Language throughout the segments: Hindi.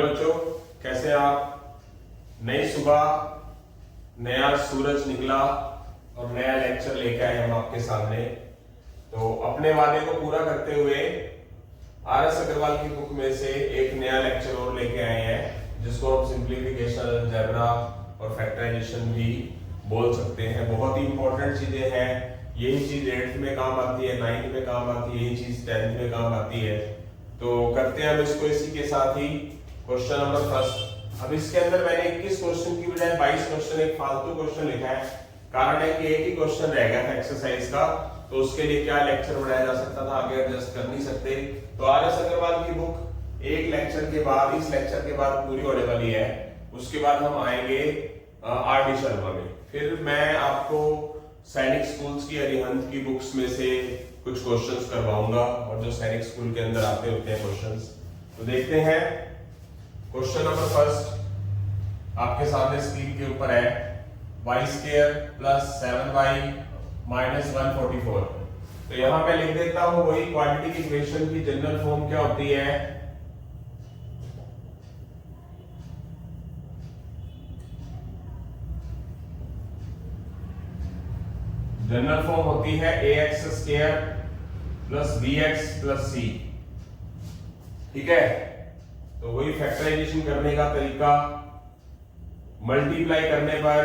हेलो बच्चों, कैसे हैं आप। नई सुबह, नया सूरज निकला और नया लेक्चर लेके आए हम आपके सामने। तो अपने वादे को पूरा करते हुए आर.एस. अग्रवाल की बुक में से एक नया लेक्चर और लेके आए हैं, जिसको हम सिंप्लीफिकेशन, अलजेब्रा और फैक्टराइजेशन भी बोल सकते हैं। बहुत ही इंपॉर्टेंट चीजें हैं। यही चीज 8th में काम आती है, 9th में काम आती है, यही चीज 10th में काम आती है। तो करते हैं हम इसको इसी के साथ ही। Question number first. अब इसके अंदर मैंने 21 क्वेश्चन की बजाय 22 क्वेश्चन, एक फालतू क्वेश्चन लिखा है। कारण है कि एक ही क्वेश्चन रह गया था एक्सरसाइज का, तो उसके लिए क्या लेक्चर बनाया जा सकता था, आगे एडजस्ट कर नहीं सकते। तो आर.एस. अग्रवाल की बुक एक लेक्चर के बाद, इस लेक्चर के बाद पूरी होने वाली है। उसके बाद हम आएंगे आर.डी. शर्मा में। फिर मैं आपको सैनिक स्कूल्स की, अरिहंत की बुक्स में से कुछ क्वेश्चंस करवाऊंगा, और जो सैनिक स्कूल के अंदर आते होते हैं क्वेश्चंस। तो देखते हैं क्वेश्चन नंबर फर्स्ट आपके सामने स्क्रीन के ऊपर है। y square plus 7y minus 144। तो यहां मैं लिख देता हूं वही क्वाड्रेटिक इक्वेशन की जनरल फॉर्म क्या होती है। जनरल फॉर्म होती है ax square plus bx plus c। ठीक है, तो वही फैक्टराइजेशन करने का तरीका। मल्टीप्लाई करने पर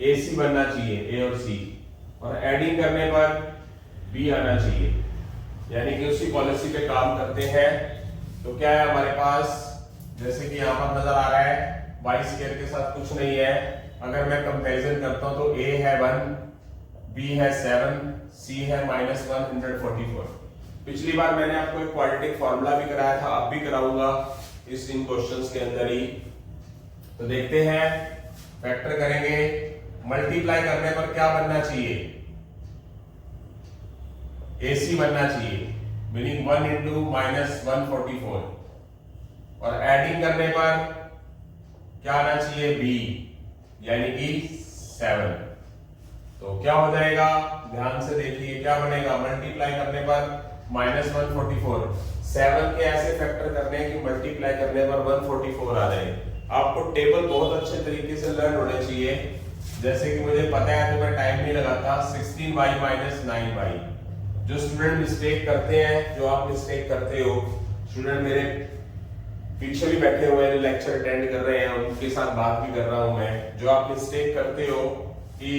AC बनना चाहिए, A और C, और एडिंग करने पर B आना चाहिए, यानी कि उसी पॉलिसी पे काम करते हैं। तो क्या है हमारे पास, जैसे कि यहां पर नजर आ रहा है, y स्क्वायर के साथ कुछ नहीं है। अगर मैं कंपैरिजन करता हूं तो A है 1, B है 7, C है माइनस 144। पिछली बार मैंने आपको एक क्वाड्रेटिक फार्मूला भी कराया था, अब भी कराऊंगा इस इन क्वेश्चंस के अंदर ही। तो देखते हैं, फैक्टर करेंगे। मल्टीप्लाई करने पर क्या बनना चाहिए, AC बनना चाहिए, मीनिंग 1 इंटू माइनस 144। और एडिंग करने पर क्या आना चाहिए, B, यानी कि 7। तो क्या हो जाएगा, ध्यान से देखिए क्या बनेगा। मल्टीप्लाई करने पर माइनस 144, 7 के ऐसे फैक्टर करने हैं कि मल्टीप्लाई करने पर 144 आ जाए। आपको टेबल बहुत अच्छे तरीके से लर्न होने चाहिए। जैसे कि मुझे पता है तो मैं टाइम नहीं लगाता। 16y minus 9y। जो स्टूडेंट मिस्टेक करते हैं, जो आप मिस्टेक करते हो, स्टूडेंट मेरे पीछे भी बैठे हुए हैं, लेक्चर अटेंड कर रहे हैं, उनके साथ बात भी कर रहा हूं मैं। जो आप मिस्टेक करते हो कि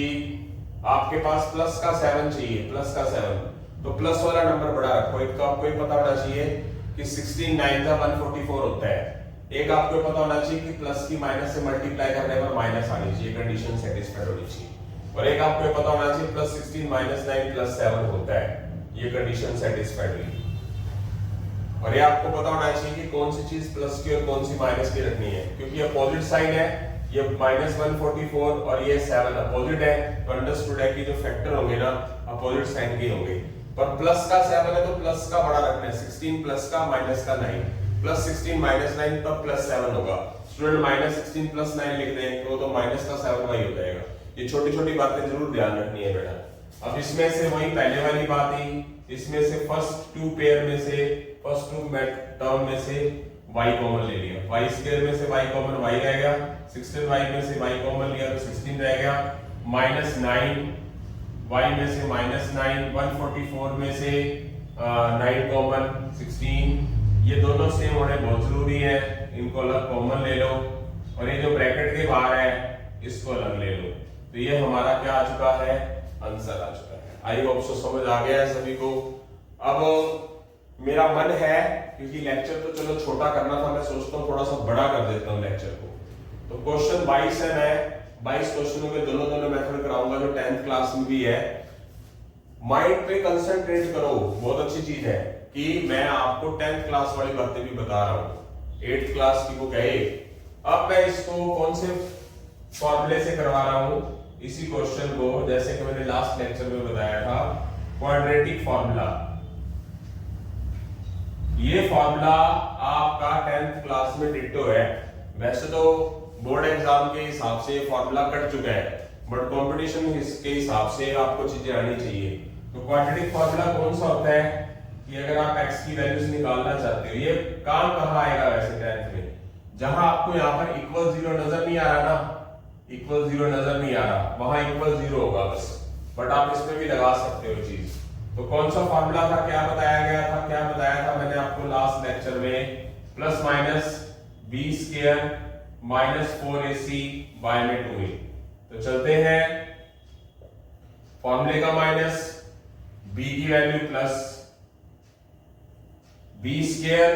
आपके पास प्लस का 7 चाहिए, प्लस का 7, तो प्लस वाला नंबर बड़ा रखो। एक तो आपको ये पता होना चाहिए कि 16 9 का 144 होता है। एक आपको पता होना चाहिए कि प्लस की माइनस से मल्टीप्लाई करने पर माइनस आनी चाहिए, कंडीशन सेटिस्फाइड होनी चाहिए। और एक आपको पता होना चाहिए प्लस 16 माइनस 9 प्लस 7 होता है, ये कंडीशन सेटिस्फाइड हुई। और ये आपको पता होना चाहिए कि कौन सी चीज प्लस की और कौन सी माइनस की रखनी है, क्योंकि अपोजिट साइड है, ये माइनस 144 और ये 7 अपोजिट है। तो अंडरस्टूड है कि जो फैक्टर होंगे ना अपोजिट साइन के होंगे। पर प्लस का 7 है तो प्लस का बड़ा रखना है, 16 प्लस का माइनस का 9, प्लस 16 माइनस 9 तब प्लस 7 होगा। स्टूडेंट माइनस 16 प्लस 9 लिख दें तो माइनस का 7y हो जाएगा। ये छोटी छोटी बातें जरूर ध्यान रखनी है बेटा। अब इसमें से वही पहले वाली बात ही, इसमें से फर्स्ट टू पेयर में से, फर्स्ट टू टर्म में से y कॉमन ले लिया। y स्क्वायर में से y कॉमन y रह गया, 16y में से y कॉमन लिया तो 16 रह गया, माइनस 9 y में से माइनस 9, 144 में से 9 कॉमन 16। ये दोनों सेम होने बहुत जरूरी है, इनको अलग कॉमन ले लो। और ये जो ब्रैकेट के बाहर है इसको अलग ले लो। तो ये हमारा क्या आ चुका है, आंसर आ चुका है। आई होप सो समझ आ गया है सभी को। अब मेरा मन है, क्योंकि लेक्चर तो चलो छोटा करना था, मैं सोचता हूँ थोड़ा सा बड़ा कर देता हूँ लेक्चर को। तो क्वेश्चन 22 है, मैं 22 क्वेश्चनों के दोनों मेथड कराऊंगा जो 10th क्लास में भी है। माइंड पे कंसंट्रेट करो, बहुत अच्छी चीज है कि मैं आपको 10th क्लास वाली बातें भी बता रहा हूँ। 8th क्लास की बुक है। अब मैं इसको कौन से फॉर्मूले से करवा रहा हूँ, इसी क्वेश्चन को, जैसे कि मैंने लास्ट लेक्चर में बताया था, क्वाड्रेटिक फार्मूला। ये फार्मूला आपका 10th क्लास में डिट्टो है। वैसे तो बोर्ड एग्जाम के हिसाब से फार्मूला कट चुका है, बट कंपटीशन के हिसाब से आपको चीजें आनी चाहिए। तो क्वाड्रेटिक फार्मूला कौन सा होता है, कि अगर आप x की वैल्यूज निकालना चाहते हो, ये काम कहाँ आएगा वैसे 10th में, जहां आपको यहाँ पर इक्वल जीरो नजर नहीं आ रहा ना, इक्वल जीरो नजर नहीं आ रहा, वहां इक्वल जीरो होगा बस, बट आप इसमें भी लगा सकते हो चीज। तो कौन सा फॉर्मूला था, क्या बताया गया था, क्या बताया था मैंने आपको लास्ट लेक्चर में, plus minus B square minus 4ac by में 2a। तो चलते हैं फॉर्मूले का माइनस, b की वैल्यू प्लस बी स्क्वायर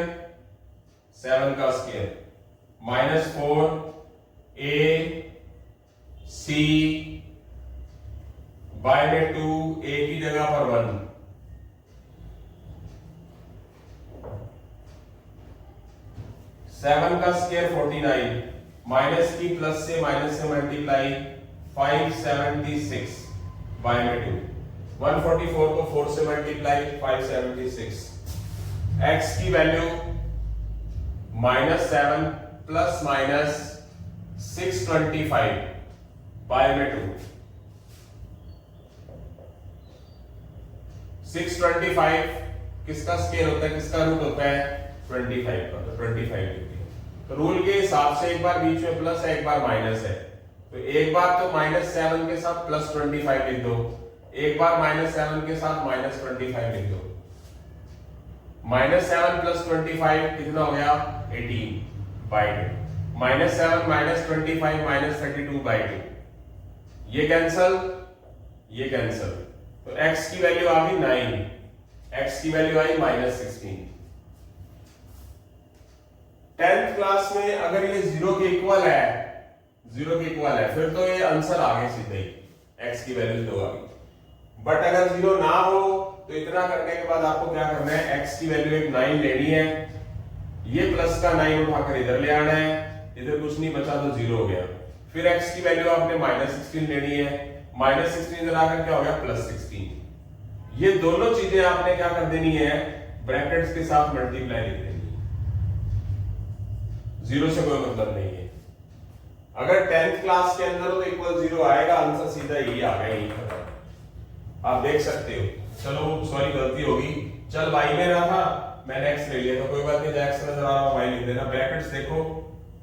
7 का स्क्वायर माइनस 4ac बाय में 2a की जगह पर 1, 7 का स्क्वायर 49 माइनस की प्लस से माइनस से मल्टीप्लाई 576 बाय में 2, 144 को 4 से मल्टीप्लाई 576, x की वैल्यू -7 प्लस माइनस 625 बाय में 2, 625 किसका स्केल होता है, किसका रूट होता है 25 का, तो 25 लिखते हैं। तो रूल के हिसाब से एक बार बीच में प्लस है, एक बार माइनस है, तो एक बार तो -7 के साथ +25 लिख दो, एक बार -7 के साथ -25 लिख दो। -7 + 25 कितना हो गया 18 बाय 2, -7 -25 -32 बाय 2, ये कैंसल, ये कैंसल, तो x की वैल्यू आ गई 9, x की वैल्यू आई -16। 10th क्लास में अगर ये 0 के इक्वल है, 0 के इक्वल है, फिर तो ये आंसर आ गए सीधे ही, x की वैल्यू 2 आ गई। बट अगर 0 ना हो तो इतना करने के बाद आपको क्या करना है, x की वैल्यू एक 9 लेनी है, ये प्लस का 9 उठाकर इधर ले आना है, इधर कुछ नहीं बचा तो 0 हो गया, फिर x की वैल्यू आपने -16 लेनी है, -16 इधर आकर क्या हो गया +16। ये दोनों चीजें आपने क्या कर देनी है, ब्रैकेट्स के साथ मल्टीप्लाई लिख देनी है, 0 से कोई मतलब नहीं है। अगर 10th क्लास के अंदर हो तो इक्वल 0 आएगा, आंसर सीधा यही आ गया, यही खत्म, आप देख सकते हो। चलो सॉरी गलती होगी, चल y में रहा था मैंने x ले लिया, तो कोई बात नहीं, x नजर आ रहा y लिख देना, ब्रैकेट्स देखो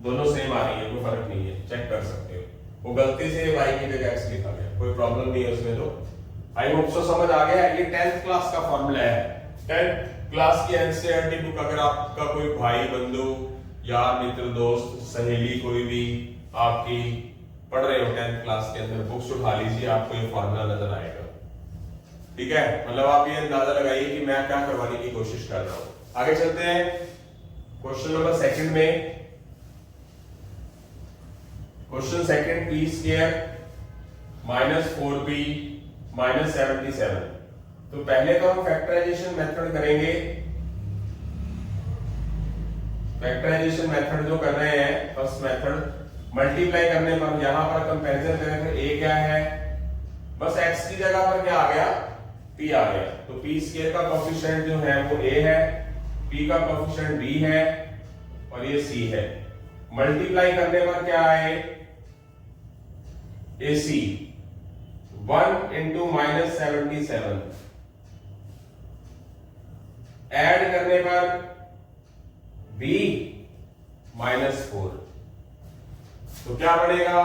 दोनों सेम आ रही है, कोई फर्क नहीं है, चेक कर सकते हो। वो गलती से y की जगह x लिखा गया, कोई प्रॉब्लम नहीं है उसमें। तो आई होप सो समझ आ गया। ये 10th क्लास का फॉर्मूला है, 10th क्लास की एनसीईआरटी बुक अगर आपका कोई भाई बंधु यार मित्र दोस्त सहेली कोई भी आपकी पढ़ रहे हो 10th क्लास के अंदर, बुक्स उठा लीजिए, आपको ये फॉर्मूला नजर आएगा, ठीक है। मतलब आप ये अंदाजा लगाइए कि मैं क्या करवाने की कोशिश कर रहा हूं। आगे चलते हैं क्वेश्चन नंबर सेकंड में। Question second, p square -4b -77। तो पहले तो हम फैक्टराइजेशन मेथड करेंगे, फैक्टराइजेशन मेथड जो कर रहे हैं फर्स्ट मेथड, मल्टीप्लाई करने पर यहां पर कंपैरिजन करें तो a क्या है, बस x की जगह पर क्या आ गया p आ गया, तो p स्क्वायर का कोएफिशिएंट जो है वो a है, p का कोएफिशिएंट b है और ये c है। मल्टीप्लाई करने पर क्या आए ac 1 into -77, ऐड करने पर b -4, तो क्या बनेगा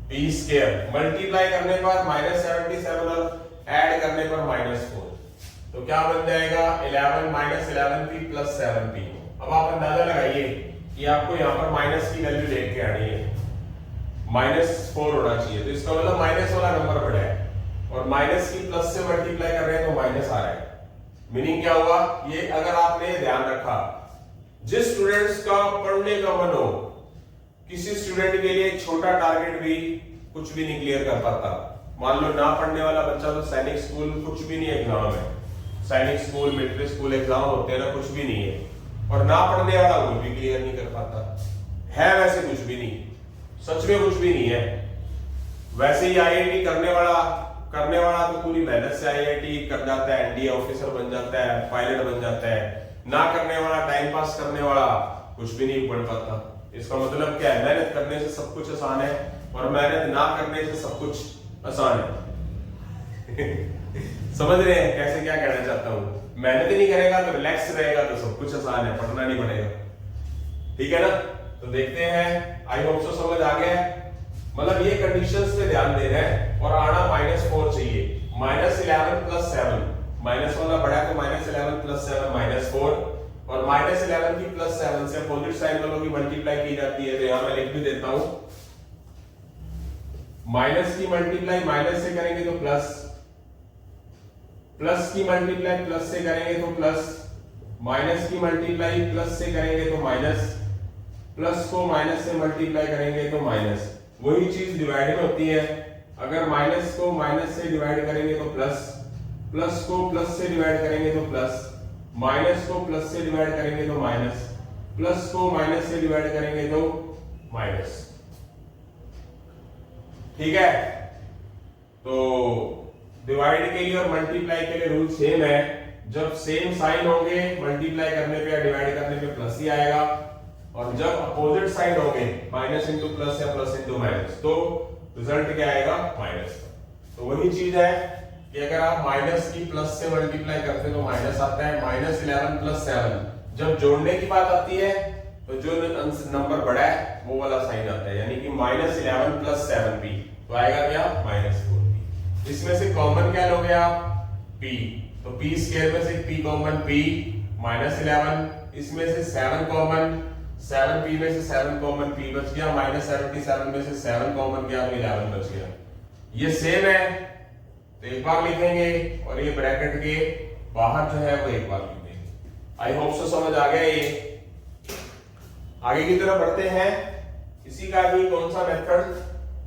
p स्क्वायर, मल्टीप्लाई करने पर -77 और ऐड करने पर -4, तो क्या बन जाएगा 11 -11p + 7p। अब आप अंदाजा लगाइए कि आपको यहां पर माइनस की वैल्यू लेके आनी है, -4 होना चाहिए, तो इसका मतलब माइनस वाला नंबर बड़ा है, और माइनस की प्लस से मल्टीप्लाई कर रहे हैं तो माइनस आ रहा है। मीनिंग क्या हुआ, ये अगर आपने ध्यान रखा, जिस स्टूडेंट्स का पढ़ने का मन हो, किसी स्टूडेंट के लिए छोटा टारगेट भी कुछ भी नहीं क्लियर कर पाता। मान लो ना पढ़ने वाला बच्चा, तो सैनिक स्कूल कुछ भी नहीं एग्जाम है, सैनिक स्कूल मिलिट्री स्कूल एग्जाम होते हैं ना, कुछ भी नहीं है, और ना पढ़ने वाला वो भी क्लियर नहीं कर पाता है, वैसे कुछ भी नहीं, सच में कुछ भी नहीं है। वैसे ही आईआईटी करने वाला तो पूरी मेहनत से आईआईटी कर जाता है, एनडीए ऑफिसर बन जाता है, पायलट बन जाता है। ना करने वाला, टाइम पास करने वाला कुछ भी नहीं पढ़ पाता। इसका मतलब क्या है, मेहनत करने से सब कुछ आसान है और मेहनत ना करने से सब कुछ आसान है। समझ रहे हैं कैसे क्या कहना चाहता हूं? मेहनत ही नहीं करेगा तो रिलैक्स रहेगा तो सब कुछ आसान है, पढ़ना नहीं पड़ेगा। ठीक है ना? तो देखते हैं, आई होप सो समझ आ गया है। मतलब ये कंडीशंस पे ध्यान दे रहे हैं और आना -4 चाहिए। -11 + 7, माइनस वाला बड़ा है तो -11 + 7 -4, और -11 की +7 से अपोजिट साइन वालों की मल्टीप्लाई की जाती है। तो यहां मैं लिख भी देता हूं, माइनस की मल्टीप्लाई माइनस से करेंगे तो प्लस, प्लस की मल्टीप्लाई प्लस से करेंगे तो प्लस, माइनस की मल्टीप्लाई प्लस से करेंगे तो माइनस, प्लस को माइनस से मल्टीप्लाई करेंगे तो माइनस। वही चीज डिवाइड में होती है, अगर माइनस को माइनस से डिवाइड करेंगे तो प्लस, प्लस को प्लस से डिवाइड करेंगे तो प्लस, माइनस को प्लस से डिवाइड करेंगे तो माइनस, प्लस को माइनस से डिवाइड करेंगे तो माइनस। ठीक है? तो डिवाइड के लिए और मल्टीप्लाई के लिए रूल सेम है। जब सेम साइन होंगे मल्टीप्लाई करने पे या डिवाइड करने पे प्लस ही आएगा, और जब अपोजिट साइन होंगे माइनस इंटू प्लस या प्लस इंटू माइनस तो रिजल्ट क्या आएगा? माइनस। तो वही चीज है कि अगर आप माइनस की प्लस से मल्टीप्लाई करते हैं तो माइनस आता है। -11 + 7 जब जोड़ने की बात आती है तो जो नंबर बड़ा है वो वाला साइन आता है, यानी कि -11 + 7p, तो आएगा क्या? -4p। इसमें से कॉमन क्या लोगे आप? p, तो p स्क्वायर में से p कॉमन, p -11, इसमें से 7 कॉमन, 7p में से 7 कॉमन, p बच गया, -77 में से 7 कॉमन गया तो 11 बच गया। ये सेम है तो एक बार लिखेंगे और ये ब्रैकेट के बाहर जो है वो एक बार लिखेंगे। आई होप सो समझ आ गया। ये आगे की तरफ बढ़ते हैं। इसी का भी कौन सा मेथड?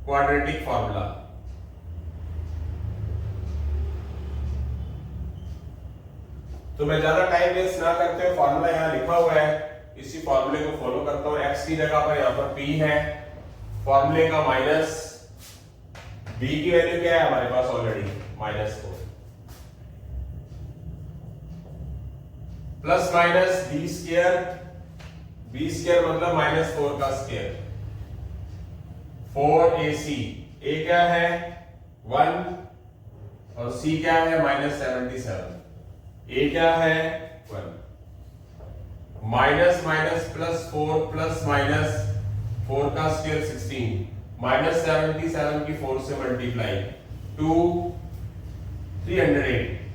Quadratic formula. तो मैं ज्यादा टाइम वेस्ट ना करते हुए फार्मूला यहां लिखा हुआ है, इसी फार्मूले को फॉलो करता हूं। x की जगह पर यहां पर p है, फार्मूले का माइनस, b की वैल्यू क्या है हमारे पास already? -4, plus minus b square, b square मतलब -4 का स्क्वायर, 4ac, a क्या है? 1, और c क्या है? -77, a क्या है? 1, minus minus plus 4 plus minus 4 का स्क्वायर 16, -77 की 4 से मल्टीप्लाई, 2 308।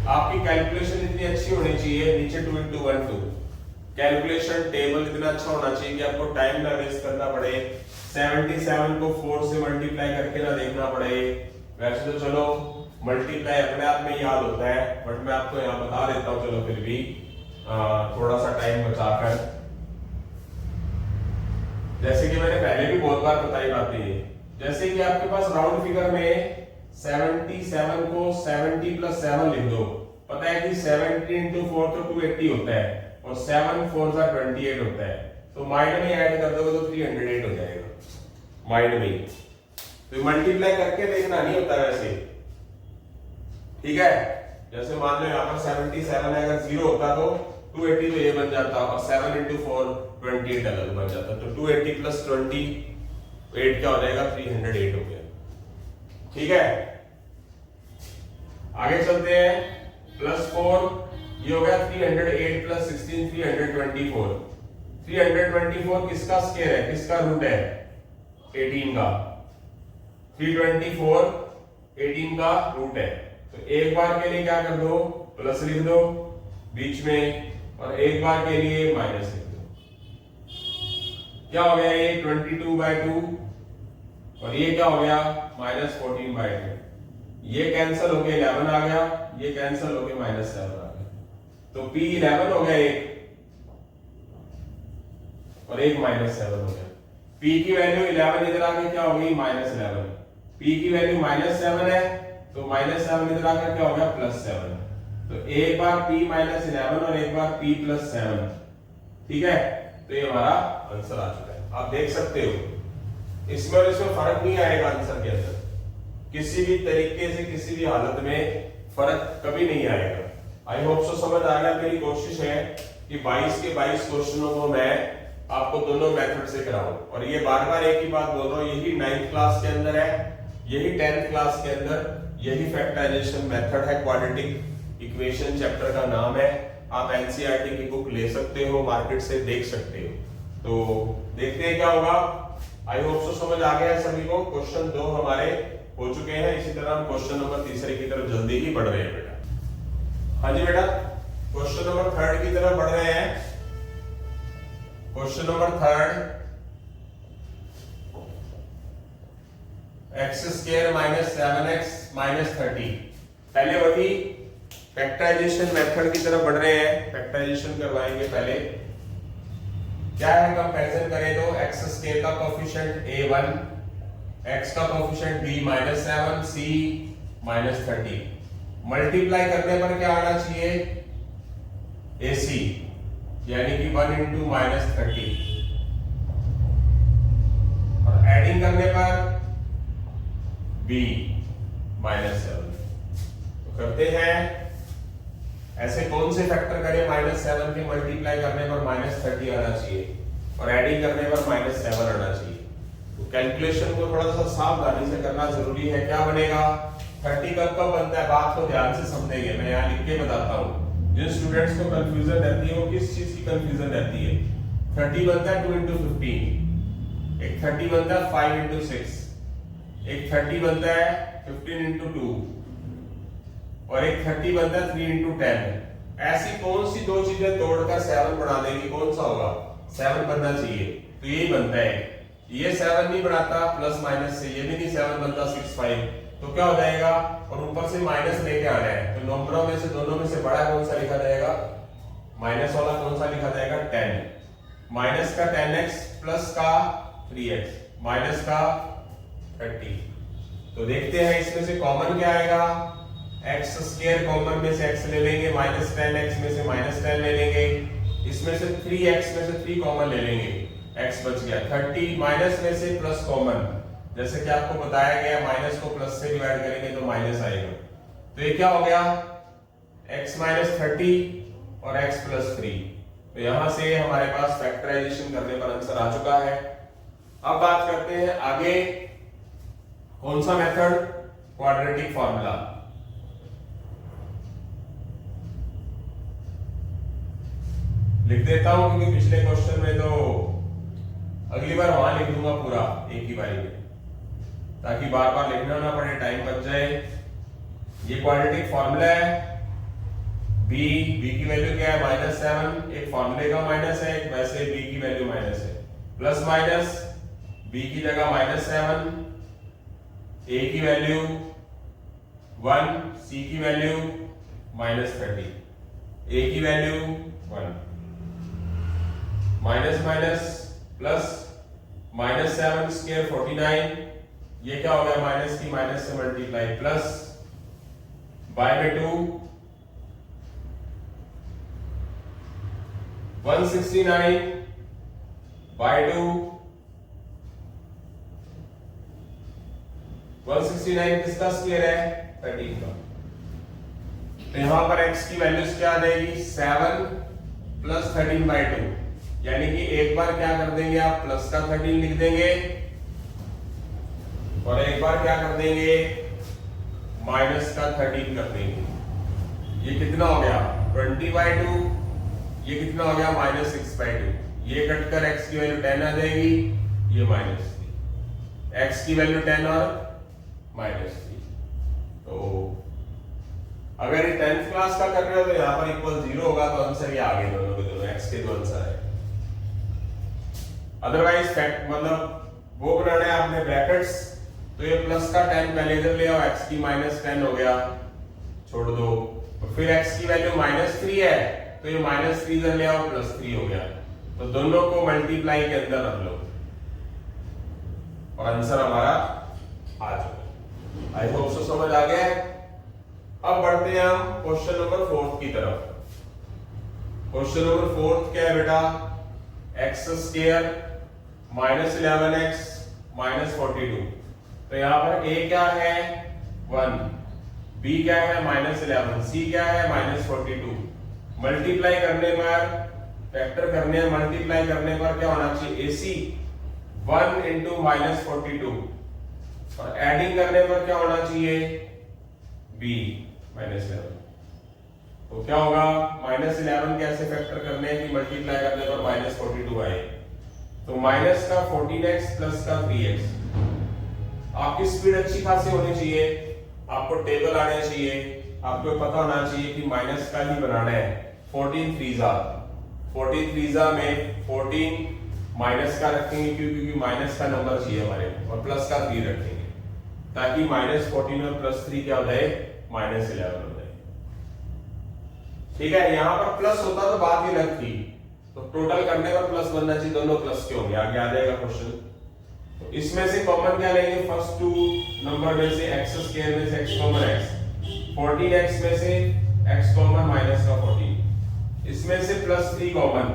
आपकी कैलकुलेशन इतनी अच्छी होनी चाहिए, नीचे 2 × 1 2, कैलकुलेशन टेबल इतना अच्छा होना चाहिए कि आपको टाइम ना वेस्ट करना पड़े, 77 को 4 से मल्टीप्लाई करके ना देखना पड़े। वैसे तो चलो मल्टीप्लाई अपने आप में याद होता है, बट मैं आपको यहाँ बता देता हूँ, चलो फिर भी थोड़ा सा टाइम बचाकर। जैसे कि मैंने पहले भी बहुत बार बताई बात है, जैसे कि आपके पास राउंड फिगर में 77 को 70 + 7 लिख दो, पता है कि 70 × 4 तो 280 होता है और 7 4 28 होता है, तो माइंड में ऐड कर दोगे तो 308 हो जाएगा माइंड में। तो मल्टीप्लाई करके देखना नहीं होता वैसे, ठीक है? जैसे मान लो यहाँ पर 77 है, अगर 0 होता तो 280 तो ये बन जाता, और 7 × 4 28 अलग बन जाता, तो 280 + 28 क्या हो जाएगा? 308 हो गया। ठीक है, आगे चलते हैं। +4 ये हो गया 308 + 16 324। 324 किसका स्क्वायर है? किसका रूट है? 18 का। 324 18 का रूट है, तो एक बार के लिए क्या कर दो? प्लस लिख दो बीच में, और एक बार के लिए माइनस लिख दो। क्या हो गया? ये 22/2, और ये क्या हो गया? -14/2। ये कैंसिल हो गया, 11 आ गया, ये कैंसिल हो गया, -7 आ गया, तो p 11 हो गया एक, और एक -7 हो गया। p की वैल्यू 11 इधर आके क्या होगी? -11। p की वैल्यू -7 है, तो -7 इधर आकर क्या हो गया? +7। तो एक बार p -11 और एक बार p +7। ठीक है, तो ये हमारा आंसर आ चुका है। आप देख सकते हो इसमें और इसमें फर्क नहीं आएगा आंसर के अंदर, किसी भी तरीके से किसी भी हालत में फर्क कभी नहीं आएगा। आई होप सो समझ आ गया। मेरी कोशिश है कि 22 के 22 क्वेश्चनों को मैं आपको दोनों मेथड से कराऊं, और ये बार बार एक ही बात बोल रहा हूं, यही 9th क्लास के अंदर है, यही 10th क्लास के अंदर यही फैक्टराइजेशन मेथड है, क्वाड्रेटिक इक्वेशन चैप्टर का नाम है। आप एनसीईआरटी की बुक ले सकते हो, मार्केट से देख सकते हो। तो देखते हैं क्या होगा। आई होप सो समझ आ गया है सभी को। क्वेश्चन 2 हमारे हो चुके हैं, इसी तरह हम क्वेश्चन नंबर 3 की तरफ जल्दी ही बढ़ रहे हैं बेटा। हाँ जी बेटा, क्वेश्चन नंबर 3 की तरफ बढ़ रहे हैं। Question number 3, x square minus 7x minus 30। पहले वही फैक्टराइजेशन मेथड की तरफ बढ़ रहे हैं, फैक्टराइजेशन करवाएंगे। पहले क्या है, कंपैरिजन करें तो एक्स स्क्वायर का कोएफिशिएंट a1, x का coefficient b minus 7, c minus 30। Multiply करने पर क्या आना चाहिए, ac, यानी कि 1 इंटू माइनस 30, और एडिंग करने पर b माइनस 7। तो करते हैं, ऐसे कौन से फैक्टर करें, माइनस 7 के मल्टीप्लाई करने पर माइनस 30 आना चाहिए और एडिंग करने पर माइनस 7 आना चाहिए। तो कैलकुलेशन को थोड़ा सा सावधानी से करना जरूरी है। क्या बनेगा, 30 कब कब बनता है, बात को ध्यान से समझेंगे, मैं यहाँ लिख के बताता हूँ। जिन स्टूडेंट्स को कंफ्यूजन रहती है वो किस चीज की कंफ्यूजन रहती है। 30 बनता है 2 इंटू 15, एक 30 बनता है 5 इंटू 6, एक 30 बनता है 15 इंटू 2, और एक 30 बनता है 3 इंटू 10। ऐसी कौन सी दो चीजें तोड़कर 7 बना देंगी, कौन सा होगा, 7 बनना चाहिए। तो यही बनता है, ये 7 नहीं बनाता, प्लस माइनस से ये भी नहीं 7 बनता, 6 5। तो क्या हो जाएगा, और ऊपर से माइनस लेके आना है। तो नंबरों में से दोनों में से बड़ा कौन सा लिखा जाएगा, माइनस वाला कौन सा लिखा जाएगा, 10। माइनस का 10x प्लस का 3x माइनस का 30। तो देखते हैं इसमें से कॉमन क्या आएगा, एक्स स्क्वायर कॉमन में से x ले लेंगे, माइनस 10x में से माइनस 10 ले लेंगे, इसमें से 3x में से 3 कॉमन ले लेंगे, x बच गया। 30 माइनस में से प्लस कॉमन, जैसे कि आपको बताया गया माइनस को प्लस से डिवाइड करेंगे तो माइनस आएगा। तो ये क्या हो गया, x माइनस 30 और x प्लस 3। तो यहां से हमारे पास फैक्टराइजेशन करने पर आंसर आ चुका है। अब बात करते हैं आगे, कौन सा मेथड, क्वाड्रेटिक फॉर्मूला। लिख देता हूं क्योंकि पिछले क्वेश्चन में तो अगली बार वहां लिख दूंगा पूरा एक ही बारी में, ताकि बार बार लिखना ना पड़े, टाइम बच जाए। ये क्वाड्रेटिक फॉर्मूला है, b की वैल्यू क्या है, माइनस 7, एक फॉर्मूले का माइनस है, एक वैसे b की वैल्यू माइनस है। प्लस माइनस, b की जगह माइनस 7, a की वैल्यू 1, c की वैल्यू माइनस 30, a की value 1। Minus minus plus, minus 7 square 49, ये क्या हो गया, माइनस की माइनस से मल्टीप्लाई, प्लस बाय में 2, 169 बाय 2, 169 किसका स्क्वायर है, 13 का। तो यहां पर x की वैल्यूज क्या आ जाएगी, 7 प्लस 13 बाय 2, यानी कि एक बार क्या कर देंगे आप, प्लस का 13 लिख देंगे, और एक बार क्या कर देंगे, माइनस का 13 कर देंगे। ये कितना हो गया, 20 बाय 2, ये कितना हो गया, माइनस 6 बाय 2। ये कटकर x की वैल्यू 10 आ जाएगी, ये माइनस 3, x की वैल्यू 10 और माइनस 3। तो अगर ये 10th क्लास का कर रहे हो तो यहाँ पर इक्वल 0 होगा, तो आंसर ये आगे दोनों के दोनों x के दो आंसर है। अदरवाइज फैक्ट मतलब वो बनाना है आपने ब्रैकेट्स, तो ये प्लस का 10 पहले इधर ले आओ, x की माइनस 10 हो गया, छोड़ दो, और फिर x की वैल्यू माइनस 3 है, तो ये माइनस 3 इधर ले आओ, प्लस 3 हो गया। तो दोनों को मल्टीप्लाई के अंदर रख लो और आंसर हमारा आ चुका। आई होप सो समझ आ गया। अब बढ़ते हैं हम क्वेश्चन नंबर 4 की तरफ। क्वेश्चन नंबर 4 क्या है बेटा, x square minus 11x minus 42। तो यहां पर a क्या है 1, b क्या है माइनस 11, c क्या है माइनस 42। मल्टीप्लाई करने पर, फैक्टर करने मल्टीप्लाई करने पर क्या होना चाहिए, ac 1 इंटू माइनस 42 और एडिंग करने पर क्या होना चाहिए, b -11। तो क्या होगा, -11 कैसे फैक्टर करने हैं कि मल्टीप्लाई करने पर -42 आए। तो माइनस का 14x प्लस का 3x। आपकी स्पीड अच्छी खासी होनी चाहिए, आपको टेबल आने चाहिए, आपको पता होना चाहिए कि माइनस का ही बनाना है। 14 थ्रीजा में 14 माइनस का रखेंगे क्योंकि माइनस का नंबर चाहिए हमारे को, और प्लस का 3 रखेंगे ताकि -14 और +3 क्या हो जाए, -11 हो जाए। ठीक है, यहां पर प्लस होता तो बात ही अलग थी, तो टोटल करने पर प्लस बनना चाहिए, दोनों प्लस के होंगे, आगे आ जाएगा क्वेश्चन। तो इसमें से कॉमन क्या लेंगे, फर्स्ट टू नंबर में से x स्क्वायर में से x कॉमन x, 14x में से x कॉमन माइनस का 14, इसमें से +3 कॉमन,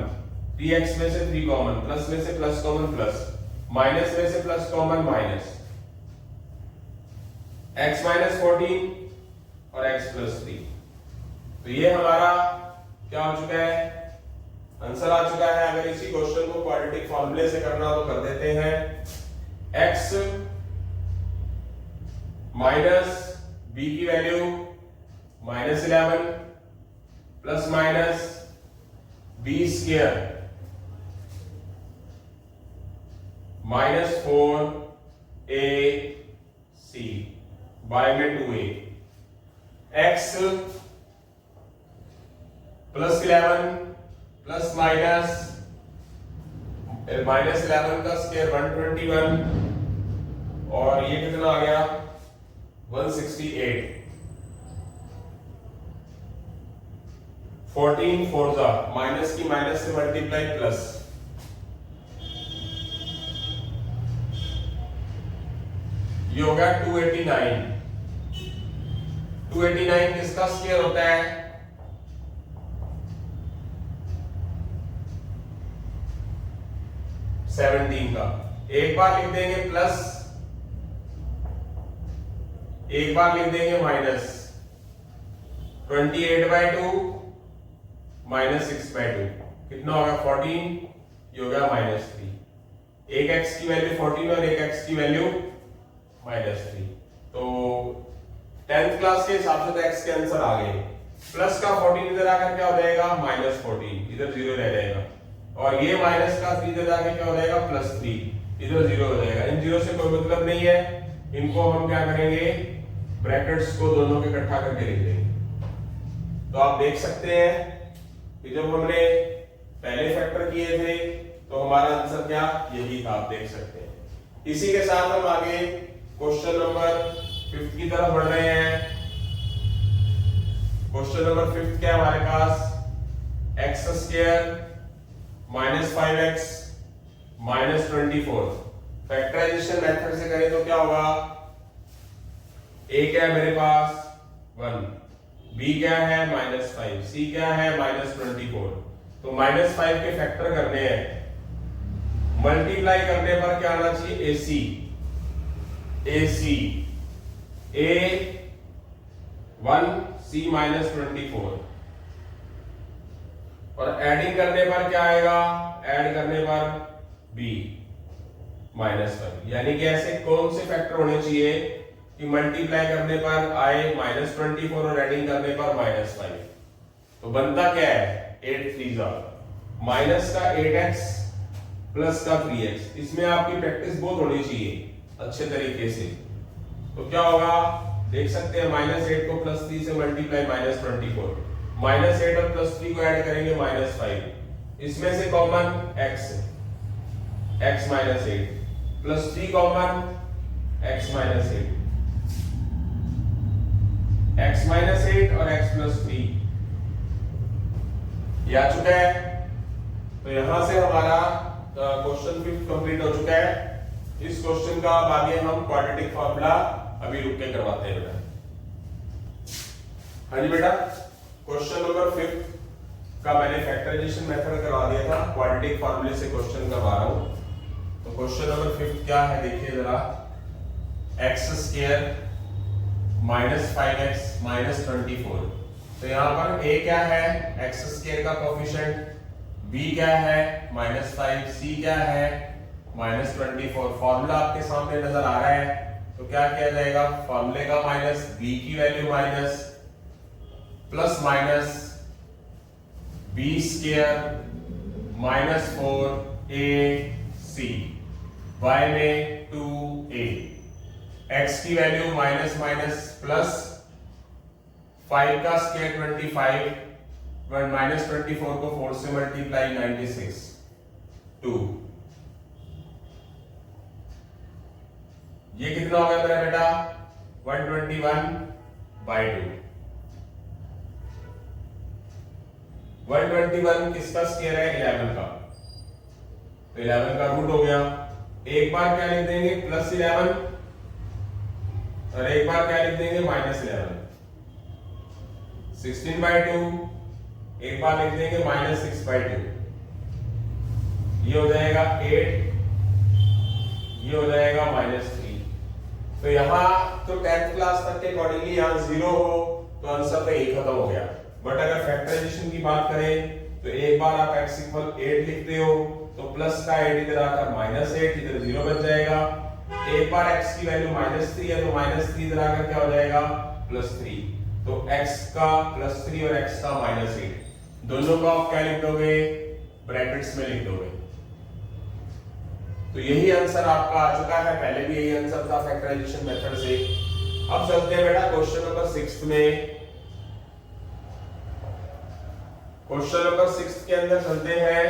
3x में से 3 कॉमन, प्लस में से प्लस कॉमन प्लस, माइनस में से प्लस कॉमन माइनस, x - 14 और x + 3। तो ये हमारा क्या हो चुका है, आंसर आ चुका है। अगर इसी क्वेश्चन को क्वाड्रेटिक फॉर्मूले से करना हो तो कर देते हैं, x माइनस b की value -11 plus minus b square -4ac by में 2a, x +11 प्लस माइनस -11 का स्क्वायर 121, और ये कितना आ गया 168। 14 4 माइनस की माइनस से मल्टीप्लाई प्लस, ये होगा 289। 289 किसका स्क्वायर होता है, 17 का। एक बार लिख देंगे प्लस, एक बार लिख देंगे माइनस, 28/2 -6/2 कितना होगा 14, ये होगा -3। एक x की वैल्यू 14 और एक x की वैल्यू -3। तो 10th क्लास के हिसाब से तो x के आंसर आ गए। प्लस का 14 इधर आकर क्या हो जाएगा, -14, इधर 0 रह जाएगा, और ये माइनस का 3 इधर आके क्या हो जाएगा, +3, इधर 0 हो जाएगा। इन 0 से कोई मतलब नहीं है, इनको हम क्या करेंगे, ब्रैकेट्स को दोनों के इकट्ठा करके लिख देंगे। तो आप देख सकते हैं कि जब हमने पहले फैक्टर किए थे तो हमारा आंसर क्या यही था, आप देख सकते हैं। इसी के साथ हम आगे क्वेश्चन नंबर 5 की तरफ बढ़ रहे हैं। क्वेश्चन नंबर 5 क्या है हमारे पास, x² -5x -24। फैक्टराइजेशन मेथड से करें तो क्या होगा, a क्या है मेरे पास 1, b क्या है -5, c क्या है -24। तो -5 के फैक्टर करने हैं, मल्टीप्लाई करने पर क्या आना चाहिए, ac a 1 c -24, और एडिंग करने पर क्या आएगा, ऐड करने पर b -1। यानी कि ऐसे कौन से फैक्टर होने चाहिए कि मल्टीप्लाई करने पर आए -24 और एडिंग करने पर -5। तो बनता क्या है, 8 3 माइनस का 8x प्लस का 3x। इसमें आपकी प्रैक्टिस बहुत होनी चाहिए अच्छे तरीके से। तो क्या होगा, देख सकते हैं -8 को +3 से मल्टीप्लाई -24, -8 और +3 को ऐड करेंगे -5, इसमें से कॉमन x -8 +3 कॉमन x -8 और x +3 ये आ चुका है। तो यहां से हमारा क्वेश्चन 5 कंप्लीट हो चुका है। इस क्वेश्चन का अब आगे हम क्वाड्रेटिक फार्मूला अभी रुक के करवाते हैं बेटा। हाँ जी बेटा, क्वेश्चन नंबर 5 का मैंने फैक्टराइजेशन मेथड करवा दिया था, क्वाड्रेटिक फार्मूले से क्वेश्चन करवा रहा हूं। तो क्वेश्चन नंबर 5 क्या है देखिए जरा, x² -5x -24। तो यहां पर a क्या है, x² का कोएफिशिएंट, b क्या है -5, c क्या है -24। फॉर्मूला आपके सामने नजर आ रहा है। तो क्या किया जाएगा, फॉर्मूले का माइनस, बी की value minus, plus minus B square minus 4ac, y में 2a, x की वैल्यू माइनस माइनस प्लस 5 का स्क्वायर 25, माइनस 24 को 4 से मल्टीप्लाई 96, 2। ये कितना हो गया मेरा बेटा, 121/2। 121 किसका स्क्वायर है, 11 का, तो 11 का रूट हो गया। एक बार क्या लिख देंगे, +11, और एक बार क्या लिख देंगे, -11। 16/2, एक बार लिख देंगे -6/2। ये हो जाएगा 8, ये हो जाएगा -3। तो यहाँ तो 10th क्लास तक के अकॉर्डिंगली यहाँ 0 हो तो आंसर तो यही खत्म हो गया। बट अगर फैक्टराइजेशन की बात करें तो एक बार आप x = 8 लिखते हो तो प्लस का 8 इधर आकर -8, इधर 0 बच जाएगा। एक बार x की वैल्यू -3 है तो -3 इधर आकर क्या हो जाएगा, +3। तो x का +3 और x का -8, दोनों का आप क्या लिख दोगे, ब्रैकेट्स में लिख दोगे। तो यही आंसर आपका आ चुका है, पहले भी यही आंसर था फैक्टराइजेशन मेथड से। अब चलते हैं बेटा क्वेश्चन नंबर 6 में। क्वेश्चन नंबर 6 के अंदर चलते हैं।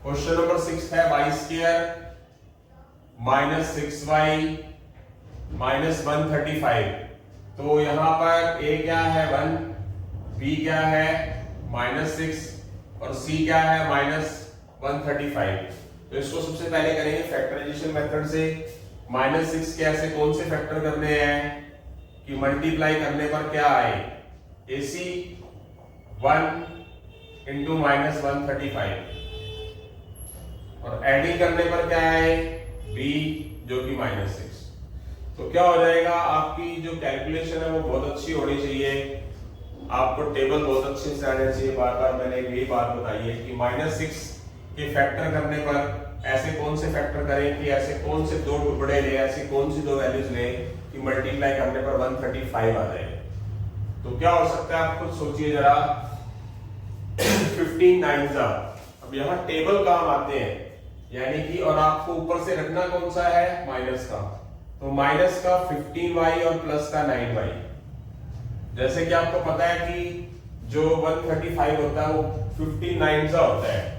क्वेश्चन नंबर 6 है y² -6y -135। तो यहां पर a क्या है 1, b क्या है -6 और c क्या है -135। तो इसको सबसे पहले करेंगे फैक्टराइजेशन मेथड से। -6 के ऐसे कौन से फैक्टर करने हैं कि मल्टीप्लाई करने पर क्या आए, AC 1 × -135, और एडिंग करने पर क्या आए, B जो कि -6। तो क्या हो जाएगा, आपकी जो कैलकुलेशन है वो बहुत अच्छी होनी चाहिए, आपको टेबल बहुत अच्छे से आने चाहिए। बार बार मैंने यही बात बताई है कि -6 के फैक्टर करने पर ऐसे कौन से फैक्टर करें कि ऐसे कौन से दो टुकड़े ले, ऐसी कौन सी दो वैल्यूज ले कि मल्टीप्लाई करने पर 135 आ जाए। तो क्या हो सकता है आप खुद सोचिए जरा। 15 9 जा, अब यहाँ टेबल काम आते हैं, यानी कि और आपको ऊपर से रखना कौन सा है, माइनस का। तो माइनस का 15y और प्लस का 9y। जैसे कि आपको पता है कि जो 135 होता है वो 15 9 जा होता है,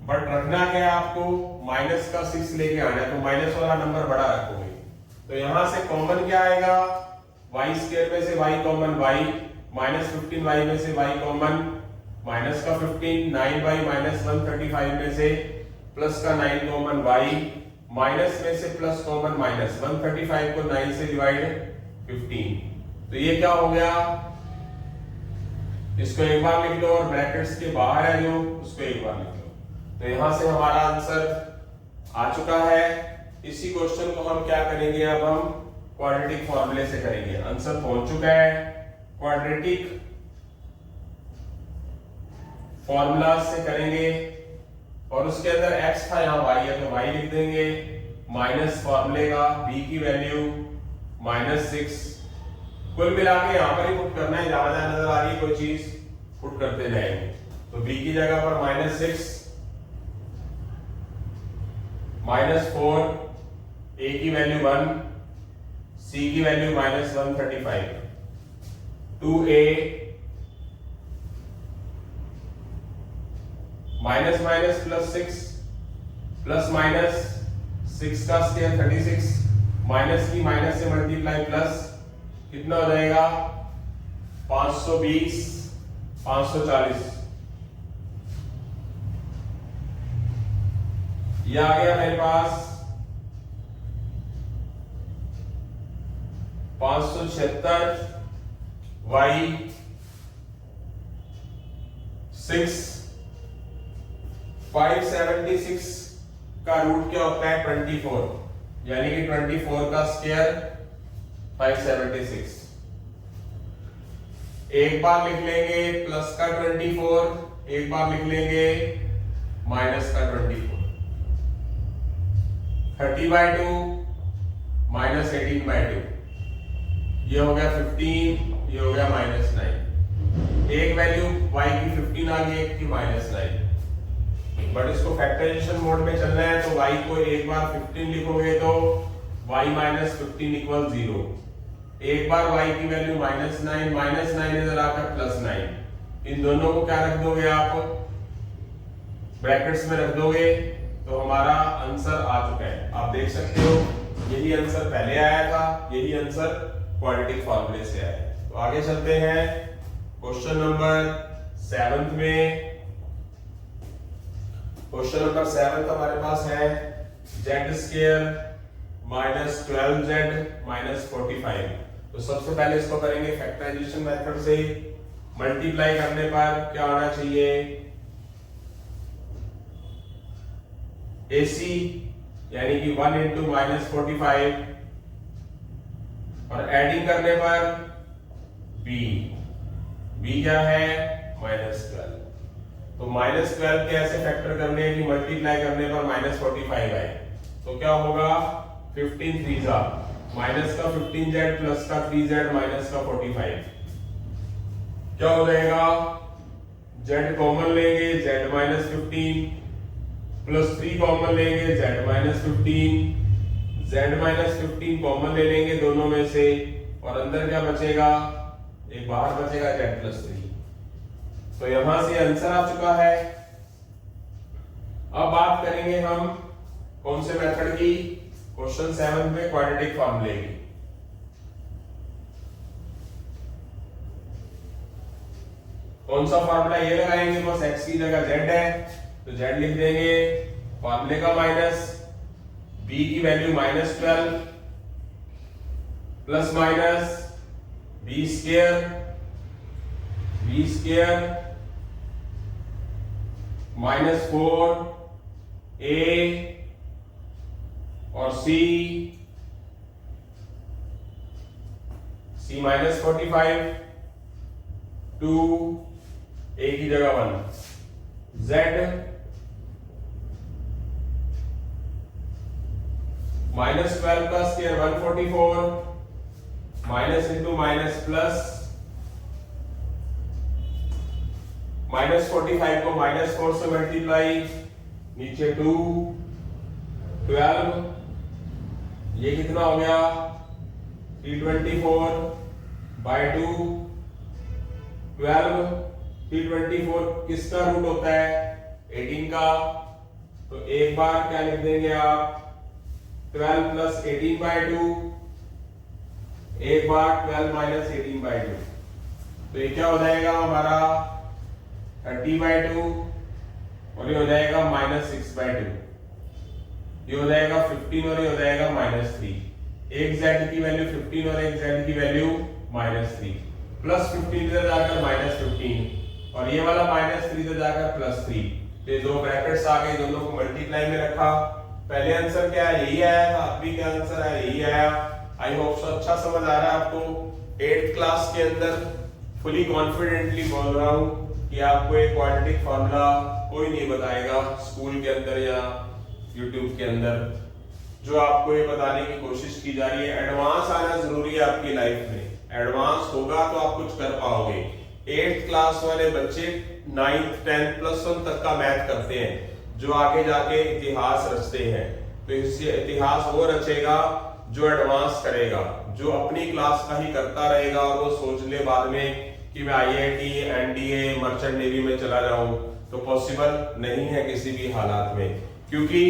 बट रखना क्या है आपको, माइनस का 6 लेके आना है, तो माइनस वाला नंबर बड़ा रखोगे। तो यहां से कॉमन क्या आएगा, y² में से y कॉमन y, -15y में से y कॉमन, माइनस का 15, 9y -135 में से प्लस का 9 कॉमन y, माइनस में से प्लस कॉमन माइनस, 135 को 9 से डिवाइड 15। तो ये क्या हो गया, इसको एक बार लिख लो और ब्रैकेट्स के बाहर है जो उसको एक बार लिख लो। तो यहां से हमारा आंसर आ चुका है। इसी क्वेश्चन को हम क्या करेंगे, अब हम क्वाड्रेटिक फॉर्मूले से करेंगे। आंसर पहुंच चुका है, क्वाड्रेटिक फॉर्मूला से करेंगे, और उसके अंदर x था, यहाँ y है तो y लिख देंगे, माइनस फॉर्मूले का b की वैल्यू -6। कुल मिला के यहाँ पर ही पुट करना है, जहां जहां नजर आ रही है कोई चीज पुट करते जाएंगे। तो b की जगह पर -6, -4, a की वैल्यू 1, c की value -135, 2a minus minus +6 plus minus 6 का स्क्वायर 36, माइनस की माइनस से मल्टीप्लाई प्लस, कितना हो जाएगा 520 540। ये आ गया मेरे पास 576 y 6 576 का रूट क्या होता है 24, यानी कि 24 का स्क्वायर 576। एक बार लिख लेंगे प्लस का 24, एक बार लिख लेंगे माइनस का 24। 30/2 माइनस 18/2, ये हो गया 15, ये हो गया -9। एक वैल्यू y की 15 आ गई, एक की -9। बट इसको फैक्टराइजेशन मोड में चलना है तो y को एक बार 15 लिखोगे तो y माइनस 15 इक्वल 0। एक बार y की वैल्यू -9 इधर आकर +9। इन दोनों को क्या रख दोगे आप, ब्रैकेट्स में रख दोगे तो हमारा आंसर आ चुका है। आप देख सकते हो यही आंसर पहले आया था, यही आंसर क्वाड्रेटिक फॉर्मूले से आया है। तो आगे चलते हैं क्वेश्चन नंबर 7 में। क्वेश्चन नंबर 7 हमारे पास है z² माइनस 12z माइनस 45। तो सबसे पहले इसको करेंगे फैक्टराइजेशन मेथड से। मल्टीप्लाई करने पर क्या होना चाहिए, AC यानी कि 1 इंटू -45, और एडिंग करने पर B क्या है -12। तो -12 कैसे फैक्टर करने हैं कि मल्टीप्लाई करने पर -45 आए। तो क्या होगा, 15 3 माइनस का 15z प्लस का 3z माइनस का 45, क्या हो जाएगा, z कॉमन लेंगे z माइनस 15 प्लस 3 कॉमन लेंगे z minus 15, z minus 15 common ले लेंगे दोनों में से, और अंदर क्या बचेगा, एक बाहर बचेगा z प्लस 3। तो यहां से आंसर आ चुका है। अब बात करेंगे हम कौन से मेथड की, क्वेश्चन 7 में क्वाड्रेटिक फॉर्मूले की। कौन सा फॉर्मूला, ये लगाएंगे, बस x की जगह z है तो z लिख देंगे, फॉर्मूले का माइनस, b की value -12 plus minus b square -4 a और c माइनस 45 2 a की जगह 1 z -12 का square 144 minus into minus plus, -45 को -4 से मल्टीप्लाई, नीचे 2 12, ये कितना हो गया 324/2 12। 324 किसका रूट होता है, 18 का। तो एक बार क्या लिख देंगे आप, 12 प्लस 18/2, एक बार 12 माइनस 18/2। तो ये क्या हो जाएगा हमारा 30/2, और ये हो जाएगा -6/2। ये हो जाएगा 15 और ये हो जाएगा -3। एक z की वैल्यू 15 और एक z की वैल्यू -3, प्लस 15 से जाकर -15 और ये वाला -3 से जाकर +3। ये दो ब्रैकेट्स आ गए, दोनों को मल्टीप्लाई में रखा। पहले आंसर क्या है, यही आया था, अब भी क्या आंसर है, यही आया। आई होप सो अच्छा समझ आ रहा है आपको। 8th क्लास के अंदर फुली कॉन्फिडेंटली बोल रहा हूं कि आपको एक क्वाड्रेटिक फार्मूला कोई नहीं बताएगा स्कूल के अंदर या यूट्यूब के अंदर। जो आपको ये बताने की कोशिश की जा रही है, एडवांस आना जरूरी है आपकी लाइफ में। एडवांस होगा तो आप कुछ कर पाओगे। 8th क्लास वाले बच्चे 9th 10th +1 तक का मैथ करते हैं, जो आगे जाके इतिहास रचते हैं। तो इससे इतिहास वो रचेगा जो एडवांस करेगा, जो अपनी क्लास का ही करता रहेगा और वो सोच ले बाद में कि मैं IIT NDA मर्चेंट नेवी में चला जाऊं, तो पॉसिबल नहीं है किसी भी हालात में। क्योंकि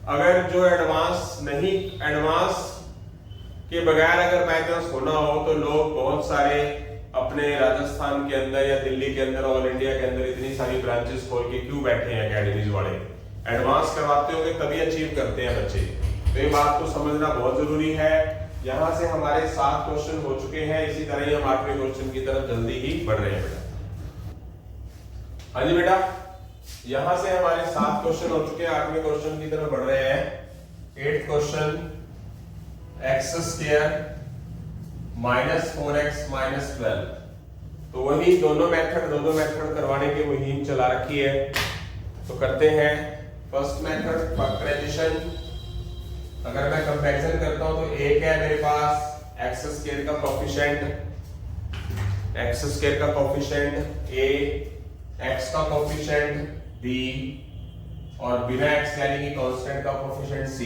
अगर जो एडवांस के बगैर अगर मैथ्स होना हो तो लोग बहुत सारे अपने राजस्थान के अंदर या दिल्ली के अंदर, ऑल इंडिया के अंदर इतनी सारी ब्रांचेस खोल के क्यों बैठे हैं एकेडमीज वाले। एडवांस करवाते होंगे तभी अचीव करते हैं बच्चे। तो ये बात को समझना बहुत जरूरी है। यहां से हमारे 7 क्वेश्चन हो चुके हैं, इसी तरह ही हम 8वें क्वेश्चन की तरफ जल्दी ही बढ़ रहे हैं बेटा। हाँ जी बेटा, यहां से हमारे 7 क्वेश्चन हो चुके हैं, 8वें क्वेश्चन की तरफ बढ़ रहे हैं। 8th question, x² -4x -12। तो वही दोनों मेथड करवाने की मुहिम चला रखी है। तो करते हैं फर्स्ट मेथड फैक्टराइजेशन। अगर मैं कंपैरिजन करता हूं तो a क्या है मेरे पास x स्क्वायर का कोफिशिएंट, x स्क्वायर का कोफिशिएंट a, x का कोफिशिएंट b और बिना x यानी कि कांस्टेंट का कोफिशिएंट c।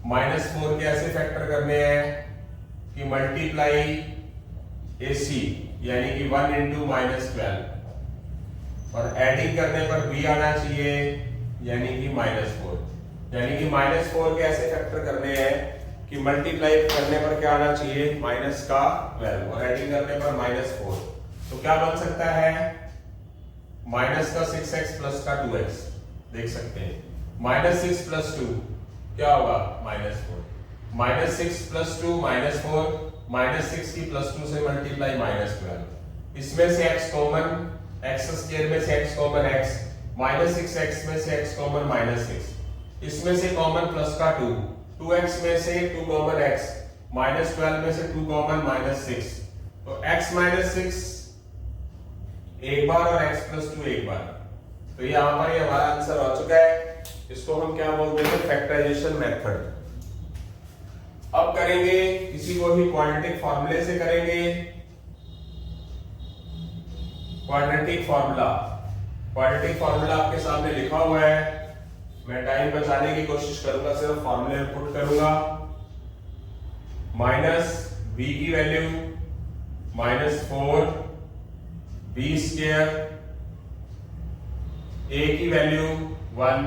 -4 के ऐसे फैक्टर करने हैं कि मल्टीप्लाई ac यानी कि 1 into -12 और एडिंग करने पर b आना चाहिए यानी कि -4, यानी कि -4 के ऐसे फैक्टर करने हैं कि मल्टीप्लाई करने पर क्या आना चाहिए -12 और एडिंग करने पर -4। तो क्या बन सकता है -6x प्लस का 2x, देख सकते हैं -6 प्लस 2 क्या होगा -4, -6 प्लस 2 -4, -6 की प्लस 2 से मल्टीप्लाई -12, इसमें से x कॉमन, x स्क्वायर में से x कॉमन x, -6x में से x कॉमन -6, इसमें से कॉमन प्लस का 2, 2x में से 2 कॉमन x, -12 में से 2 कॉमन -6, तो x -6 एक बार और x प्लस 2 एक बार। तो यहाँ पर ये हमारा आंसर हो चुका है। इसको हम क्या बोलते हैं फैक्टराइजेशन मेथड। अब करेंगे किसी को भी क्वाड्रेटिक फॉर्मूले से करेंगे। क्वाड्रेटिक फार्मूला, क्वाड्रेटिक फार्मूला आपके सामने लिखा हुआ है। मैं टाइम बचाने की कोशिश करूंगा, सिर्फ फॉर्मूले पुट करूंगा। माइनस b की वैल्यू -4 b स्क्वायर, a की वैल्यू 1,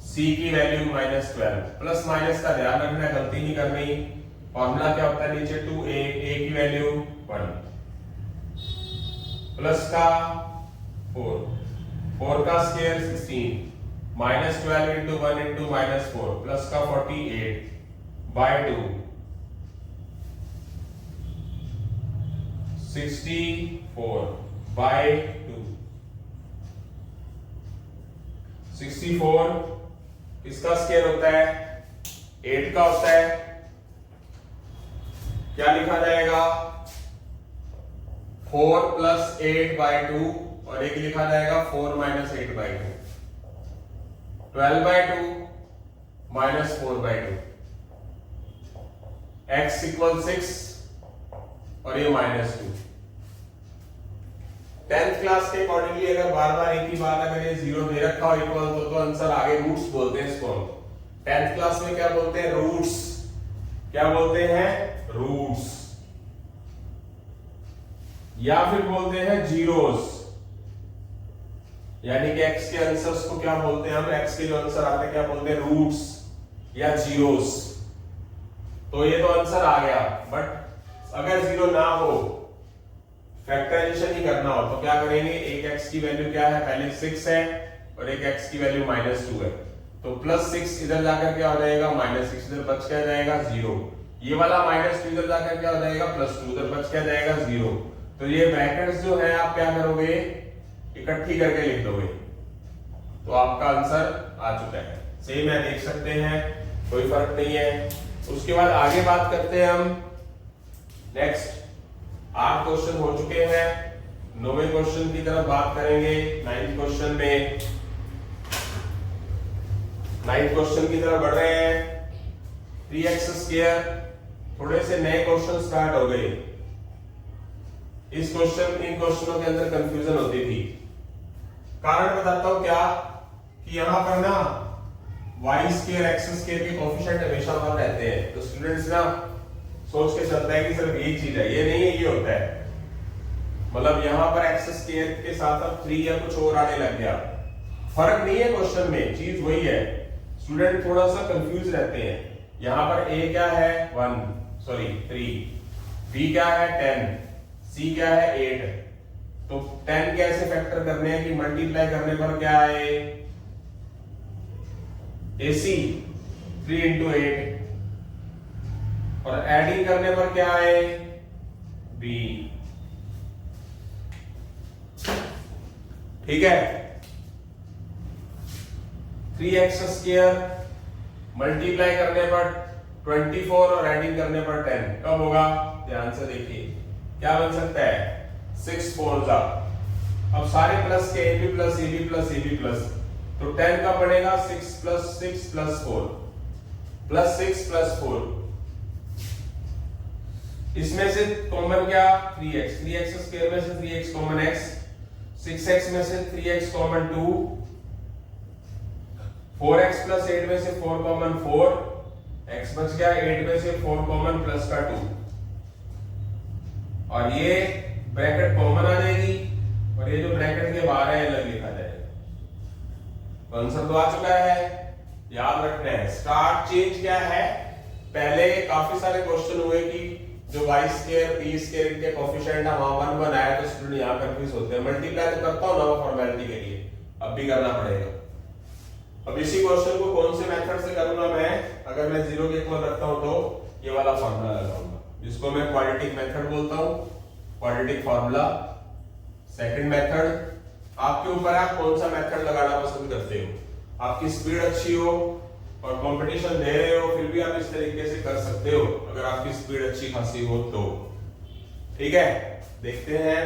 c की वैल्यू -12। प्लस माइनस का ध्यान रखना, गलती नहीं करनी। फॉर्मूला क्या होता है नीचे 2a, a की वैल्यू 1 प्लस का 4 का स्क्वायर 16, -12 into 1 into -4 प्लस का 48 by 2, 64 by 2, 64 इसका स्क्वायर होता है 8 का होता है, क्या लिखा जाएगा 4 प्लस 8 by 2 और एक लिखा जाएगा 4 minus 8 by 2, 12 by 2 minus 4 by 2, x equal 6 और ये -2। 10th क्लास के अकॉर्डिंगली अगर बार बार एक ही बात अगर ये 0 दे रखा हो इक्वल तो आंसर आगे रूट्स बोलते हैं इसको। 10th क्लास में क्या बोलते हैं रूट्स, क्या बोलते हैं रूट्स, या फिर बोलते हैं जीरोस, यानी कि x के आंसर्स को क्या बोलते हैं हम, x के जो आंसर आते हैं क्या बोलते हैं रूट्स या जीरोस। तो ये तो आंसर आ गया, बट अगर जीरो ना हो, फैक्टराइजेशन ही करना हो तो क्या करेंगे, एक x की वैल्यू क्या है पहले 6 है और एक x की वैल्यू -2 है, तो +6 इधर जाकर क्या हो जाएगा -6 इधर बच क्या जाएगा 0, ये वाला -2 इधर जाकर क्या हो जाएगा +2 इधर बच क्या जाएगा 0। तो ये ब्रैकेट्स जो है आप क्या करोगे इकट्ठी करके लिख दोगे, तो आपका आंसर आ चुका है। सेम है, देख सकते हैं, कोई फर्क नहीं है। उसके बाद आगे बात करते हैं हम नेक्स्ट 8 क्वेश्चन हो चुके हैं, 9वें क्वेश्चन की तरफ बात करेंगे। 9th क्वेश्चन में 9th क्वेश्चन की तरफ बढ़ रहे हैं। 3x², थोड़े से नए क्वेश्चन स्टार्ट हो गए। इन क्वेश्चनों के अंदर कंफ्यूजन होती थी। कारण बताता हूं क्या कि यहां पर ना y² x² के कोएफिशिएंट हमेशा 1 रहते हैं, तो स्टूडेंट्स ना सोच के चलता है कि सिर्फ यही चीज है, ये नहीं है, ये होता है। मतलब यहां पर x² के साथ अब 3 या कुछ और आने लग गया, फर्क नहीं है क्वेश्चन में, चीज वही है। स्टूडेंट थोड़ा सा कंफ्यूज रहते हैं। यहां पर a क्या है 3, b क्या है 10, c क्या है 8, तो 10 कैसे फैक्टर करने हैं कि मल्टीप्लाई करने पर क्या आए AC 3 into 8 और एडिंग करने पर क्या आए B। ठीक है, 3x² मल्टीप्लाई करने पर 24 और एडिंग करने पर 10 कब होगा, ध्यान से देखिए क्या बन सकता है 6 4 जा। अब सारे प्लस के AB plus AB plus AB plus, तो 10 का पड़ेगा 6 + 6 + 4, प्लस 6 प्लस 4, इसमें से कॉमन क्या 3x, 3x स्क्वायर में से 3x कॉमन x, 6x में से 3x कॉमन 2, 4x प्लस 8 में से 4 कॉमन 4, x बच गया 8 में से 4 कॉमन प्लस का 2, और ये ब्रैकेट कॉमन आ जाएगी और ये जो ब्रैकेट के बाहर है अलग लिखा जाएगा। तो आंसर तो आ चुका है, याद रखना है। स्टार्ट चेंज क्या है, पहले काफी सारे क्वेश्चन हुए कि जो y स्क्वायर p स्क्वायर के कोएफिशिएंट है वहां 1 1 आया तो स्टूडेंट यहां कंफ्यूज होते हैं। मल्टीप्लाई तो करता हूं ना वो फॉर्मेलिटी के लिए, अब भी करना पड़ेगा। अब इसी क्वेश्चन को कौन से मेथड से करूंगा मैं, अगर मैं 0 के इक्वल रखता हूं तो ये वाला फार्मूला लगाऊंगा जिसको मैं क्वाड्रेटिक मेथड बोलता हूं, क्वाड्रेटिक फार्मूला। सेकंड मेथड आपके ऊपर है, आप कौन सा मेथड लगाना पसंद करते हो। आपकी स्पीड अच्छी हो और कंपटीशन दे रहे हो फिर भी आप इस तरीके से कर सकते हो, अगर आपकी स्पीड अच्छी खासी हो तो। ठीक है, देखते हैं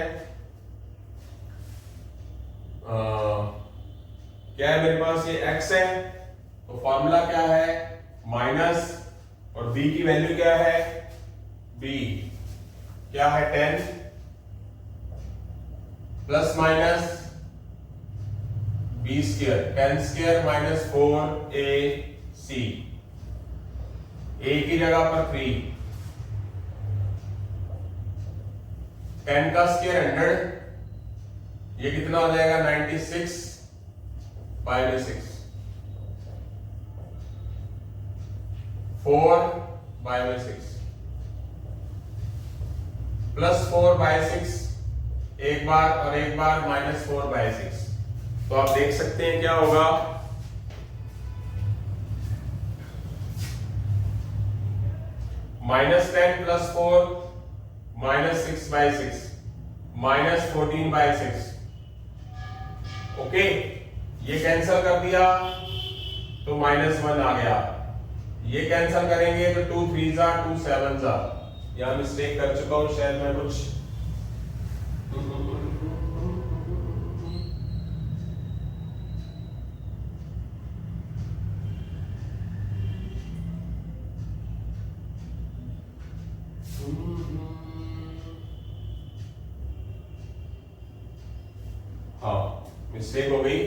क्या है मेरे पास, ये x है तो फॉर्मूला क्या है माइनस, और b की वैल्यू क्या है, b क्या है 10 plus minus b square, 10 square minus 4ac, a की जगह पर 3, 10 का स्क्वायर 100, ये कितना हो जाएगा 96 बाय 6, 4 बाय 6 प्लस 4 बाय 6 एक बार और एक बार माइनस 4 बाय 6। तो आप देख सकते हैं क्या होगा, minus 10 plus 4 minus 6 by 6 minus 14 by 6। Okay, ये कैंसिल कर दिया तो माइनस 1 आ गया, ये कैंसिल करेंगे तो 2 3 जा 2 7 जा। यहां मिस्टेक कर चुका हूं शायद मैं कुछ, हाँ मिस्टेक हो गई।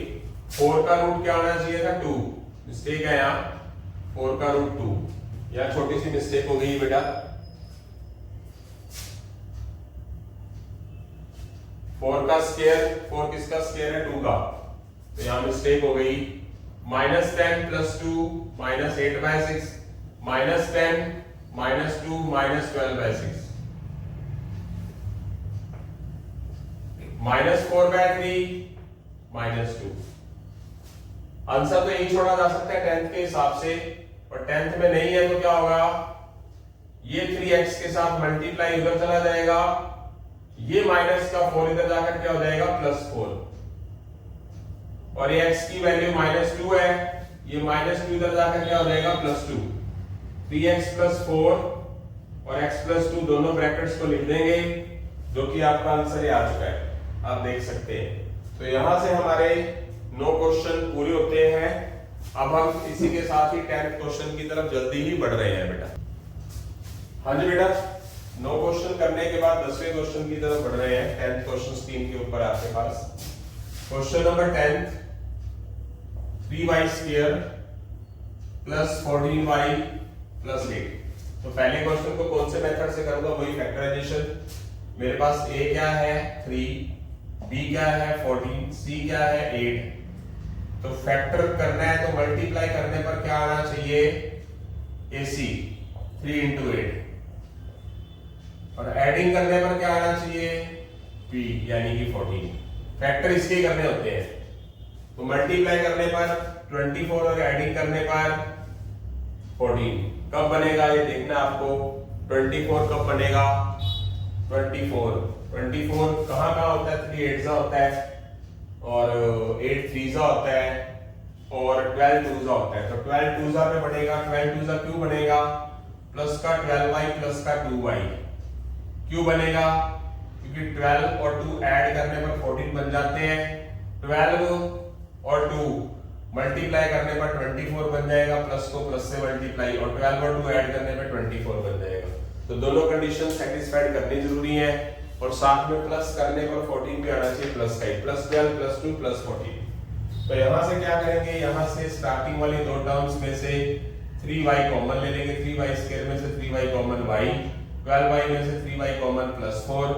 4 का रूट क्या होना चाहिए था 2, मिस्टेक है यहाँ 4 का रूट 2, यहाँ छोटी सी मिस्टेक हो गई बेटा। 4 का स्क्वायर, 4 किसका स्क्वायर है 2 का, तो यहाँ मिस्टेक हो गई। Minus 10 plus 2 minus 8 by 6 minus 10 minus 2 minus 12 by 6 minus 4 by 3 minus 2। Answer तो यही छोड़ा जा सकता है 10th के हिसाब से, और 10th में नहीं है तो क्या होगा, ये 3x के साथ मल्टीप्लाई उधर चला जाएगा, ये माइनस का 4 इधर जाकर क्या हो जाएगा प्लस 4, और ये x की वैल्यू माइनस 2 है, ये माइनस 2 इधर जाकर क्या हो जाएगा प्लस 2। 3x प्लस 4 और x प्लस 2 दोनों ब्रैकेट्स को लिख देंगे, जो कि आपका आंसर आ चुका है, आप देख सकते हैं। तो यहां से हमारे 9 क्वेश्चन पूरे होते हैं। अब हम इसी के साथ ही 10th क्वेश्चन की तरफ जल्दी ही बढ़ रहे हैं बेटा। हाँ जी बेटा, 9 क्वेश्चन करने के बाद 10वें क्वेश्चन की तरफ बढ़ रहे हैं। 10th क्वेश्चन स्क्रीन के ऊपर आपके पास question number 10, 3y square plus 14y plus 8। तो पहले क्वेश्चन को कौन से मेथड से करूंगा, वही फैक्टराइजेशन। मेरे पास a क्या है 3, b क्या है 14, c क्या है 8। तो फैक्टर करना है तो मल्टीप्लाई करने पर क्या आना चाहिए ac 3 into 8, और एडिंग करने पर क्या आना चाहिए p यानी कि 14। फैक्टर इसके करने होते हैं, तो मल्टीप्लाई करने पर 24 और एडिंग करने पर 14। कब बनेगा ये देखना आपको, 24 कब बनेगा, 24 कहाँ होता है, 3 8 होता है और 8 3 होता है और 12 2 होता है। तो 12 2 पे बनेगा, 12 2 क्यों बनेगा, प्लस का 12y प्लस का 2y क्यों बनेगा, क्योंकि 12 और 2 ऐड करने पर 14 बन जाते हैं। 12 और 2 मल्टीप्लाई करने पर 24 बन जाएगा, प्लस को प्लस से मल्टीप्लाई और 12 और 2 ऐड करने पर 24 बन जाएगा। तो दोनों कंडीशन सेटिस्फाइड करनी जरूरी है और साथ में प्लस करने पर 14 भी आना चाहिए प्लस का ही, प्लस 12 प्लस 2 प्लस 14। तो यहाँ से क्या करेंगे, यहाँ से स्टार्टिंग वाली दो टर्म्स में से 3y कॉमन ले लेंगे, 3y स्क्वायर में से 3y कॉमन y, 12y में से 3y कॉमन प्लस 4,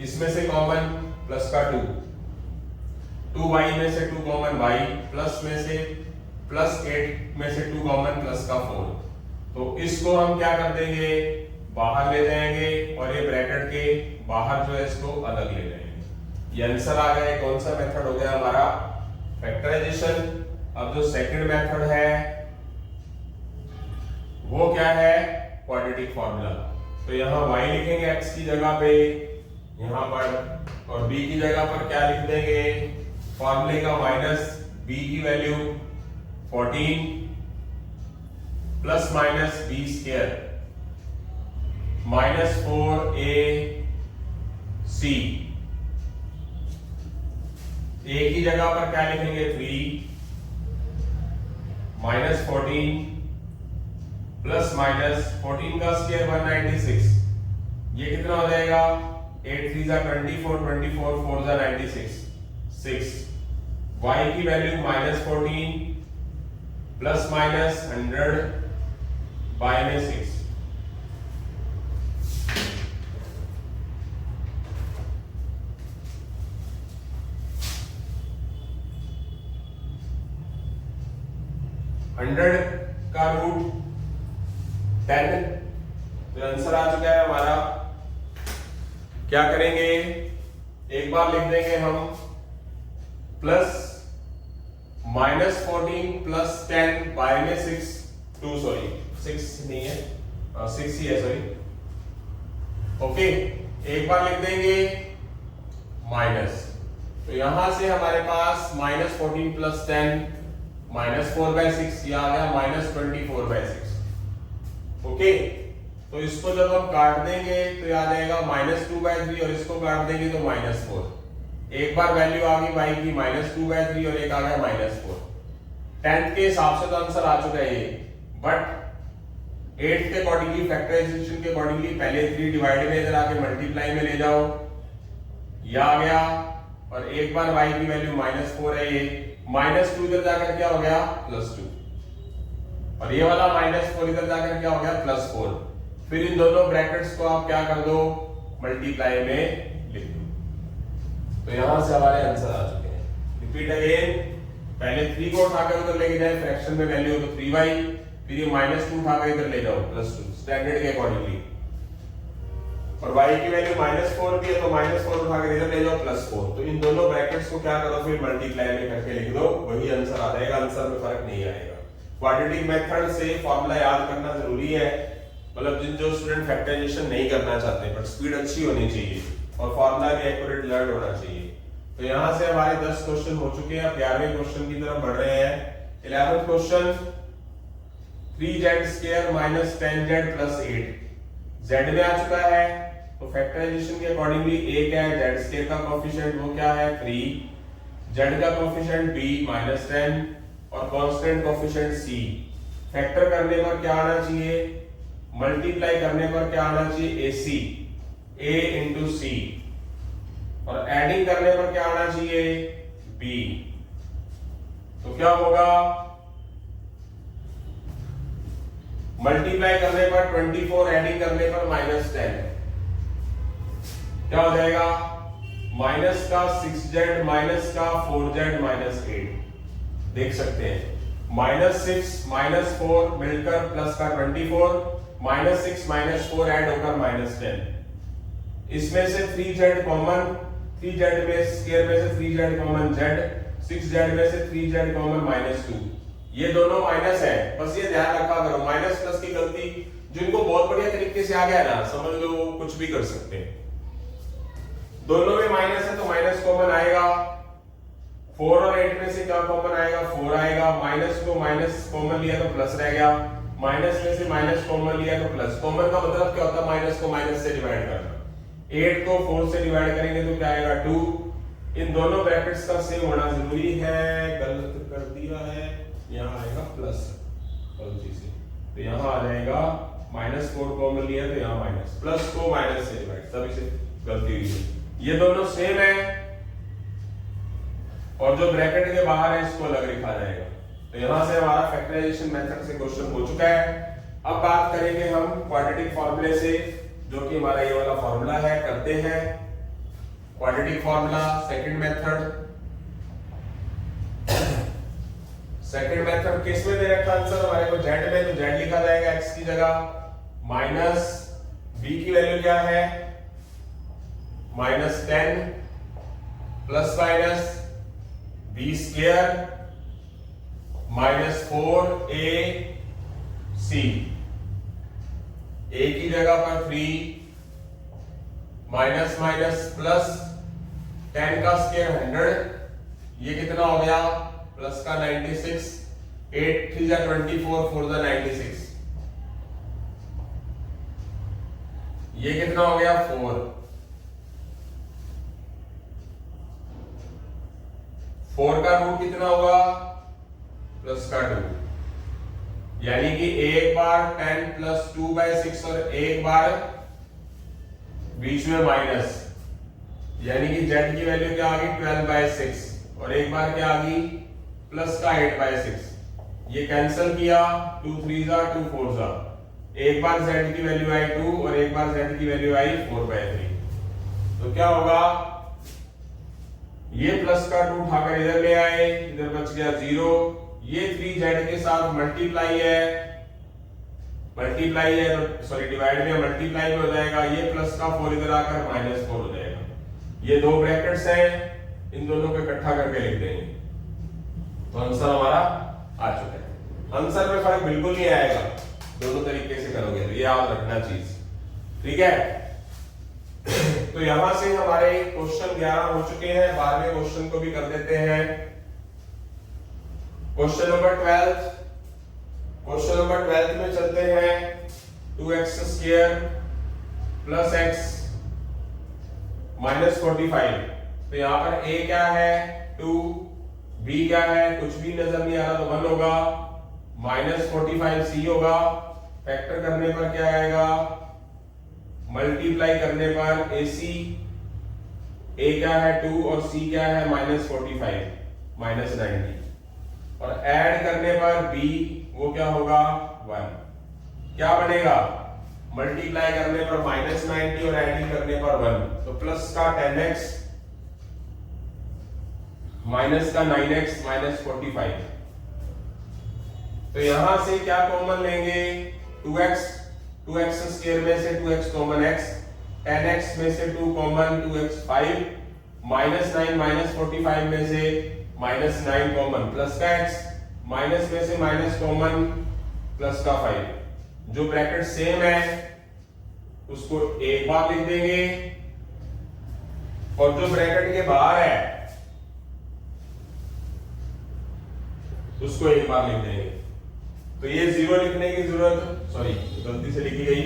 इसमें से कॉमन प्लस का 2, 2y में से 2 कॉमन y, प्लस में से प्लस 8 में से 2 कॉमन प्लस का 4। तो इसको हम क्या कर देंगे, बाहर ले जाएंगे और ये ब्रैकेट के बाहर जो है इसको अलग ले जाएंगे। ये आंसर आ गया। कौन सा मेथड हो गया हमारा, फैक्टराइजेशन। अब जो सेकंड मेथड है वो क्या है, क्वाड्रेटिक फॉर्मूला। तो यहाँ y लिखेंगे x की जगह पे यहाँ पर, और b की जगह पर क्या लिख देंगे, फॉर्मूले का माइनस b की value 14 plus minus b square minus 4ac, a की जगह पर क्या लिखेंगे 3 माइनस 14 प्लस माइनस 14 का स्क्वायर 196, ये कितना हो जाएगा 8 3 जा 24, 24 4 जा 96, 6। y की value minus 14 plus minus 100 by में 6। का रूट 10, तो आंसर आ चुका है हमारा। क्या करेंगे, एक बार लिख देंगे हम प्लस माइनस 14 प्लस 10 बाय में 6 नहीं है 6 ही है, सॉरी। ओके, एक बार लिख देंगे माइनस, तो यहां से हमारे पास माइनस 14 प्लस 10 माइनस 4/6, ये आ गया माइनस 24/6। ओके, तो इसको जब हम काट देंगे तो ये आ जाएगा माइनस 2/3 और इसको काट देंगे तो माइनस 4। एक बार वैल्यू आ गई y की माइनस 2/3 और एक आ गया माइनस 4। 10th के हिसाब से तो आंसर आ चुका है ये, बट 8th के अकॉर्डिंगली, फैक्टराइजेशन के अकॉर्डिंगली पहले 3 डिवाइड में इधर आके मल्टीप्लाई में ले जाओ, ये आ गया। और एक बार y की वैल्यू माइनस 4 है, ये माइनस 2 इधर जाकर क्या हो गया प्लस 2, और ये वाला माइनस 4 इधर जाकर क्या हो गया प्लस 4। फिर इन दोनों ब्रैकेट्स को आप क्या कर दो, मल्टीप्लाई में लिख दो। तो यहां से हमारे आंसर आ चुके हैं। रिपीट अगेन, पहले 3 को उठाकर उधर लेके जाए, फ्रैक्शन में वैल्यू हो तो 3y, फिर ये माइनस 2 उठाकर इधर ले जाओ प्लस 2 स्टैंडर्ड के अकॉर्डिंगली, और y की वैल्यू माइनस 4 भी है तो माइनस 4 उठाकर इधर ले जाओ प्लस 4। तो इन दोनों ब्रैकेट्स को क्या करो, फिर मल्टीप्लाई में करके लिख दो, वही आंसर आ जाएगा, आंसर में फर्क नहीं आएगा। क्वाड्रेटिक मेथड से फॉर्मूला याद करना जरूरी है, मतलब जो स्टूडेंट फैक्टराइजेशन नहीं करना चाहते बट स्पीड अच्छी होनी चाहिए और फॉर्मूला भी एक्यूरेट लर्न होना चाहिए। तो यहां से हमारे 10 क्वेश्चन हो चुके हैं, अब 11वें क्वेश्चन की तरफ बढ़ रहे हैं। 11th question, 3z² minus 10z plus 8 z में आ चुका है, तो फैक्टराइजेशन के अकॉर्डिंगली a क्या है, z² का कोएफिशिएंट वो क्या है 3, z का कोएफिशिएंट b माइनस 10 और कांस्टेंट कोएफिशिएंट c। फैक्टर करने पर क्या आना चाहिए, मल्टीप्लाई करने पर क्या आना चाहिए ac, a इंटू c, और एडिंग करने पर क्या आना चाहिए b। तो क्या होगा, मल्टीप्लाई करने पर 24, एडिंग करने पर माइनस 10, क्या हो जाएगा माइनस का 6z माइनस का 4z माइनस 8। देख सकते हैं माइनस 6 माइनस 4 मिलकर प्लस का 24, माइनस 6 माइनस 4 ऐड होकर माइनस 10। इसमें से 3z कॉमन, 3z में स्क्वायर में से 3z कॉमन z, 6z में से 3z कॉमन माइनस 2। ये दोनों माइनस है, बस ये ध्यान रखा करो, माइनस प्लस की गलती जिनको बहुत बढ़िया तरीके से आ गया ना, समझ लो कुछ भी कर सकते हैं। दोनों में माइनस है तो माइनस कॉमन आएगा, 4 और 8 में से क्या कॉमन आएगा 4 आएगा, माइनस को माइनस कॉमन लिया तो प्लस रह गया, माइनस में से माइनस कॉमन लिया तो प्लस। कॉमन का मतलब क्या होता है, माइनस को माइनस से डिवाइड करना। 8 को 4 से डिवाइड करेंगे तो क्या आएगा 2। इन दोनों ब्रैकेट्स का सेम होना जरूरी है, गलत कर दिया है। यहाँ आएगा प्लस पॉलिसी से, तो यहाँ आ जाएगा -4 कॉमन लिया तो यहाँ माइनस, प्लस को माइनस से डिवाइड, तभी से गलती हुई है। ये दोनों सेम है और जो ब्रैकेट के बाहर है इसको अलग लिखा जाएगा। तो यहाँ से हमारा फैक्टराइजेशन मेथड से क्वेश्चन हो चुका है। अब बात करेंगे हम क्वाड्रेटिक फॉर्मूले से, जो कि हमारा ये वाला फॉर्मूला है। करते हैं quadratic formula, second method. Second method किस में दे रखा आंसर हमारे को, जेड में, तो जेड लिखा जाएगा एक्स की जगह, माइनस बी की वैल्यू क्या है -10 plus minus B square -4ac, A की जगह पर 3 माइनस माइनस प्लस 10 का स्क्वायर 100, ये कितना हो गया प्लस का 96, 8 3 जा 24, 4 जा 96, ये कितना हो गया 4, 4 का रूट कितना होगा प्लस का 2, यानी कि एक बार 10 प्लस 2/6 और एक बार बीच में माइनस, यानी कि z की वैल्यू क्या आ गई 12/6 और एक बार क्या आ गई प्लस का 8/6, ये कैंसिल किया, 2 3 जा 2 4 जा, एक बार z की वैल्यू आई 2 और एक बार z की वैल्यू आई 4/3, तो क्या होगा ये प्लस का 2 उठाकर इधर ले आए, इधर बच गया 0, ये 3z के साथ मल्टीप्लाई है तो सॉरी डिवाइड में मल्टीप्लाई में हो जाएगा, ये प्लस का 4 इधर आकर -4 हो जाएगा। ये दो ब्रैकेट्स हैं, इन दोनों को इकट्ठा करके लिख देंगे तो आंसर हमारा आ चुका है। आंसर में फर्क बिल्कुल नहीं आएगा, दोनों तरीके से करोगे तो ये याद रखना चीज, ठीक है। तो यहां से हमारे क्वेश्चन 11 हो चुके हैं, 12वें क्वेश्चन को भी कर देते हैं। क्वेश्चन नंबर 12, क्वेश्चन नंबर 12 में चलते हैं। 2x² प्लस x -45, तो यहां पर a क्या है 2, b क्या है कुछ भी नजर नहीं आ रहा तो 1 होगा, -45c होगा, फैक्टर करने पर क्या आएगा, मल्टीप्लाई करने पर ac, a क्या है 2 और c क्या है -45 -90, और ऐड करने पर b वो क्या होगा 1, क्या बनेगा मल्टीप्लाई करने पर -90 और ऐडिंग करने पर 1, तो प्लस का 10x माइनस का 9x -45, तो यहां से क्या कॉमन लेंगे 2x, 2x स्क्वायर में से 2x कॉमन x, 10x में से 2 कॉमन 2x 5, -9 -45 में से -9 कॉमन, प्लस का x, माइनस में से माइनस कॉमन, प्लस का 5, जो ब्रैकेट सेम है उसको एक बार लिख देंगे और जो ब्रैकेट के बाहर है उसको एक बार लिख देंगे। तो ये 0 लिखने की जरूरत, सॉरी गलती से लिखी गई,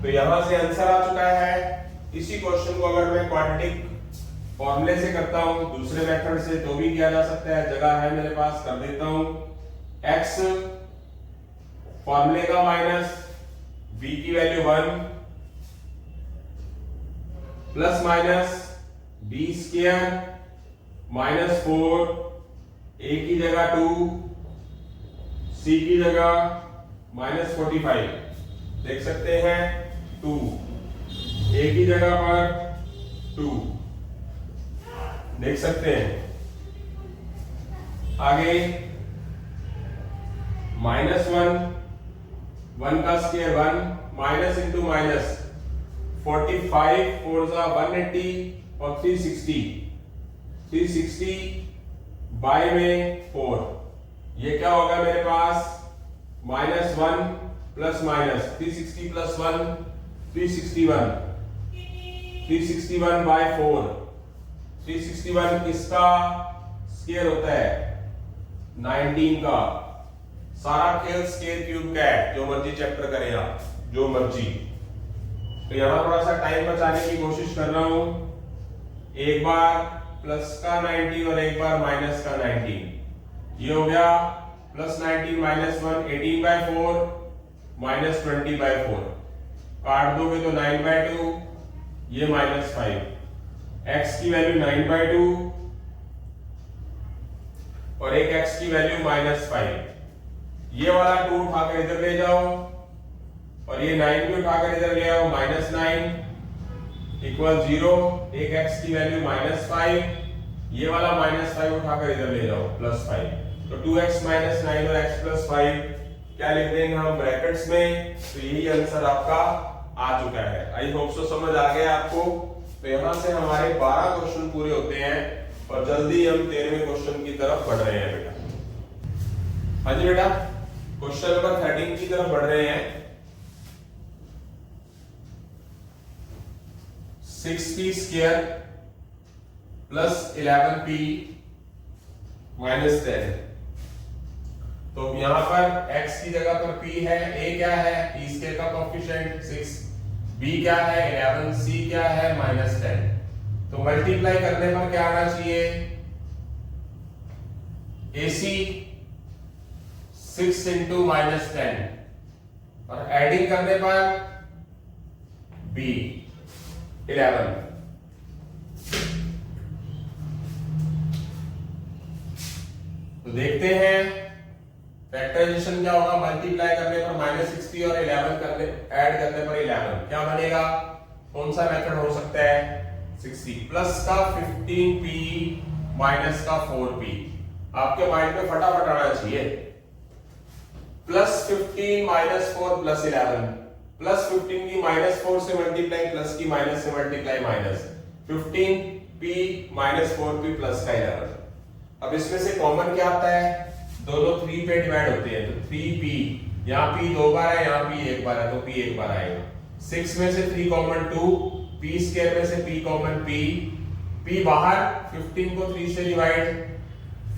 तो यहां से आंसर आ चुका है। इसी क्वेश्चन को अगर मैं क्वाड्रेटिक फॉर्मूले से करता हूं, दूसरे मेथड से तो भी किया जा सकता है, जगह है मेरे पास, कर देता हूं। x फॉर्मूले का माइनस b की value 1 plus minus b square -4, a की जगह 2, c की जगह -45, देख सकते हैं 2, a की जगह पर 2 देख सकते हैं, आगे -1, 1 का स्क्वायर 1, माइनस इंटू माइनस 45 4 जा 180 और 360 बाय में 4, ये क्या होगा मेरे पास -1 प्लस माइनस 360 प्लस 1 361 बाय 4, 361 किसका स्क्वायर होता है 19 का, सारा खेल स्क्वायर क्यूब का है, जो मर्जी चैप्टर करें आप, जो मर्जी। तो यहां थोड़ा सा टाइम बचाने की कोशिश कर रहा हूं, एक बार प्लस का 19 और एक बार माइनस का 19, ये हो गया प्लस 19 माइनस 1 18/4 माइनस 20/4 काट दोगे तो 9/2 ये -5 x की वैल्यू 9/2 और एक x की वैल्यू -5 ये वाला 2 उठाकर इधर ले जाओ और ये 9 भी उठाकर इधर ले आओ -9 इक्वल 0 एक x की वैल्यू -5 ये वाला -5 उठाकर इधर ले जाओ +5 तो 2x - 9 और x + 5 क्या लिख देंगे हम ब्रैकेट्स में तो यही आंसर आपका आ चुका है। आई होप सो समझ आ गया आपको। तो यहां से हमारे 12 क्वेश्चन पूरे होते हैं और जल्दी हम 13वें क्वेश्चन की तरफ बढ़ रहे हैं बेटा। हाँ जी बेटा क्वेश्चन नंबर 13 की तरफ बढ़ रहे हैं। 6p square plus 11p minus 10 तो यहां पर x की जगह पर p है, a क्या है p स्क्वायर का कोएफिशिएंट 6, b क्या है 11, c क्या है -10। तो मल्टीप्लाई करने पर क्या आना चाहिए ac 6 into -10 और एडिंग करने पर b 11। तो देखते हैं फैक्टराइजेशन क्या होगा। मल्टीप्लाई करने पर -60 और 11 करने ऐड करने पर 11 क्या बनेगा, कौन सा मेथड हो सकता है 60 प्लस का 15p माइनस का 4p। आपके माइंड में फटाफट आना चाहिए +15 -4 + 11 +15 की -4 से मल्टीप्लाई प्लस की माइनस से multiply minus 15p -4p plus का 11। अब इसमें से कॉमन क्या आता है, दोनों 3 पे डिवाइड होते हैं तो 3p यहाँ p 2 बार है यहाँ p 1 बार है तो p 1 बार आएगा। 6 में से 3 कॉमन 2 p स्क्वायर में से p कॉमन p बाहर 15 को 3 से डिवाइड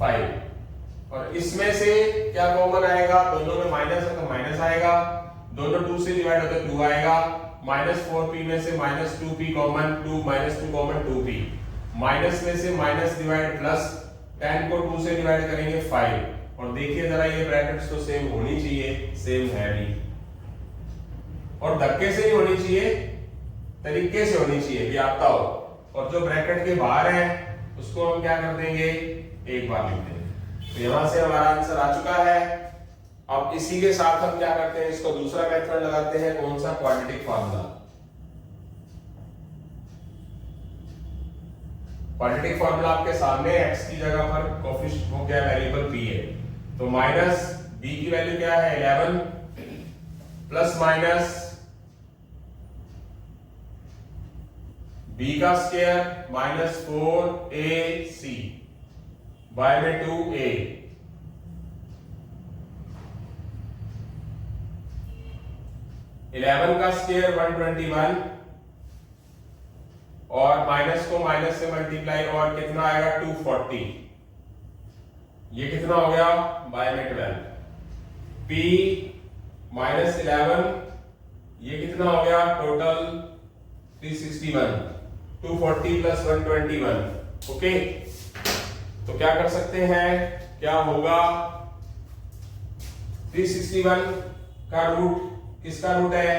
5 और इसमें से क्या कॉमन आएगा, दोनों में माइनस है तो माइनस आएगा, दोनों 2 से डिवाइड होते 2 आएगा। -4p में से -2p common 2 -2 common 2p minus में से माइनस डिवाइड प्लस 10 को 2 से डिवाइड करेंगे 5 और देखिए जरा ये ब्रैकेट्स तो सेम होनी चाहिए, सेम है भी और धक्के से नहीं होनी चाहिए तरीके से होनी चाहिए भी आता हो। और जो ब्रैकेट के बाहर है उसको हम क्या कर देंगे एक बार लिख देंगे। तो यहां से हमारा आंसर आ चुका है। अब इसी के साथ हम क्या करते हैं, इसको दूसरा मेथड लगाते हैं, कौन सा क्वाड्रेटिक फार्मूला। क्वाड्रेटिक फार्मूला आपके सामने x की जगह पर कोएफिशिएंट वो क्या वेरिएबल p है तो माइनस b की वैल्यू क्या है 11 प्लस माइनस b का स्क्वायर -4ac बाय में 2a 11 का स्क्वायर 121 और माइनस को माइनस से मल्टीप्लाई और कितना आएगा 240 ये कितना हो गया बाय में 12 p -11 ये कितना हो गया टोटल 361 240 + 121 ओके। तो क्या कर सकते हैं, क्या होगा 361 का रूट किसका रूट है,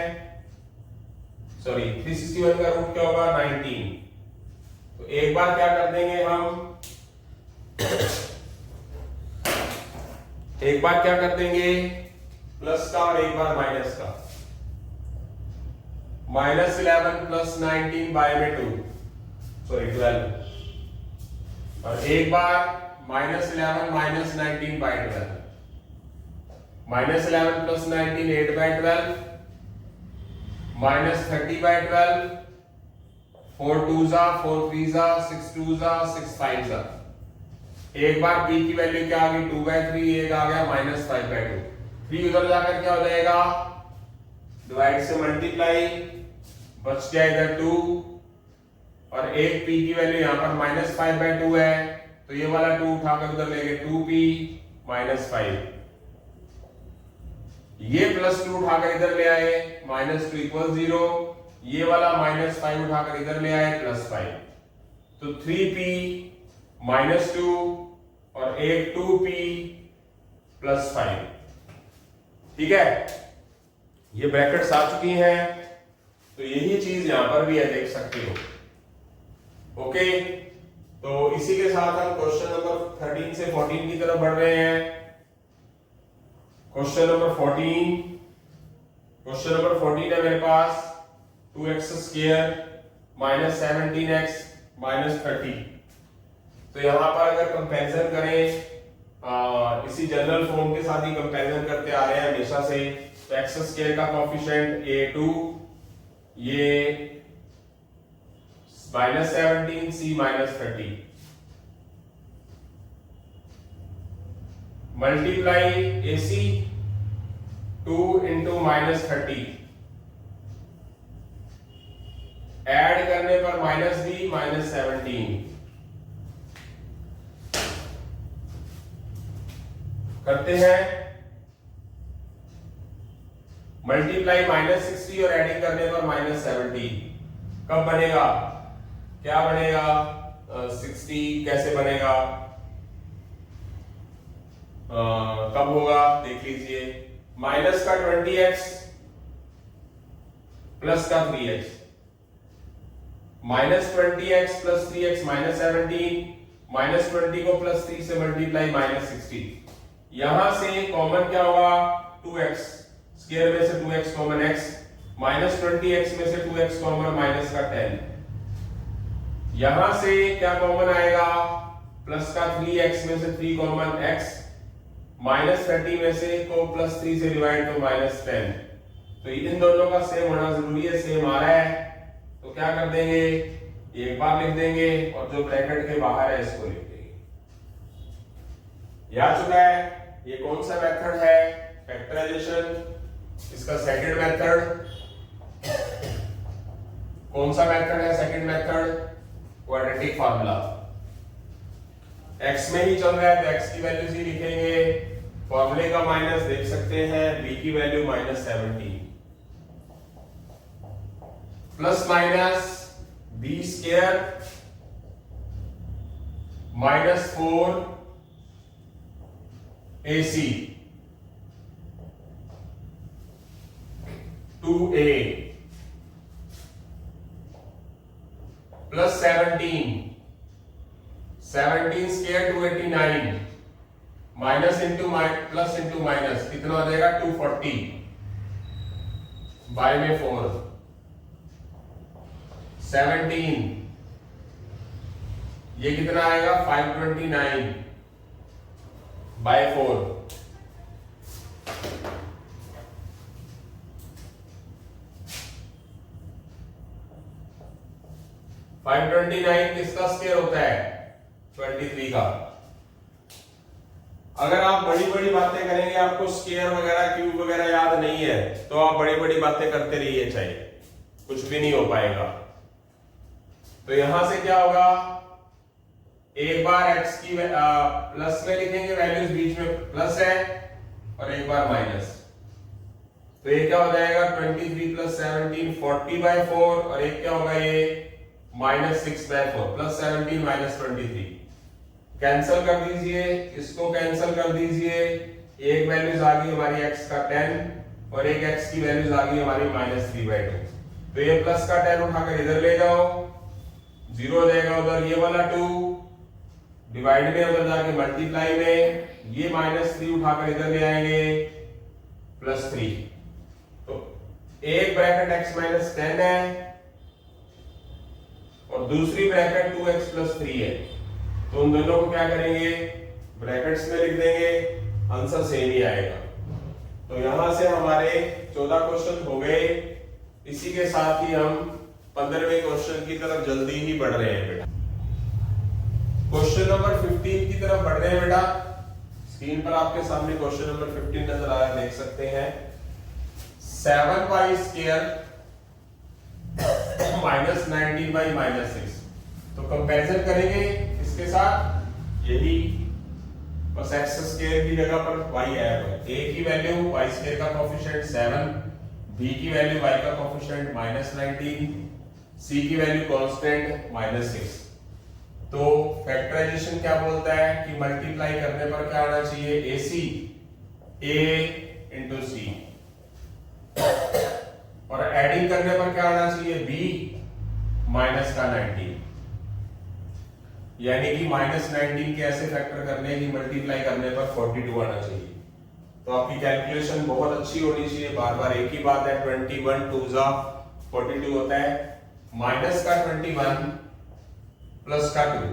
सॉरी 361 का रूट क्या होगा 19। तो एक बार क्या कर देंगे हम एक बार क्या कर देंगे प्लस का और एक बार माइनस का -11 + 19 बाय में 2 सॉरी 12 और एक बार -11 - 19 bye 12 -11 + 19 8/12 -30/12 4 2s 4 3s 6 2s 6 5s। एक बार p की वैल्यू क्या आ गई 2/3 एक आ गया -5/2 3 उधर जाकर क्या हो जाएगा डिवाइड से मल्टीप्लाई बच गया इधर 2 और एक p की वैल्यू यहां पर -5/2 है तो ये वाला 2 उठाकर उधर ले गए 2p -5 ये +2 उठाकर इधर ले आए -2 = 0 ये वाला -5 उठाकर इधर ले आए +5 तो 3p -2 और एक 2p +5। ठीक है, ये ब्रैकेट्स आ चुकी हैं, तो यही चीज यहां पर भी है, देख सकते हो। ओके, तो इसी के साथ हम क्वेश्चन नंबर 13 से 14 की तरफ बढ़ रहे हैं। क्वेश्चन नंबर 14 है मेरे पास 2x² - 17x - 30। तो यहां पर अगर कंपैरिजन करें, इसी जनरल फॉर्म के साथ ही कंपैरिजन करते आ रहे हैं हमेशा से, तो x² का कोएफिशिएंट a2, ये -17, c -30, multiply ac 2 into -30, add करने पर -b -17, करते हैं मल्टीप्लाई -60 और एडिंग करने पर -70, कब बनेगा, क्या बनेगा, 60 कैसे बनेगा, कब होगा देख लीजिए, माइनस का 20x प्लस का 3x, -20x प्लस 3x -17, -20 को +3 से मल्टीप्लाई -60, यहां से कॉमन क्या होगा, 2x, स्क्वायर में से 2x कॉमन x, -20x में से 2x कॉमन -10, यहां से क्या कॉमन आएगा, प्लस का 3x में से 3 कॉमन x, -30 में से को +3 से डिवाइड तो -10, तो इन दोनों का सेम होना जरूरी है, सेम आ रहा है, तो क्या कर देंगे, एक बार लिख देंगे और जो ब्रैकेट के बाहर है इसको लिख देंगे। ये आ चुका है। ये कौन सा मेथड है, फैक्टराइजेशन, इसका सेकंड मेथड, कौन सा मेथड है, second method, quadratic formula. x में ही चल रहा है तो x की वैल्यूज ही लिखेंगे, फॉर्मूले का माइनस देख सकते हैं, b की value -17, plus minus b² -4 ac 2a plus 17² 289 minus into plus into minus कितना हो जाएगा, 240 बाय में 4, 17 ये कितना आएगा, 529 बाय 4, 529 किसका स्क्वायर होता है, 23 का। अगर आप बड़ी बड़ी बातें करेंगे, आपको स्क्वायर वगैरह क्यूब वगैरह याद नहीं है, तो आप बड़ी बड़ी बातें करते रहिए, चाहे कुछ भी नहीं हो पाएगा। तो यहां से क्या होगा, एक बार x की प्लस में लिखेंगे, वैल्यूज बीच में प्लस है, और एक बार माइनस, तो ये क्या हो जाएगा, 23 + 17 40/4, और एक क्या होगा ये -6/4, +17 -23, कैंसिल कर दीजिए, इसको कैंसिल कर दीजिए, एक वैल्यूज आ गई हमारी x का 10 और एक x की वैल्यूज आ गई हमारी -3/2, तो ये प्लस का 10 उठाकर इधर ले जाओ, 0 हो जाएगा उधर, ये वाला 2 डिवाइड में उधर जाके मल्टीप्लाई में, ये -3 उठाकर इधर ले आएंगे +3, तो एक ब्रैकेट x - 10 है और दूसरी ब्रैकेट 2x + 3 है, तो उन दोनों को क्या करेंगे, ब्रैकेट्स में लिख देंगे, आंसर सेम ही आएगा। तो यहां से हमारे 14 क्वेश्चन हो गए। इसी के साथ ही हम 15वें क्वेश्चन की तरफ जल्दी ही बढ़ रहे हैं बेटा। क्वेश्चन नंबर 15 की तरफ बढ़ रहे हैं बेटा। स्क्रीन पर आपके सामने क्वेश्चन नंबर 15 नजर आ रहा है, देख सकते हैं। 7y² -19y-6, तो कंपैरिजन करेंगे इसके साथ, यही बस x² की जगह पर y आएगा, a की वैल्यू y² का कोएफिशिएंट 7, b की वैल्यू y का कोएफिशिएंट -19, c की वैल्यू कांस्टेंट -6। तो फैक्टराइजेशन क्या बोलता है कि मल्टीप्लाई करने पर क्या आना चाहिए, ac A इंटू सी, और एडिंग करने पर क्या आना चाहिए B माइनस का 19, यानी कि -19 के ऐसे फैक्टर करने की मल्टीप्लाई करने पर 42 आना चाहिए। तो आपकी कैलकुलेशन बहुत अच्छी होनी चाहिए। बार बार एक ही बात है, 21 2 जा 42 होता है, माइनस का 21 प्लस का 2,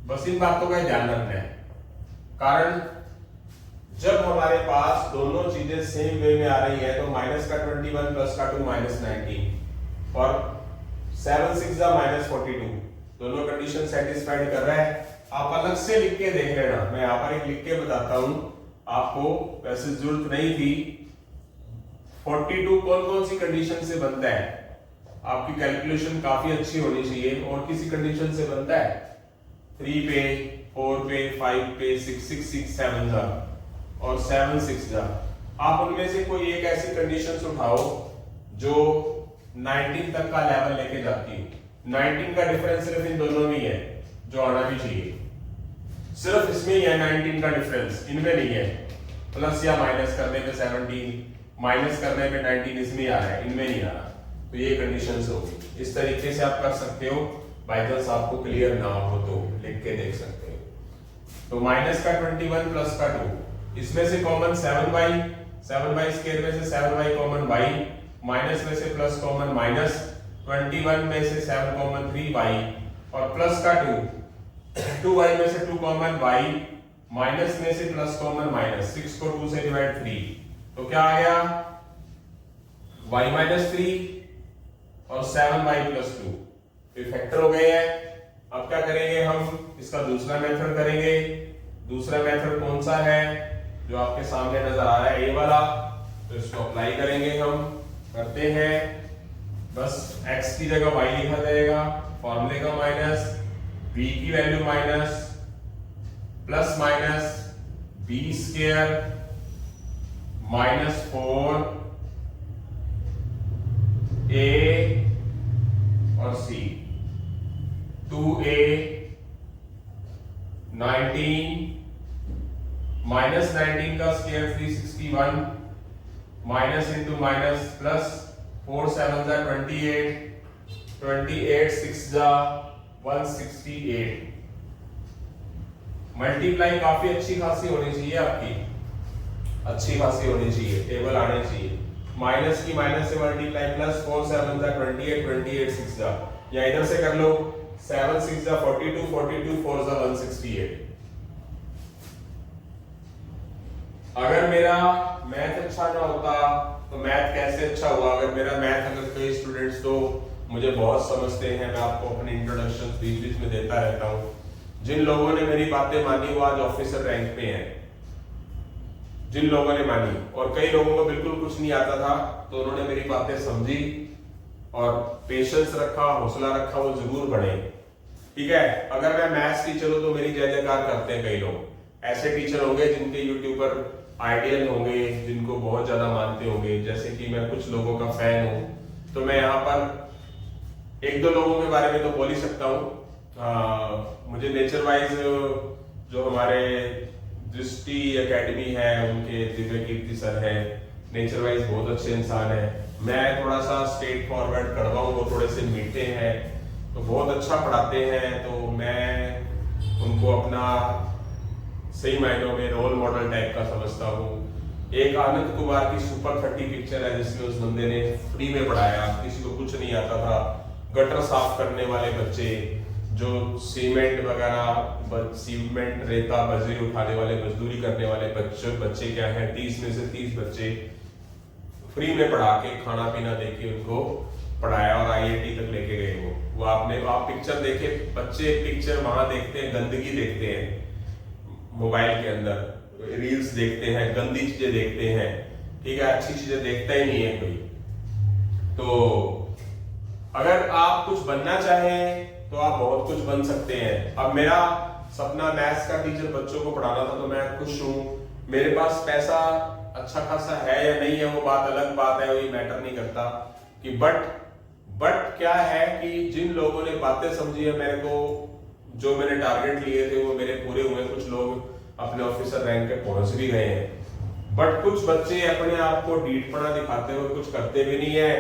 बस इन बातों का ध्यान रखना है। कारण जब हमारे पास दोनों चीजें सेम वे में आ रही है तो माइनस का 21 प्लस का 2 -19 और 7 6 जा -42, दोनों कंडीशन सेटिस्फाइड कर रहा है। आप अलग से लिख के देख लेना, मैं यहाँ पर एक लिख के बताता हूं आपको, वैसे जरूरत नहीं थी। 42 कौन कौन सी कंडीशन से बनता है, आपकी कैलकुलेशन काफी अच्छी होनी चाहिए। और किसी कंडीशन से बनता है 3 पे, 4 पे, 5 पे, 6 6 6 7 जा और 7 6 जा। आप उनमें से कोई एक ऐसी कंडीशन उठाओ जो 19 तक का लेवल लेके जाती है। 19 का डिफरेंस सिर्फ इन दोनों में है जो आना भी चाहिए, सिर्फ इसमें ही है 19 का डिफरेंस, इनमें नहीं है। प्लस या माइनस करने पे 17, माइनस करने पे 19 इसमें आ रहा है, इनमें नहीं आ रहा। तो ये कंडीशंस होगी। इस तरीके से आप कर सकते हो, बाय चांस आपको क्लियर ना हो तो लिख के देख सकते हो। तो माइनस का 21 प्लस का 2, इसमें से कॉमन 7y स्क्वायर में से 7y कॉमन y, माइनस में से प्लस कॉमन माइनस, 21 में से 7 कॉमन 3y और प्लस का 2, 2y में से 2 कॉमन y, माइनस में से प्लस कॉमन माइनस, 6 को 2 से डिवाइड 3, तो क्या आ गया y माइनस 3 और 7y प्लस 2, ये फैक्टर हो गए हैं। अब क्या करेंगे हम, इसका दूसरा मेथड करेंगे। दूसरा मेथड कौन सा है, जो आपके सामने नजर आ रहा है, ये वाला। तो इसको अप्लाई करेंगे हम, करते हैं। बस x की जगह y लिखा जाएगा, फॉर्मूले का माइनस, b की value minus, plus minus b square minus 4 a और c, 2a 19 माइनस 19 का square 361 minus into minus plus 4 7 जा 28, 28 6 जा 168। मल्टीप्लाई काफी अच्छी खासी होनी चाहिए आपकी, अच्छी खासी होनी चाहिए, टेबल आने चाहिए। माइनस की माइनस से मल्टीप्लाई, प्लस 4 7 जा 28, 28 6 जा, या इधर से कर लो 7 6 जा 42, 42 4 जा 168। अगर मेरा मैथ अच्छा ना होता तो मैथ कैसे अच्छा हुआ, अगर मेरा मैथ, अगर कई स्टूडेंट्स तो मुझे बहुत समझते हैं, मैं आपको अपने इंट्रोडक्शन बीच बीच में देता रहता हूँ। जिन लोगों ने मेरी बातें मानी वो आज ऑफिसर रैंक पे हैं, जिन लोगों ने मानी। और कई लोगों को बिल्कुल कुछ नहीं आता था, तो उन्होंने मेरी बातें समझी और पेशेंस रखा, हौसला रखा, वो जरूर बढ़े। ठीक है, अगर मैं मैथ्स टीचर हूं तो मेरी जय जयकार करते हैं कई लोग। ऐसे टीचर होंगे जिनके यूट्यूब पर आइडियल होंगे, जिनको बहुत ज्यादा मानते होंगे, जैसे कि मैं कुछ लोगों का फैन हूं, तो मैं यहाँ पर एक दो लोगों के बारे में तो बोल ही सकता हूँ। मुझे नेचर वाइज जो हमारे दृष्टि एकेडमी है, उनके दिव्य कीर्ति सर है, नेचर वाइज बहुत अच्छे इंसान है। मैं थोड़ा सा स्ट्रेट फॉरवर्ड कड़वा हूँ, वो थोड़े से मीठे हैं, तो बहुत अच्छा पढ़ाते हैं, तो मैं उनको अपना सही मायनों में रोल मॉडल टाइप का समझता हूँ। एक आनंद कुमार की सुपर 30 पिक्चर है, जिसमें उस बंदे ने फ्री में पढ़ाया, किसी को कुछ नहीं आता था। गटर साफ करने वाले बच्चे, जो सीमेंट वगैरह, सीमेंट रेता बजरी उठाने वाले, मजदूरी करने वाले बच्चे क्या हैं, 30 में से 30 बच्चे फ्री में पढ़ा के, खाना पीना देके उनको पढ़ाया और IIT तक लेके गए। वो आप पिक्चर देखे, बच्चे पिक्चर वहां देखते हैं, गंदगी देखते हैं, मोबाइल के अंदर रील्स देखते हैं, गंदी चीजें देखते हैं, ठीक है, अच्छी चीजें देखता ही नहीं है कोई। तो अगर आप कुछ बनना चाहें तो आप बहुत कुछ बन सकते हैं। अब मेरा सपना मैथ्स का टीचर बच्चों को पढ़ाना था, तो मैं खुश हूँ। मेरे पास पैसा अच्छा खासा है या नहीं है वो बात अलग बात है, वही मैटर नहीं करता कि बट क्या है कि जिन लोगों ने बातें समझी है मेरे को, जो मैंने टारगेट लिए थे वो मेरे पूरे हुए। कुछ लोग अपने ऑफिसर रैंक पे पहुंच भी गए हैं, बट कुछ बच्चे अपने आप को ढीठपना दिखाते हुए कुछ करते भी नहीं है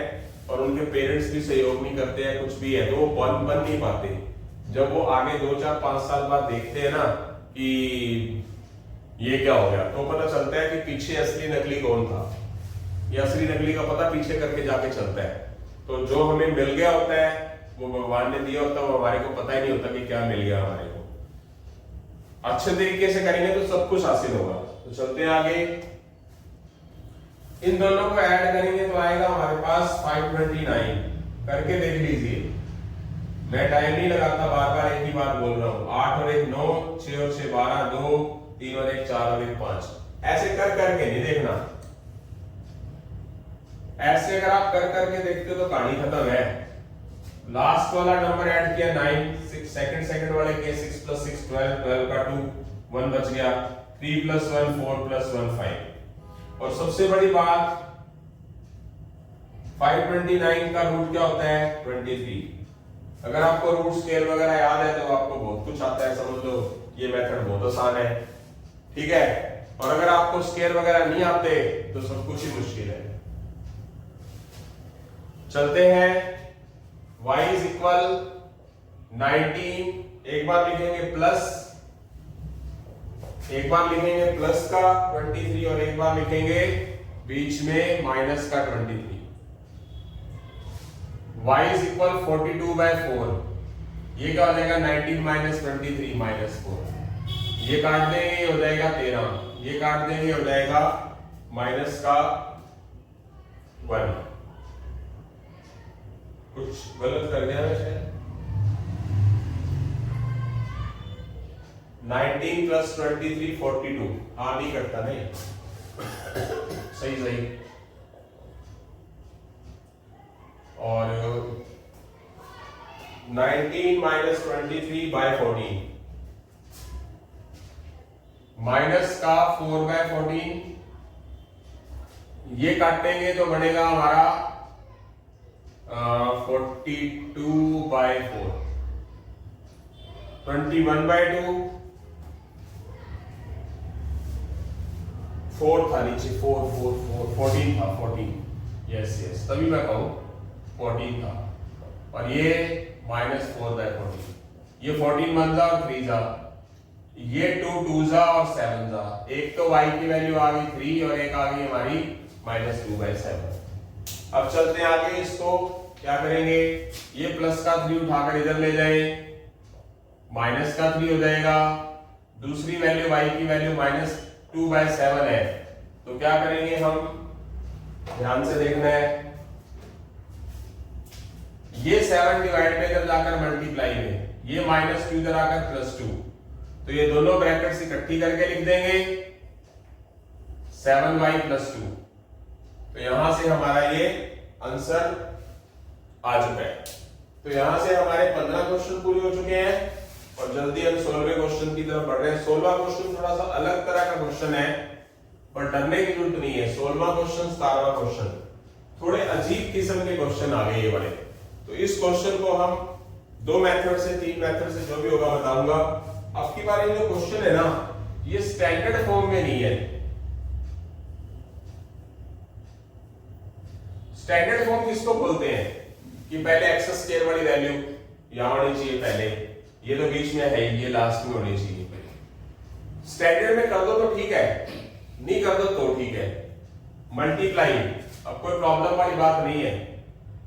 और उनके पेरेंट्स भी सहयोग नहीं करते हैं, कुछ भी है तो वो बन नहीं पाते। जब वो आगे 2 4 5 साल बाद देखते हैं ना कि ये क्या हो गया, तो पता चलता है कि पीछे असली नकली कौन था। ये असली नकली का पता पीछे करके जाके चलता है। तो जो हमें मिल गया होता है वो भगवान ने दिया होता है, वो हमारे को पता ही नहीं होता कि क्या मिल गया हमारे को। अच्छे तरीके से करेंगे तो सब कुछ हासिल होगा। तो चलते हैं आगे, इन दोनों को ऐड करेंगे तो आएगा हमारे पास 529। करके देख लीजिए, मैं टाइम नहीं लगाता, बार बार एक ही बात बोल रहा हूं। 8 और 1 9, 6 और 6 12, 2 3 और 1 4 और 1 5। ऐसे कर करके नहीं देखना, ऐसे अगर आप कर करके देखते हो तो कहानी खत्म है। लास्ट वाला नंबर ऐड किया 9, 6 सेकंड वाले के 6 + 6 12, 12 का 2 1 बच गया, 3 + 1 4 + 1 5। और सबसे बड़ी बात 529 का रूट क्या होता है 23। अगर आपको रूट स्केल वगैरह याद है तो आपको बहुत कुछ आता है, समझ लो ये मेथड बहुत आसान है, ठीक है। और अगर आपको स्केल वगैरह नहीं आते तो सब कुछ ही मुश्किल है। चलते हैं, y = 19, एक बार लिखेंगे प्लस, एक बार लिखेंगे प्लस का 23 और एक बार लिखेंगे बीच में माइनस का 23। y = 42/4, ये क्या हो जाएगा 19 - 23 - 4। ये काट देंगे, ये हो जाएगा 13, ये काट देंगे, हो जाएगा माइनस का 1। कुछ गलत कर दिया वैसे। 19 + 23 42, हाँ नहीं करता नहीं, सही। और 19 - 23/14, माइनस का 4/14, ये काटेंगे तो बनेगा हमारा 42/4, 21/2, 4 था नीचे, 14 था, 14, यस तभी मैं कहूं 14 था। और ये -4/14, ये 14 1 जा और 3 जा, ये 2 2 जा और 7 जा। एक तो y की वैल्यू आ गई 3 और एक आ गई हमारी -2/7। अब चलते हैं आगे, इसको क्या करेंगे, ये प्लस का 3 उठाकर इधर ले जाए, माइनस का 3 हो जाएगा। दूसरी वैल्यू y की वैल्यू -2/7 है, तो क्या करेंगे हम, ध्यान से देखना है, ये 7 डिवाइड में इधर जाकर मल्टीप्लाई में, ये -2 इधर आकर +2, तो ये दोनों ब्रैकेट्स इकट्ठी करके लिख देंगे 7y + 2। तो यहां से हमारा ये आंसर आ चुका है। तो यहां से हमारे 15 क्वेश्चन पूरे हो चुके हैं और जल्दी हम 16वें क्वेश्चन की तरफ बढ़ रहे हैं। 16वां क्वेश्चन थोड़ा सा अलग तरह का क्वेश्चन है, पर डरने की जरूरत नहीं है। 16वां क्वेश्चन 17वां क्वेश्चन थोड़े अजीब किस्म के क्वेश्चन आ गए ये वाले। तो इस क्वेश्चन को हम 2 मेथड से 3 मेथड से जो भी होगा बताऊंगा। अब की बार ये जो क्वेश्चन है ना, ये स्टैंडर्ड फॉर्म में नहीं है। स्टैंडर्ड फॉर्म किसको बोलते हैं कि पहले x² वाली वैल्यू यहां होनी चाहिए पहले, ये तो बीच में है, ये लास्ट में होनी चाहिए। स्टैंडर्ड में कर दो तो ठीक है, नहीं कर दो तो ठीक है। मल्टीप्लाई अब कोई प्रॉब्लम वाली बात नहीं है।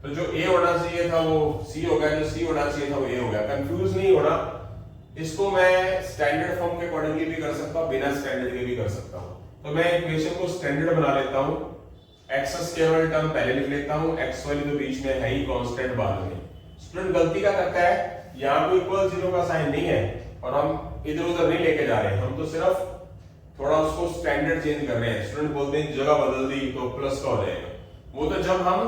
तो जो a होना चाहिए था वो c हो गया, जो c होना चाहिए था वो a हो गया। कंफ्यूज नहीं होना, इसको मैं स्टैंडर्ड फॉर्म के अकॉर्डिंगली भी कर सकता हूं, बिना स्टैंडर्ड के भी कर सकता हूं। तो मैं इक्वेशन को स्टैंडर्ड बना लेता हूं, x² वाली टर्म पहले लिख लेता हूं, x वाली तो बीच में है ही, कांस्टेंट बाद में। स्टूडेंट गलती क्या करता है, यहां पे इक्वल 0 का साइन नहीं है और हम इधर उधर नहीं लेके जा रहे हैं, हम तो सिर्फ थोड़ा उसको स्टैंडर्ड चेंज कर रहे हैं। स्टूडेंट बोलते हैं जगह बदल दी तो प्लस का हो जाएगा, वो तो जब हम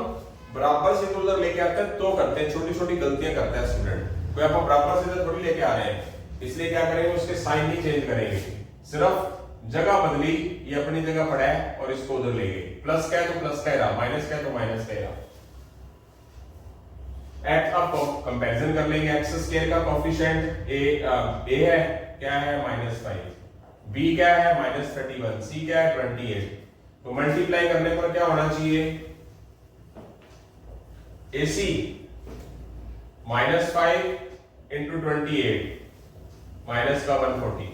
बराबर से इधर उधर लेके आते हैं तो करते हैं, छोटी छोटी गलतियां करता है स्टूडेंट। कोई आप बराबर से इधर थोड़ी लेके आ रहे हैं, इसलिए क्या करेंगे, उसके साइन नहीं चेंज करेंगे, सिर्फ जगह बदली, ये अपनी जगह पड़ा है और इसको उधर ले गए। प्लस क्या है तो प्लस का ही रहा, माइनस क्या है तो माइनस का ही रहा। एक्ट अब कंपैरिजन कर लेंगे। x² का कोएफिशिएंट a है, क्या है -5, b क्या है -31, c क्या है 28, तो मल्टीप्लाई करने पर क्या होना चाहिए, AC -5 इंटू 28 माइनस का 140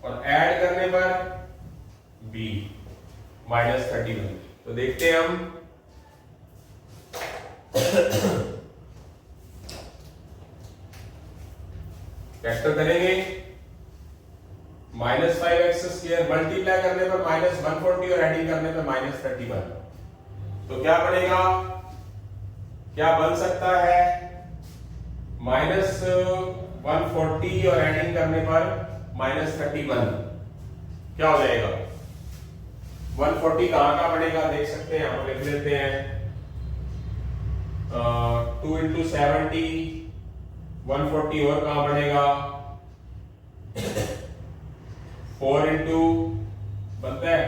और ऐड करने पर B -31। तो देखते हैं हम फैक्टर करेंगे। -5x² मल्टीप्लाई करने पर -140 और एडिंग करने पर -31। तो क्या बनेगा, क्या बन सकता है, -140 और एडिंग करने पर -31 क्या हो जाएगा, 140 कहां का बनेगा देख सकते हैं, यहां पर लिख लेते हैं 2 इंटू 70 140 और कहां बनेगा 4 इंटू बनता है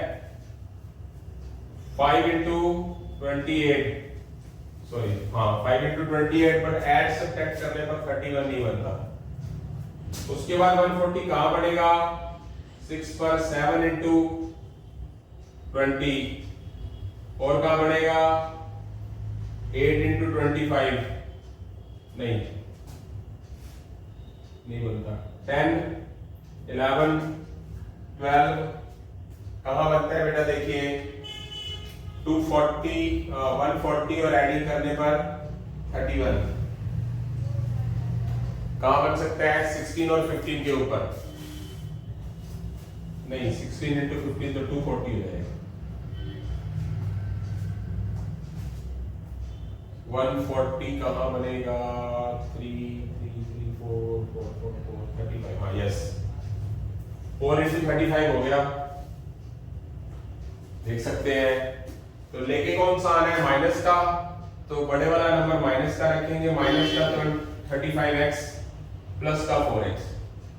5 इंटू 28 सॉरी हाँ 5 इंटू 28 पर ऐड सब्ट्रैक्ट करने पर 31 नहीं बनता। उसके बाद 140 कहां बनेगा 6 पर 7 इंटू 20 और कहां बनेगा 8 इंटू 25 नहीं बनता। 10 11 12 कहां बनता है बेटा देखिए 240 140 और एडिंग करने पर 31 कहां बन सकता है 16 और 15 के ऊपर नहीं 16 इंटू 15 तो 240 हो जाएगा 140 कहां बनेगा 3 3 3 4 4 4 4 35 हाँ यस 4 इंटू 35 हो गया देख सकते हैं। तो लेके कौन सा आना है माइनस का, तो बड़े वाला नंबर माइनस का रखेंगे, माइनस का तो 35x प्लस का 4x।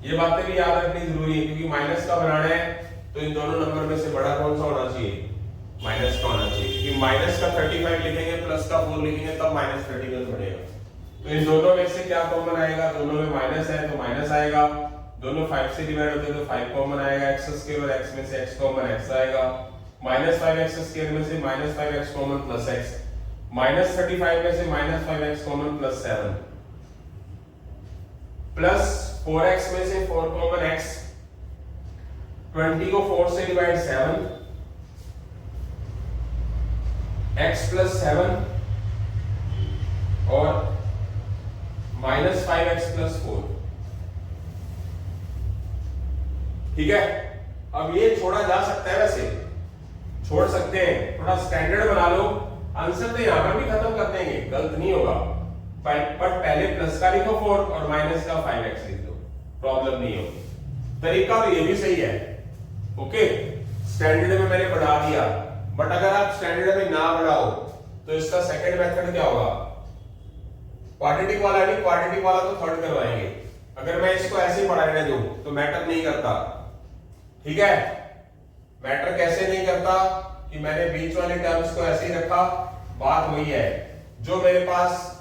ये बातें भी याद रखनी जरूरी है क्योंकि माइनस का बनाना है तो इन दोनों नंबर में से बड़ा कौन सा होना चाहिए माइनस का होना चाहिए, क्योंकि माइनस का 35 लिखेंगे प्लस का 4 लिखेंगे तब -31 बनेगा। तो इन दोनों में से क्या कॉमन आएगा, दोनों में माइनस है तो माइनस आएगा, दोनों 5 से डिवाइड होते हैं तो 5 कॉमन आएगा, x² और x में से x कॉमन x आएगा, -5x² में से -5x कॉमन प्लस x, -35 में से -5x common plus 7 plus 4x में से 4 कॉमन x, 20 को 4 से डिवाइड 7 x प्लस 7 और -5x प्लस 4। ठीक है, अब ये छोड़ा जा सकता है, वैसे छोड़ सकते हैं, थोड़ा स्टैंडर्ड बना लो, आंसर तो यहां पर भी खत्म कर देंगे, गलत नहीं होगा, पर पहले प्लस का लिखो 4 और माइनस का 5x लिख दो, प्रॉब्लम नहीं होगी। तरीका तो ये भी सही है, ओके। स्टैंडर्ड में मैंने बढ़ा दिया, बट अगर आप स्टैंडर्ड में ना बढ़ाओ तो इसका सेकंड मेथड क्या होगा, क्वाड्रेटिक वाला नहीं, क्वाड्रेटिक वाला तो थर्ड करवाएंगे। अगर मैं इसको ऐसे ही पढ़ाने दूं तो मैटर नहीं करता, ठीक है। मैटर कैसे नहीं करता कि मैंने बीच वाले टर्म्स को ऐसे ही रखा, बात वही है जो मेरे पास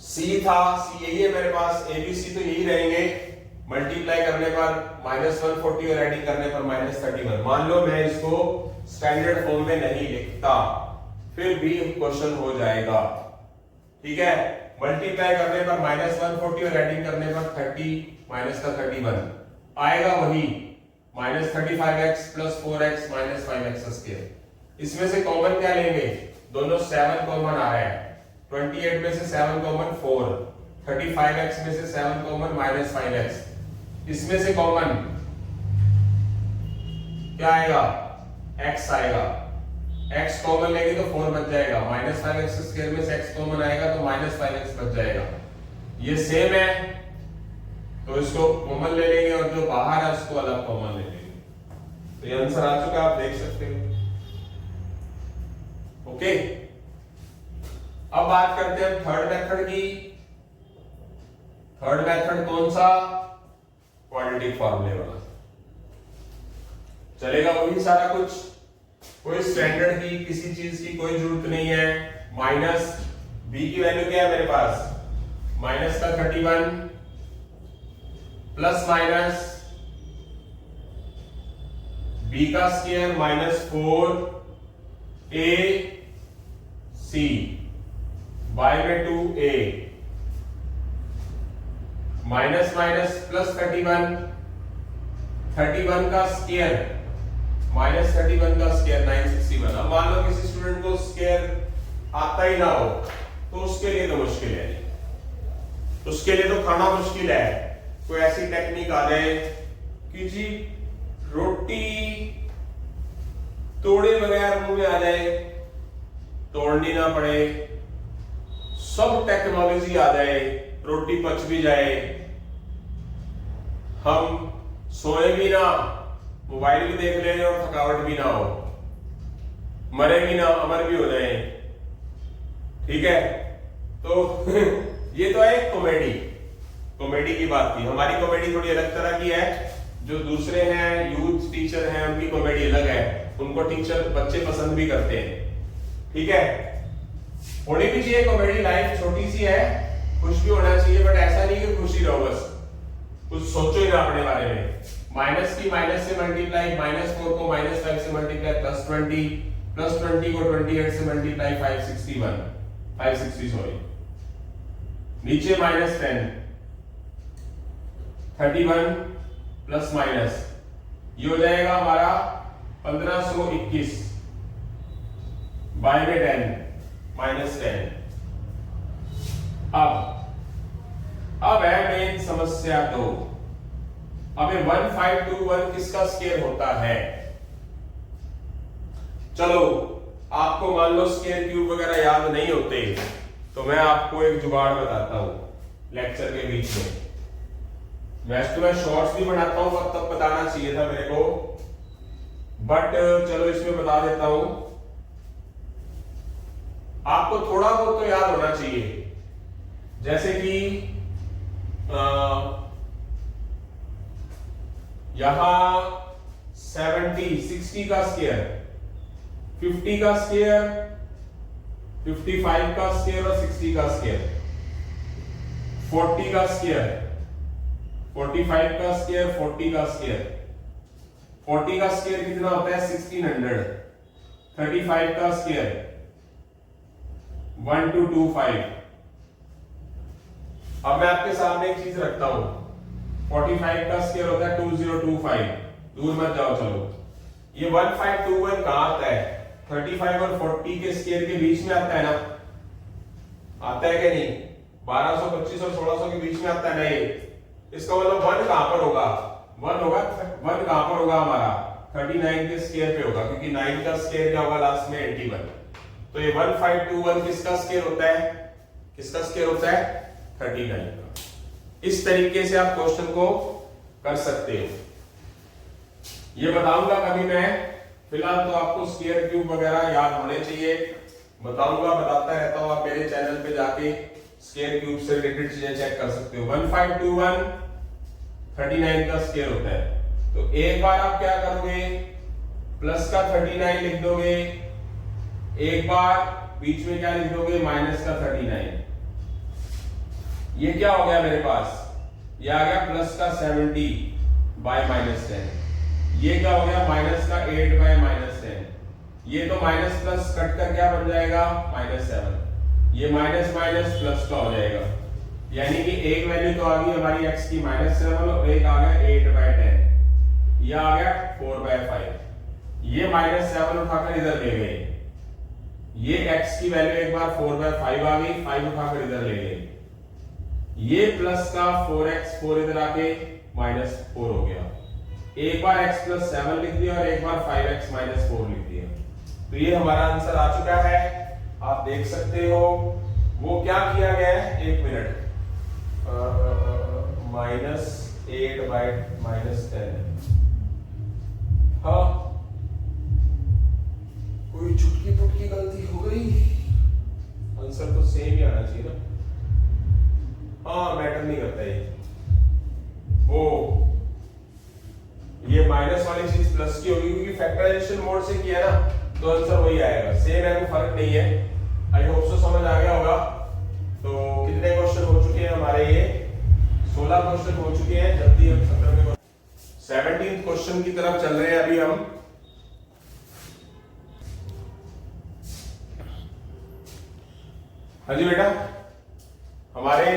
c था, c यही है मेरे पास, abc तो यही रहेंगे, मल्टीप्लाई करने पर -140 और एडिंग करने पर -31। मान लो मैं इसको स्टैंडर्ड फॉर्म में नहीं लिखता फिर भी क्वेश्चन हो जाएगा, ठीक है। मल्टीप्लाई करने पर -140 और एडिंग करने पर 30 माइनस का 31 आएगा, वही -35x plus 4x minus 5x²। इसमें से कॉमन क्या लेंगे, दोनों 7 कॉमन आ रहा है, 28 में से 7 कॉमन 4, 35x में से 7 कॉमन -5x, इसमें से कॉमन क्या आएगा x आएगा, x कॉमन लेंगे तो 4 बच जाएगा, -5x² में से x कॉमन आएगा तो -5x बच जाएगा। ये सेम है तो इसको कॉमन ले लेंगे और जो बाहर है उसको अलग कॉमन ले लेंगे। तो ये आंसर आ चुका, आप देख सकते हो, ओके। अब बात करते हैं थर्ड मेथड की। थर्ड मेथड कौन सा, क्वाड्रेटिक फॉर्मूले वाला, चलेगा वही सारा कुछ, कोई स्टैंडर्ड की किसी चीज की कोई जरूरत नहीं है। माइनस b की वैल्यू क्या है मेरे पास, माइनस का 31 प्लस माइनस b बी का स्क्वायर माइनस 4 ए सी बाय में 2a माइनस माइनस प्लस 31 का स्क्वायर माइनस 31 का स्क्वायर 961। अब मान लो किसी स्टूडेंट को स्क्वायर आता ही ना हो तो उसके लिए तो मुश्किल है, उसके लिए तो खाना मुश्किल है। कोई ऐसी टेक्निक आ जाए कि जी रोटी तोड़े बगैर मुंह में आ जाए, तोड़नी ना पड़े, सब टेक्नोलॉजी आ जाए, रोटी पच भी जाए, हम सोए भी ना, मोबाइल भी देख लें और थकावट भी ना हो, मरे भी ना, अमर भी हो जाए, ठीक है। तो ये तो है कॉमेडी की बात थी। हमारी कॉमेडी थोड़ी अलग तरह की है, जो दूसरे हैं यूथ टीचर हैं उनकी कॉमेडी अलग है, उनको टीचर बच्चे पसंद भी करते हैं, ठीक है। होनी भी चाहिए कॉमेडी, लाइफ छोटी सी है, खुश भी होना चाहिए, बट ऐसा नहीं कि खुशी रहो बस, कुछ सोचो ही ना अपने बारे में। माइनस की माइनस से मल्टीप्लाई, -4 को -5 से मल्टीप्लाई, +20 को 28 से मल्टीप्लाई, 560 सॉरी, नीचे -10, 31 प्लस माइनस, ये हो जाएगा हमारा 1521 बाय में 10 -10। अब है मेन समस्या 2। अब 1521 किसका स्क्वायर होता है? चलो आपको मान लो स्क्वायर क्यूब वगैरह याद नहीं होते तो मैं आपको एक जुगाड़ बताता हूं लेक्चर के बीच में। वैसे तो मैं शॉर्ट्स भी बनाता हूं, तब बताना चाहिए था मेरे को, बट चलो इसमें बता देता हूं। आपको थोड़ा बहुत तो याद होना चाहिए, जैसे कि यहां 60 का स्क्वायर, 50 का स्क्वायर, 55 का स्क्वायर और 60 का स्क्वायर, 40 का स्क्वायर, 45 का स्क्वायर, 40 का स्क्वायर। 40 का स्क्वायर कितना होता है? 1600। 35 का स्क्वायर 1225। अब मैं आपके सामने एक चीज रखता हूं, 45 का स्क्वायर होता है 2025। दूर मत जाओ, चलो ये 1521 कहां आता है? 35 और 40 के स्क्वायर के बीच में आता है ना, आता है क्या नहीं? 1225 और 1600 के बीच में आता है ना ये। इसका मतलब 1 कहां पर होगा? 1 कहां पर होगा हमारा? 39 के स्क्वायर पे होगा, क्योंकि 9 का स्क्वायर क्या होगा लास्ट में? 81। तो ये 1521 किसका स्क्वायर होता है? किसका स्क्वायर होता है? 39 का। इस तरीके से आप क्वेश्चन को कर सकते हो। ये बताऊंगा कभी मैं, फिलहाल तो आपको स्क्वायर क्यूब वगैरह याद होने चाहिए, बताऊंगा, बताता रहता हूं। आप मेरे चैनल पे जाके स्क्वायर क्यूब से रिलेटेड चीजें चेक कर सकते हो। 1521 39 का स्क्वायर होता है। तो एक बार आप क्या करोगे, प्लस का 39 लिख दोगे, एक बार बीच में क्या लिख दोगे? माइनस का 39। ये क्या हो गया मेरे पास? ये आ गया प्लस का 70 बाय -10। ये क्या हो गया? माइनस का 8 बाय -10। ये तो माइनस प्लस कट कर क्या बन जाएगा? -7। ये माइनस माइनस प्लस का हो जाएगा, यानी कि एक वैल्यू तो आ गई हमारी x की -7 और एक आ गया 8/10। ये आ गया 4/5। ये -7 उठाकर इधर ले गए, ये x की वैल्यू एक बार 4/5 आ गई, 5 उठाकर इधर ले गए। ये प्लस का 4x 4 इधर आके -4 हो गया। एक बार x + 7 लिख दिया और एक बार 5x - 4 लिख दिया। तो ये हमारा आंसर आ चुका है, आप देख सकते हो। वो क्या किया गया है? एक मिनट, -8/10। हाँ, कोई चुटकी पुटकी गलती हो गई, आंसर तो सेम ही आना चाहिए ना। हाँ, मैटर नहीं करता ये। ओ, ये माइनस वाली चीज प्लस की होगी, क्योंकि फैक्टराइजेशन मोड से किया ना, तो आंसर वही आएगा। सेम है, कोई फर्क नहीं है। आई होप सो समझ आ गया होगा। तो कितने क्वेश्चन हो चुके हैं हमारे? ये 16 क्वेश्चन हो चुके हैं। जल्दी हम 17वें 17th क्वेश्चन की तरफ चल रहे हैं अभी हम। हाँ जी बेटा, हमारे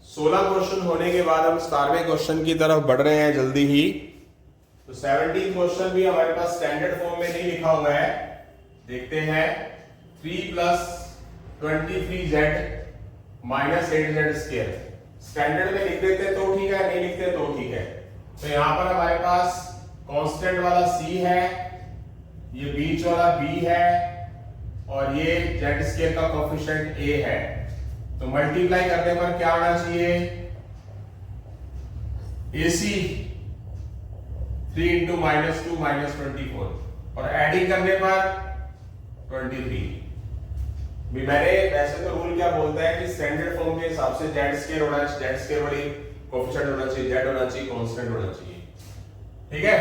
16 क्वेश्चन होने के बाद हम 17वें क्वेश्चन की तरफ बढ़ रहे हैं जल्दी ही। तो 17 क्वेश्चन भी हमारे पास स्टैंडर्ड फॉर्म में नहीं लिखा हुआ है, देखते हैं। 3 + 23z - 8z स्क्वायर स्टैंडर्ड में लिख देते तो ठीक है, नहीं लिखते तो ठीक है। तो यहां पर हमारे पास कांस्टेंट वाला c है, ये बीच वाला b है और ये z स्क्वायर का कोएफिशिएंट a है। तो मल्टीप्लाई करने पर क्या आना चाहिए? AC 3 × -2 -24 और एडिंग करने पर 23। भी मैंने वैसे तो रूल क्या बोलता है कि स्टैंडर्ड फॉर्म के हिसाब से z स्क्वायर होना चाहिए, z स्क्वायर वाली कोएफिशिएंट होना चाहिए, z होना चाहिए, कांस्टेंट होना चाहिए, ठीक है।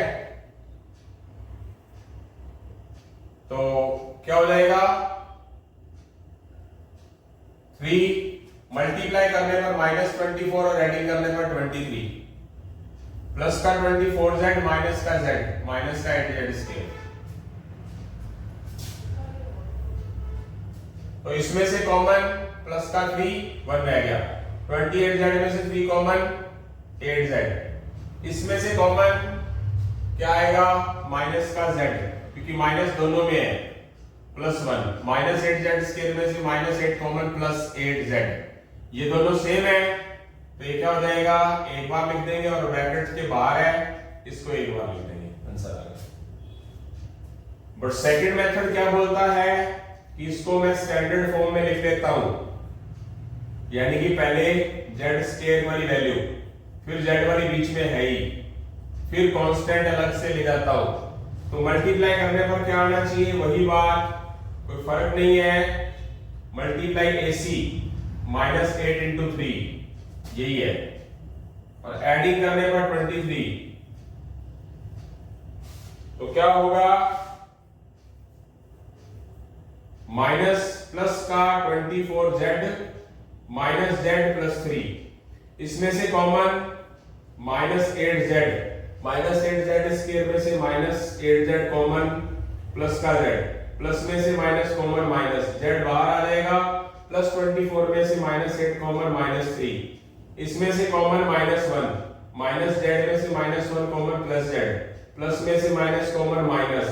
तो क्या हो जाएगा? 3 मल्टीप्लाई करने पर -24 और एडिंग करने पर 23, प्लस का 24z माइनस का z, माइनस का 8z स्क्वायर। तो इसमें से कॉमन प्लस का 3 1 रह गया, 28z में से 3 कॉमन 8z, इसमें से कॉमन क्या आएगा? माइनस का z, क्योंकि माइनस दोनों में है, +1 -8z स्क्वायर में से -8 कॉमन प्लस 8z, ये दोनों सेम है। तो ये क्या हो जाएगा? एक बार लिख देंगे और ब्रैकेट के बाहर है, इसको एक बार लिख देंगे, आंसर आ गया। बट सेकंड मेथड क्या बोलता है कि इसको मैं स्टैंडर्ड फॉर्म में लिख लेता हूं, यानी कि पहले z स्क्वायर वाली वैल्यू, फिर z वाली बीच में है ही, फिर कांस्टेंट अलग से ले जाता हूं। तो मल्टीप्लाई करने पर क्या आना चाहिए? वही बात, कोई फर्क नहीं है। मल्टीप्लाई AC -8 × 3 यही है, और एडिंग करने पर 23। तो क्या होगा? माइनस प्लस का 24z माइनस z + 3, इसमें से कॉमन -8z, -8z स्क्वायर में से -8z कॉमन, प्लस का z, प्लस में से माइनस कॉमन माइनस, z बाहर आ जाएगा, प्लस 24 में से -8 कॉमन -3, इसमें से कॉमन -1, माइनस z में से -1 कॉमन प्लस z, प्लस में से minus common minus,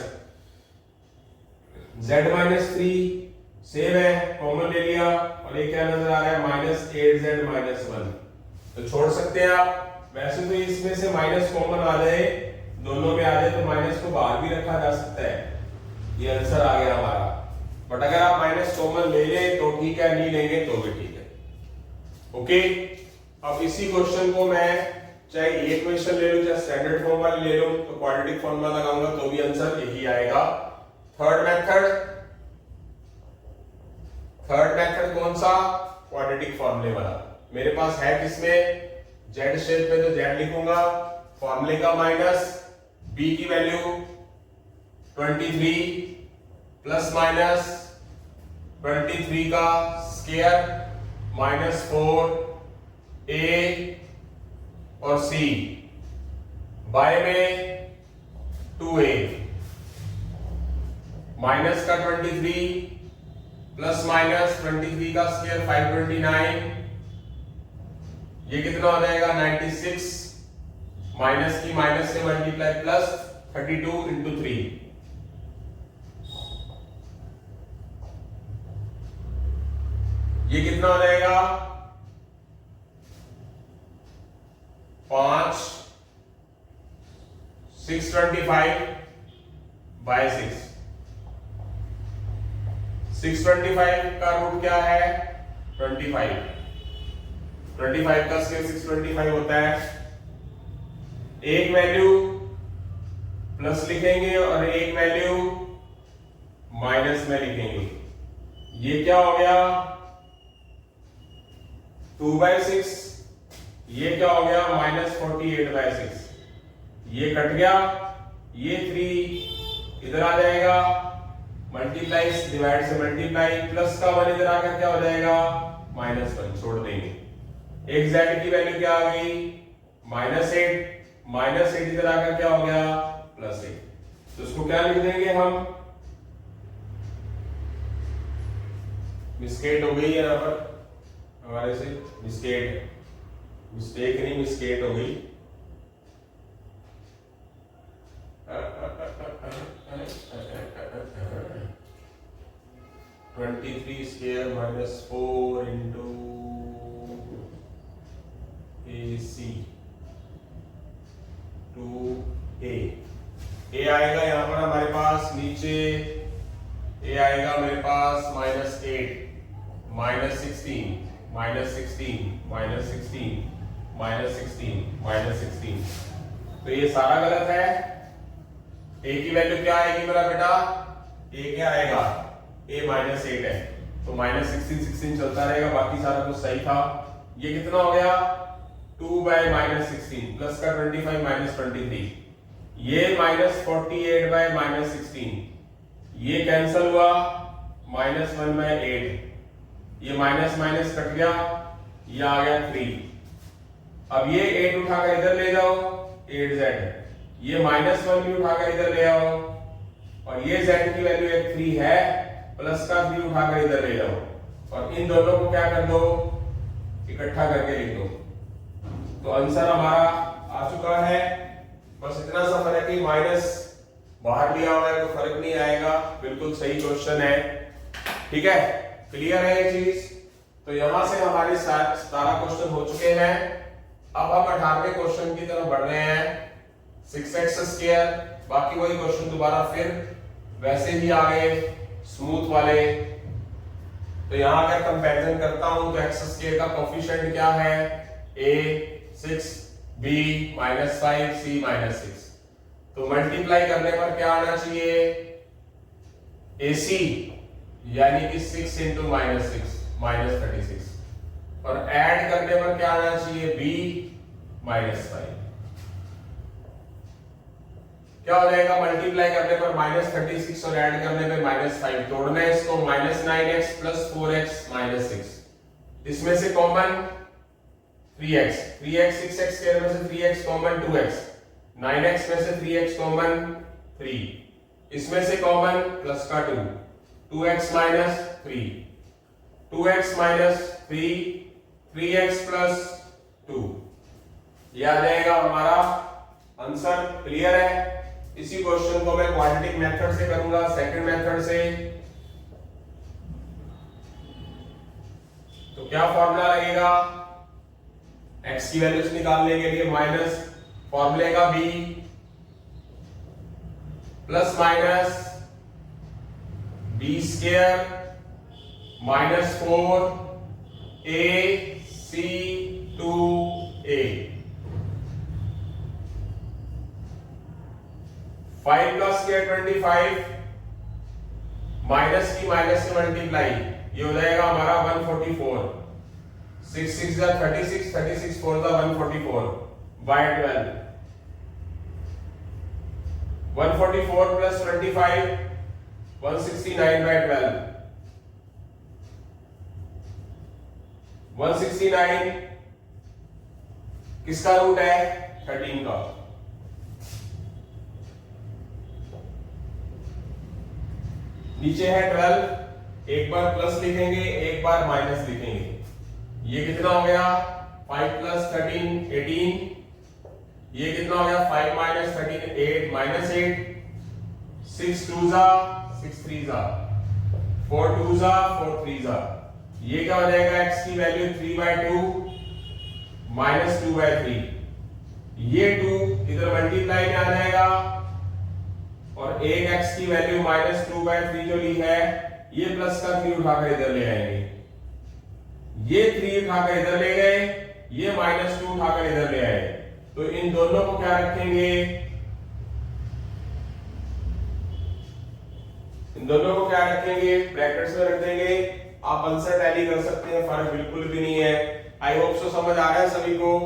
z -3 same है, कॉमन ले लिया, और ये क्या नजर आ रहा है? -8z -1। तो छोड़ सकते हैं आप। वैसे तो इसमें से माइनस कॉमन आ जाए, दोनों में आ जाए, तो माइनस को बाहर भी रखा जा सकता है, ये आंसर आ गया हमारा। बट अगर आप माइनस कॉमन ले लें तो ठीक है, नहीं लेंगे तो भी ठीक है, ओके। अब इसी क्वेश्चन को मैं चाहे ये क्वेश्चन ले लूं, चाहे स्टैंडर्ड फॉर्म वाले ले लूं, तो क्वाड्रेटिक फॉर्मूला लगाऊंगा तो भी आंसर यही आएगा। थर्ड मेथड कौन सा? क्वाड्रेटिक फॉर्मूले वाला। मेरे पास है किसमें? z शेप में, तो z लिखूंगा, फॉर्मूले का माइनस, b की वैल्यू 23 प्लस माइनस 23 का स्क्वायर -4 a और c, बाय में 2a, माइनस का 23 प्लस माइनस 23 का स्क्वायर 529, ये कितना हो जाएगा? 96, माइनस की माइनस से मल्टीप्लाई, प्लस 32 × 3, ये कितना हो जाएगा? 5 625 बाय 6। 625 का रूट क्या है? 25। 25 का स्क्वायर 625 होता है। एक वैल्यू प्लस लिखेंगे और एक वैल्यू माइनस में लिखेंगे। ये क्या हो गया? 2/6। ये क्या हो गया? -48/6। ये कट गया, ये 3 इधर आ जाएगा, मल्टीप्लाई डिवाइड से मल्टीप्लाई, प्लस का 1 इधर आकर क्या हो जाएगा? -1 छोड़ देंगे। एक z की वैल्यू क्या आ गई? -8 -8 इधर आकर क्या हो गया? +8। तो इसको क्या लिख देंगे हम? मिस्टेक हो गई है यहाँ पर हमारे से, मिस्टेक नहीं, मिस्टेक हो गई। (23² - 4 into AC 2A। ए आएगा यहाँ पर हमारे पास नीचे, ए आएगा मेरे पास -8 -16 -16 -16 -16 तो ये सारा गलत है। ए की वैल्यू क्या आएगी मेरा बेटा? ए क्या आएगा? ए -8 है तो -16 चलता रहेगा, बाकी सारा कुछ सही था। ये कितना हो गया? 2/-16 प्लस का 25 -23, ये -48/-16, ये कैंसल हुआ, -1/8, ये माइनस माइनस कट गया, ये आ गया 3। अब ये 8 उठाकर इधर ले जाओ, 8z, ये -1 भी उठाकर इधर ले आओ, और ये z की वैल्यू एक 3 है, प्लस का 3 उठाकर इधर ले जाओ, और इन दोनों को क्या कर दो? इकट्ठा करके लिख दो। तो आंसर हमारा आ चुका है। बस इतना सा फर्क है कि माइनस बाहर लिया हुआ है तो फर्क नहीं आएगा, बिल्कुल सही क्वेश्चन है। ठीक है, क्लियर है ये चीज? तो यहां से हमारे 17 क्वेश्चन हो चुके हैं। अब हम 18वें क्वेश्चन की तरफ बढ़ रहे हैं, 6x²। बाकी वही क्वेश्चन दोबारा फिर वैसे ही आ गए स्मूथ वाले। तो यहां अगर कंपैरिजन करता हूं तो x² का कोफिशिएंट क्या है? a 6, b -5, c -6। तो मल्टीप्लाई करने पर क्या आना चाहिए? ac यानी कि 6 × -6 -36, और ऐड करने पर क्या आना चाहिए? b -5। क्या हो जाएगा? मल्टीप्लाई करने पर -36 और ऐड करने पे -5, तोड़ना है इसको, -9x + 4x - 6। इसमें से कॉमन 3x, 6x² में से 3x कॉमन 2x, 9x में से 3x कॉमन 3, इसमें से कॉमन प्लस का 2, 2x - 3, 2x - 3, 3x + 2, यह आ जाएगा हमारा आंसर। क्लियर है? इसी क्वेश्चन को मैं क्वाड्रेटिक मेथड से करूंगा, सेकंड मेथड से। तो क्या फॉर्मूला लगेगा x की वैल्यूज निकालने के लिए? माइनस फॉर्मूले का b plus minus b² -4 ac 2a, 5 + 25, minus की माइनस से मल्टीप्लाई, ये हो जाएगा हमारा 144, 6 6 जा 36, 36 4 जा 144 by 12, 144 + 25 169 by 12, 169 किसका रूट है? 13 का। नीचे है 12, एक बार प्लस लिखेंगे, एक बार माइनस लिखेंगे। ये कितना हो गया? 5 + 13 18, ये कितना हो गया? 5 - 13 8 -8, 6 2 जा 6 3 जा, 4 2 जा 4 3 जा, ये क्या हो जाएगा? x की वैल्यू 3/2 -2/3, ये 2 इधर मल्टीप्लाई में आ जाएगा, और एक x की वैल्यू -2/3 जो ली है, ये प्लस का 3 उठाकर इधर ले आएंगे, ये 3 उठाकर इधर ले गए, ये -2 उठाकर इधर ले आए। तो इन दोनों को क्या रखेंगे? इन दोनों को क्या रखेंगे? ब्रैकेट्स में रख देंगे। आप आंसर टैली कर सकते हैं, फर्क बिल्कुल भी नहीं है। आई होप सो समझ आ रहा है सभी को।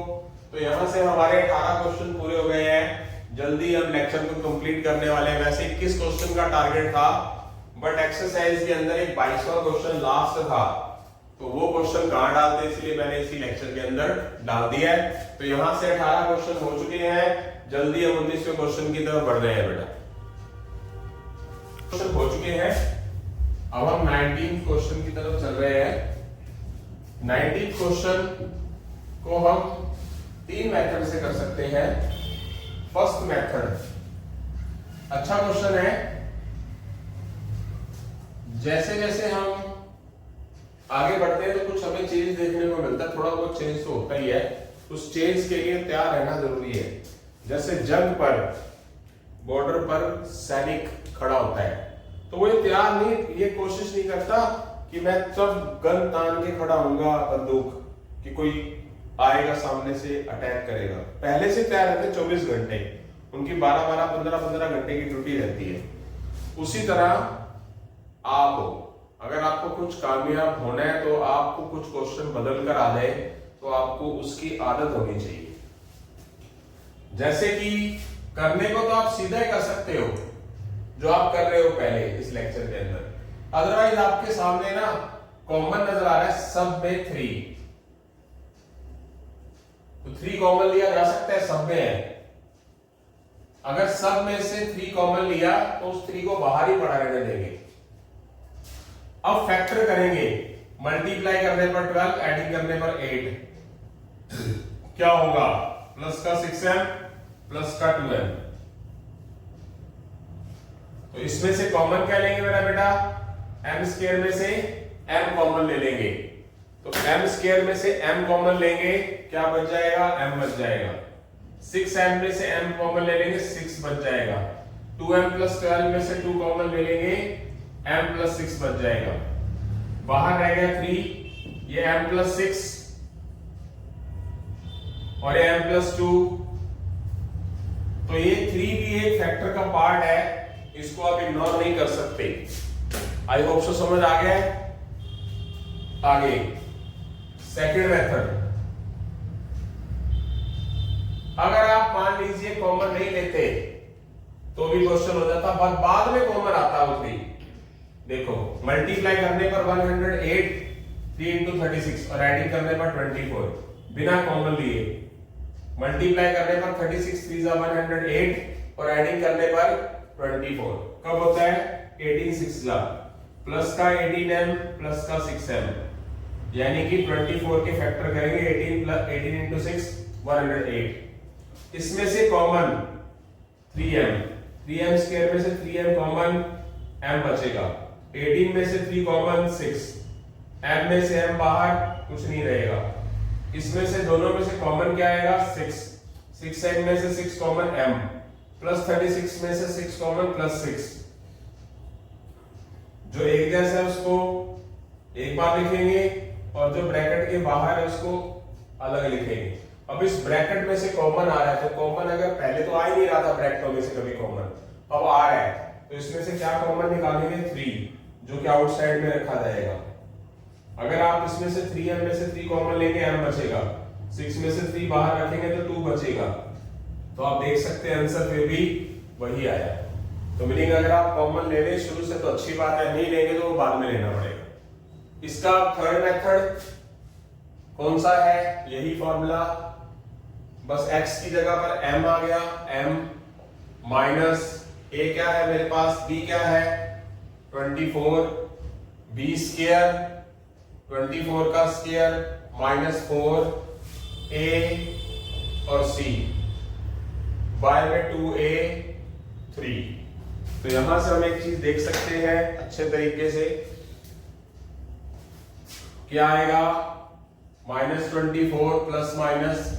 तो यहां से हमारे 18 क्वेश्चन पूरे हो गए हैं। जल्दी हम लेक्चर को कंप्लीट करने वाले हैं। वैसे 21 क्वेश्चन का टारगेट था, बट एक्सरसाइज के अंदर एक 22वां क्वेश्चन लास्ट था, तो वो क्वेश्चन कहां डालते, इसलिए मैंने इसी लेक्चर के अंदर डाल दिया है। तो यहां से 18 क्वेश्चन हो चुके हैं। जल्दी हम 19वें क्वेश्चन की तरफ बढ़ रहे हैं बेटा। क्वेश्चन हो चुके हैं। अब हम 19th क्वेश्चन की तरफ चल रहे हैं। 19th क्वेश्चन को हम 3 मेथड से कर सकते हैं। फर्स्ट मेथड अच्छा क्वेश्चन है। जैसे जैसे हम आगे बढ़ते हैं तो कुछ हमें चेंज देखने को मिलता है, थोड़ा बहुत चेंज तो होता ही है। उस चेंज के लिए तैयार रहना जरूरी है। जैसे जंग पर, बॉर्डर पर सैनिक खड़ा होता है तो वो तैयार नहीं, ये कोशिश नहीं करता कि मैं तब गन तान के खड़ा होऊंगा बंदूक कि कोई आएगा सामने से अटैक करेगा। पहले से तैयार रहते 24 घंटे, उनकी 12-12, 15-15 घंटे की ड्यूटी रहती है। उसी तरह आप, अगर आपको कुछ कामयाब होना है तो आपको कुछ क्वेश्चन बदल कर आ जाए तो आपको उसकी आदत होनी चाहिए। जैसे कि करने को तो आप सीधा ही कर सकते हो जो आप कर रहे हो पहले इस लेक्चर के अंदर, अदरवाइज आपके सामने ना कॉमन नजर आ रहा है सब में 3, तो 3 कॉमन लिया जा सकता है, सब में है। अगर सब में से 3 कॉमन लिया तो उस 3 को बाहर ही पड़ा रहने देंगे। अब फैक्टर करेंगे, मल्टीप्लाई करने पर 12, एडिंग करने पर 8, क्या होगा? प्लस का 6m प्लस का 2m। तो इसमें से कॉमन क्या लेंगे मेरा बेटा? m स्क्वायर में से m कॉमन ले लेंगे। तो m स्क्वायर में से m कॉमन लेंगे, क्या बच जाएगा? m बच जाएगा। 6m में से m कॉमन ले लेंगे, 6 बच जाएगा। 2m प्लस 12 में से 2 कॉमन ले लेंगे, m प्लस 6 बच जाएगा। बाहर रह गया 3, ये m प्लस 6 और ये m प्लस 2। तो ये 3 भी एक फैक्टर का पार्ट है, इसको आप इग्नोर नहीं कर सकते। आई होप सो समझ आ गया है। आगे सेकंड मेथड, अगर आप मान लीजिए कॉमन नहीं लेते तो भी क्वेश्चन हो जाता, पर बाद में कॉमन आता वो 3। देखो मल्टीप्लाई करने पर 108, 3 into 36 और एडिंग करने पर 24 बिना कॉमन लिए। मल्टीप्लाई करने पर 36 3 जा 108 और एडिंग करने पर 24 कब होता है? 18 6 जा प्लस का 18m प्लस का 6m, यानी कि 24 के फैक्टर करेंगे 18 into 6 108। इसमें से कॉमन 3m स्क्वायर में से 3m कॉमन, m बचेगा। 18 में से 3 कॉमन 6, m में से m बाहर, कुछ नहीं रहेगा। इसमें से दोनों में से कॉमन क्या आएगा? 6m में से 6 कॉमन m प्लस 36 में से 6 कॉमन प्लस 6। जो एक जैसा है उसको एक बार लिखेंगे और जो ब्रैकेट के बाहर है उसको अलग लिखेंगे। अब इस ब्रैकेट में से कॉमन आ रहा है तो कॉमन, अगर पहले तो आ ही नहीं रहा था ब्रैकेटों में से कभी कॉमन, अब आ रहा है तो इसमें से क्या कॉमन निकालेंगे? 3, जो कि आउटसाइड में रखा जाएगा। अगर आप इसमें से 3m में से 3 कॉमन लेंगे, m बचेगा। 6 में से 3 बाहर रखेंगे तो 2 बचेगा। तो आप देख सकते हैं आंसर फिर भी वही आया। तो मीनिंग अगर आप कॉमन ले लें शुरू से तो अच्छी बात है, नहीं लेंगे तो वो बाद में लेना पड़ेगा। इसका थर्ड मेथड कौन सा है? यही फॉर्मूला, बस x की जगह पर m आ गया, m माइनस a क्या है मेरे पास? b क्या है? 24, b स्क्वायर 24 का स्क्वायर माइनस 4a और c बाय में 2a 3। तो यहां से हम एक चीज देख सकते हैं अच्छे तरीके से, क्या आएगा? -24 प्लस माइनस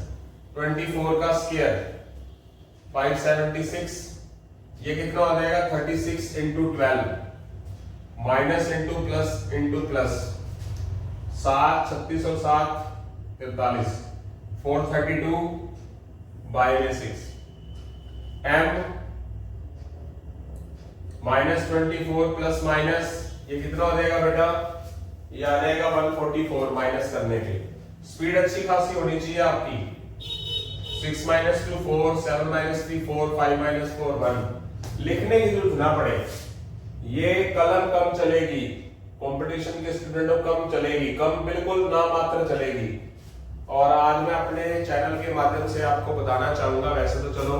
24 का स्क्वायर 576, ये कितना हो जाएगा? 36 into 12 माइनस इंटू प्लस 7 36 और 7 43 432 बाय में 6 m -24 प्लस माइनस ये कितना हो जाएगा बेटा? ये आ जाएगा 144 माइनस करने के। स्पीड अच्छी खासी होनी चाहिए आपकी। 6 - 2 4, 7 - 3 4, 5 - 4 1। लिखने की जरूरत ना पड़े, ये कलम कम चलेगी, कंपटीशन के स्टूडेंटों कम चलेगी, कम बिल्कुल ना मात्र चलेगी। और आज मैं अपने चैनल के माध्यम से आपको बताना चाहूंगा, वैसे तो चलो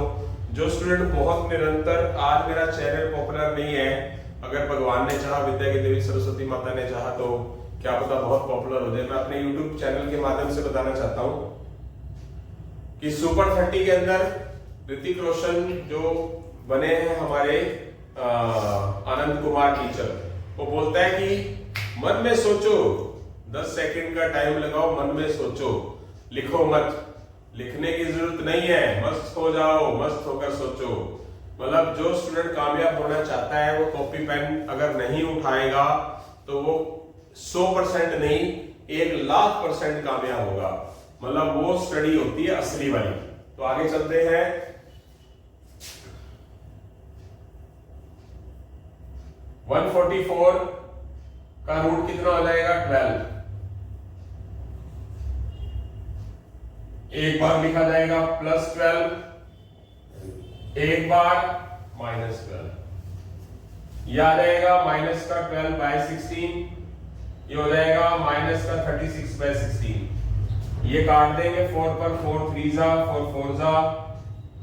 जो स्टूडेंट बहुत निरंतर, आज मेरा चैनल पॉपुलर नहीं है, अगर भगवान ने चाहा, विद्या की देवी सरस्वती माता ने चाहा तो क्या पता बहुत पॉपुलर हो जाए। मैं अपने YouTube चैनल के माध्यम से बताना चाहता हूं कि सुपर 30 के अंदर ऋतिक रोशन जो बने हैं हमारे आनंद कुमार टीचर, वो बोलता है कि मन में सोचो, 10 सेकंड का टाइम लगाओ, मन में सोचो, लिखो मत, लिखने की जरूरत नहीं है, मस्त हो जाओ, मस्त होकर सोचो। मतलब जो स्टूडेंट कामयाब होना चाहता है वो कॉपी पेन अगर नहीं उठाएगा तो वो 100% नहीं 1,00,000% कामयाब होगा। मतलब वो स्टडी होती है असली वाली। तो आगे चलते हैं। वन 144 का रूट कितना हो जाएगा? 12। एक बार लिखा जाएगा +12, एक बार -12, यह आ जाएगा -12/16, ये हो जाएगा -36/16। ये काट देंगे, 4 पर 4 3 जा, 4 4 जा,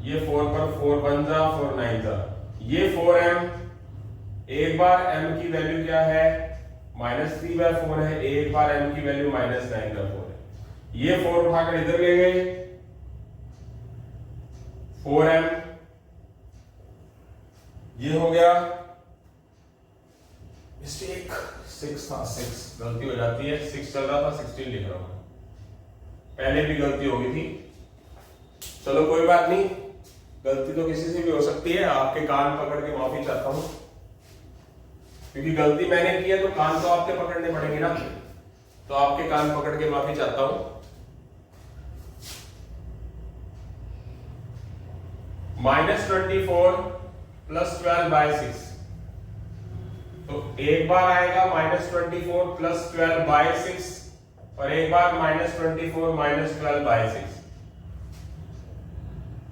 ये 4 पर 4 1 जा, 4 9 जा, ये 4m। एक बार m की वैल्यू क्या है? -3/4 है, एक बार m की वैल्यू -9/4 है। ये 4 उठाकर इधर ले गए, 4m, ये हो गया। मिस्टेक 6 था, 6 गलती हो जाती है, 6 चल रहा था, 16 लिख रहा हूं, पहले भी गलती हो गई थी। चलो कोई बात नहीं, गलती तो किसी से भी हो सकती है। आपके कान पकड़ के माफी चाहता हूं, क्योंकि गलती मैंने की है तो कान तो आपके पकड़ने पड़ेंगे ना। तो आपके कान पकड़ के माफी चाहता हूं। -24 + 12/6, तो एक बार आएगा -24 + 12/6 और एक बार -24 - 12/6।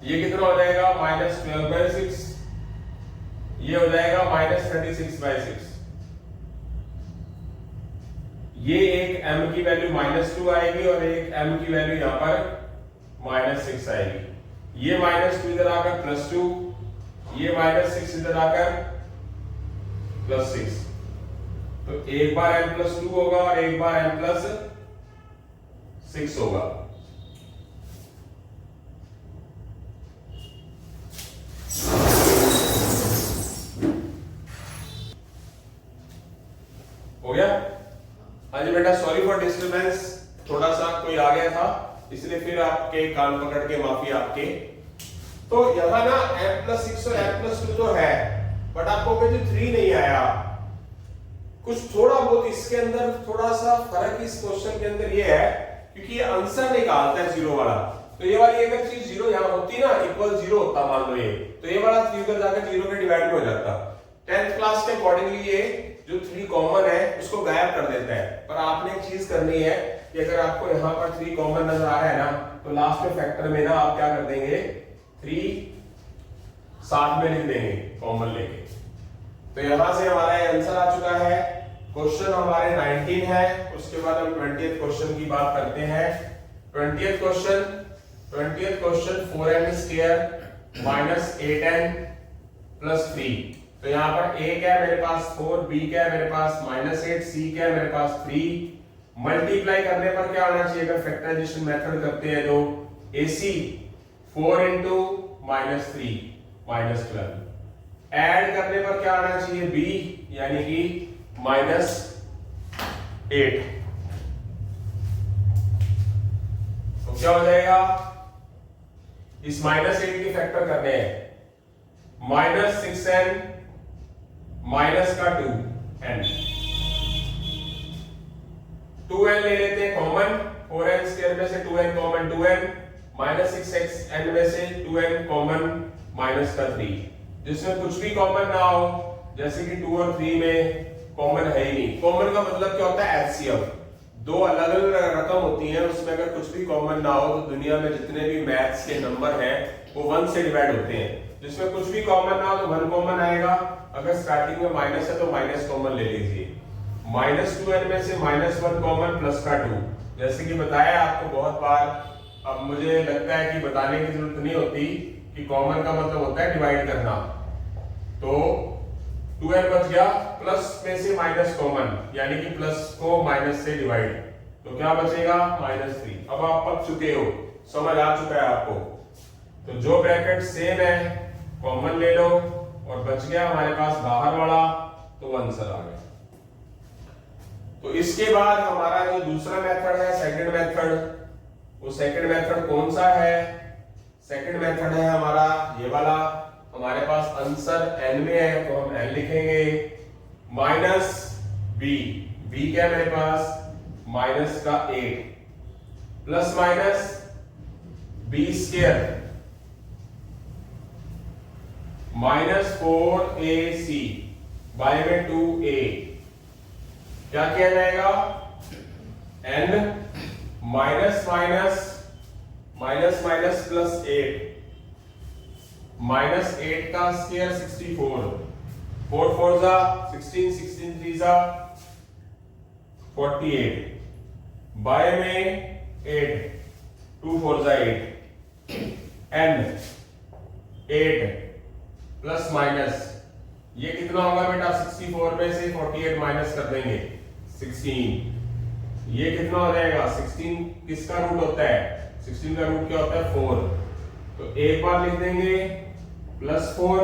ये कितना हो जाएगा? -12/6, ये हो जाएगा -36/6। ये एक m की वैल्यू -2 आएगी और एक m की वैल्यू यहां पर -6 आएगी। ये -2 इधर आकर +2, ये -6 इधर आकर +6। तो एक बार m+2 होगा और एक बार m+6 होगा। हो गया? हाँ जी बेटा, सॉरी फॉर डिस्टर्बेंस, थोड़ा सा कोई आ गया था इसलिए फिर आपके कान पकड़ के माफी आपके। तो यहां ना m+6 और m+2 तो है, बट आपको कोई 3 नहीं आया। कुछ थोड़ा बहुत इसके अंदर थोड़ा सा फर्क इस क्वेश्चन के अंदर ये है, क्योंकि ये आंसर निकालता है 0 वाला। तो ये वाली अगर चीज 0 यहां होती ना, =0 होता मान लो ये, तो ये वाला 3 उधर जाकर 0 के डिवाइड में हो जाता। 10th क्लास के अकॉर्डिंगली ये जो 3 कॉमन है उसको गायब कर देता है। पर आपने एक चीज करनी है कि अगर आपको यहाँ पर 3 कॉमन नजर आ रहा है ना, तो लास्ट में फैक्टर में ना आप क्या कर देंगे, 3 साथ में लिख देंगे कॉमन लेके। तो यहां से हमारा आंसर आ चुका है। क्वेश्चन हमारे 19 है, उसके बाद हम 20th क्वेश्चन की बात करते हैं। 20th question 4m² - 8n + 3। तो यहाँ पर a क्या है मेरे पास 4, b क्या है मेरे पास -8, c क्या है मेरे पास 3। मल्टीप्लाई करने पर क्या आना चाहिए? अगर फैक्टराइजेशन मेथड करते हैं तो ac 4 × -3 -12। ऐड करने पर क्या आना चाहिए? b यानी कि -8। तो क्या हो जाएगा? इस -8 के फैक्टर करने हैं, -6n -2n, 2n ले लेते हैं कॉमन, 4n² में से 2n कॉमन 2n, -6n में से 2n कॉमन -3, जिसमें कुछ भी कॉमन ना हो, जैसे कि 2 और 3 में कॉमन है ही नहीं। कॉमन का मतलब क्या होता है? एचसीएफ। दो अलग अलग रकम होती हैं, उसमें अगर कुछ भी कॉमन ना हो तो दुनिया में जितने भी मैथ्स के नंबर हैं वो 1 से डिवाइड होते हैं। जिसमें कुछ भी कॉमन ना हो तो 1 कॉमन आएगा। अगर स्टार्टिंग में माइनस है तो माइनस कॉमन ले लीजिए। -2n में से -1 कॉमन +2, जैसे कि बताया आपको बहुत बार। अब मुझे लगता है कि बताने की जरूरत नहीं होती कि कॉमन का मतलब होता है डिवाइड करना। तो 2n बच गया, प्लस में से माइनस कॉमन, यानी कि प्लस को माइनस से डिवाइड, तो क्या बचेगा -3। अब आप पक चुके हो, समझ आ चुका है आपको। तो जो ब्रैकेट सेम है कॉमन ले लो, और बच गया हमारे पास बाहर वाला, तो आंसर आ गया। तो इसके बाद हमारा जो दूसरा मेथड है, सेकंड मेथड, वो सेकंड मेथड कौन सा है? सेकंड मेथड है हमारा ये वाला। हमारे पास आंसर n में है, तो हम n लिखेंगे, माइनस b, b क्या है मेरे पास माइनस का 8, plus minus b square minus 4ac by में 2a, क्या किया जाएगा, n minus minus minus minus plus 8, minus 8 का स्क्वायर 64, 4 4 जा 16, 16 3 जा 48, बाय में 8, 2 4 जा 8, n 8 प्लस माइनस, ये कितना होगा बेटा, 64 में से 48 माइनस कर देंगे 16, ये कितना हो जाएगा, 16 किसका रूट होता है, 16 का रूट क्या होता है 4, तो एक बार लिख देंगे +4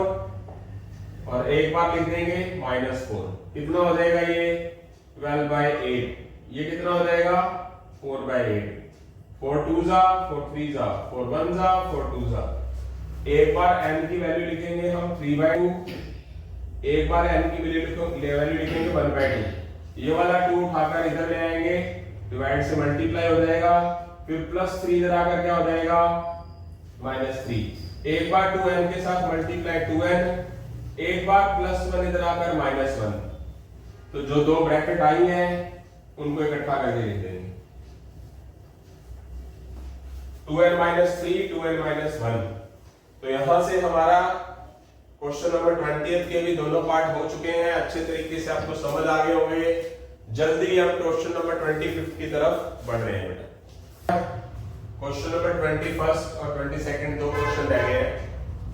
और एक बार लिख देंगे -4, कितना हो जाएगा ये 12/8, ये कितना हो जाएगा 4/8, 4 2 जा 4 3 जा 4 1 जा 4 2 जा, एक बार n की वैल्यू लिखेंगे हम 3/2, एक बार n की वैल्यू लिखेंगे 1/2, ये वाला 2 उठाकर इधर ले आएंगे, डिवाइड से मल्टीप्लाई हो जाएगा, फिर +3 इधर आकर क्या हो जाएगा -3, एक बार 2n के साथ मल्टीप्लाई 2n, एक बार +1 इधर आकर -1, तो जो दो ब्रैकेट आई हैं उनको इकट्ठा करके लिख देंगे, 2n - 3 2n - 1। तो यहां से हमारा क्वेश्चन नंबर 20 के भी दोनों पार्ट हो चुके हैं, अच्छे तरीके से आपको समझ आ गए होंगे। जल्दी हम क्वेश्चन नंबर 25 की तरफ बढ़ रहे हैं बेटा। क्वेश्चन नंबर 21 और 22 दो क्वेश्चन रह गए हैं,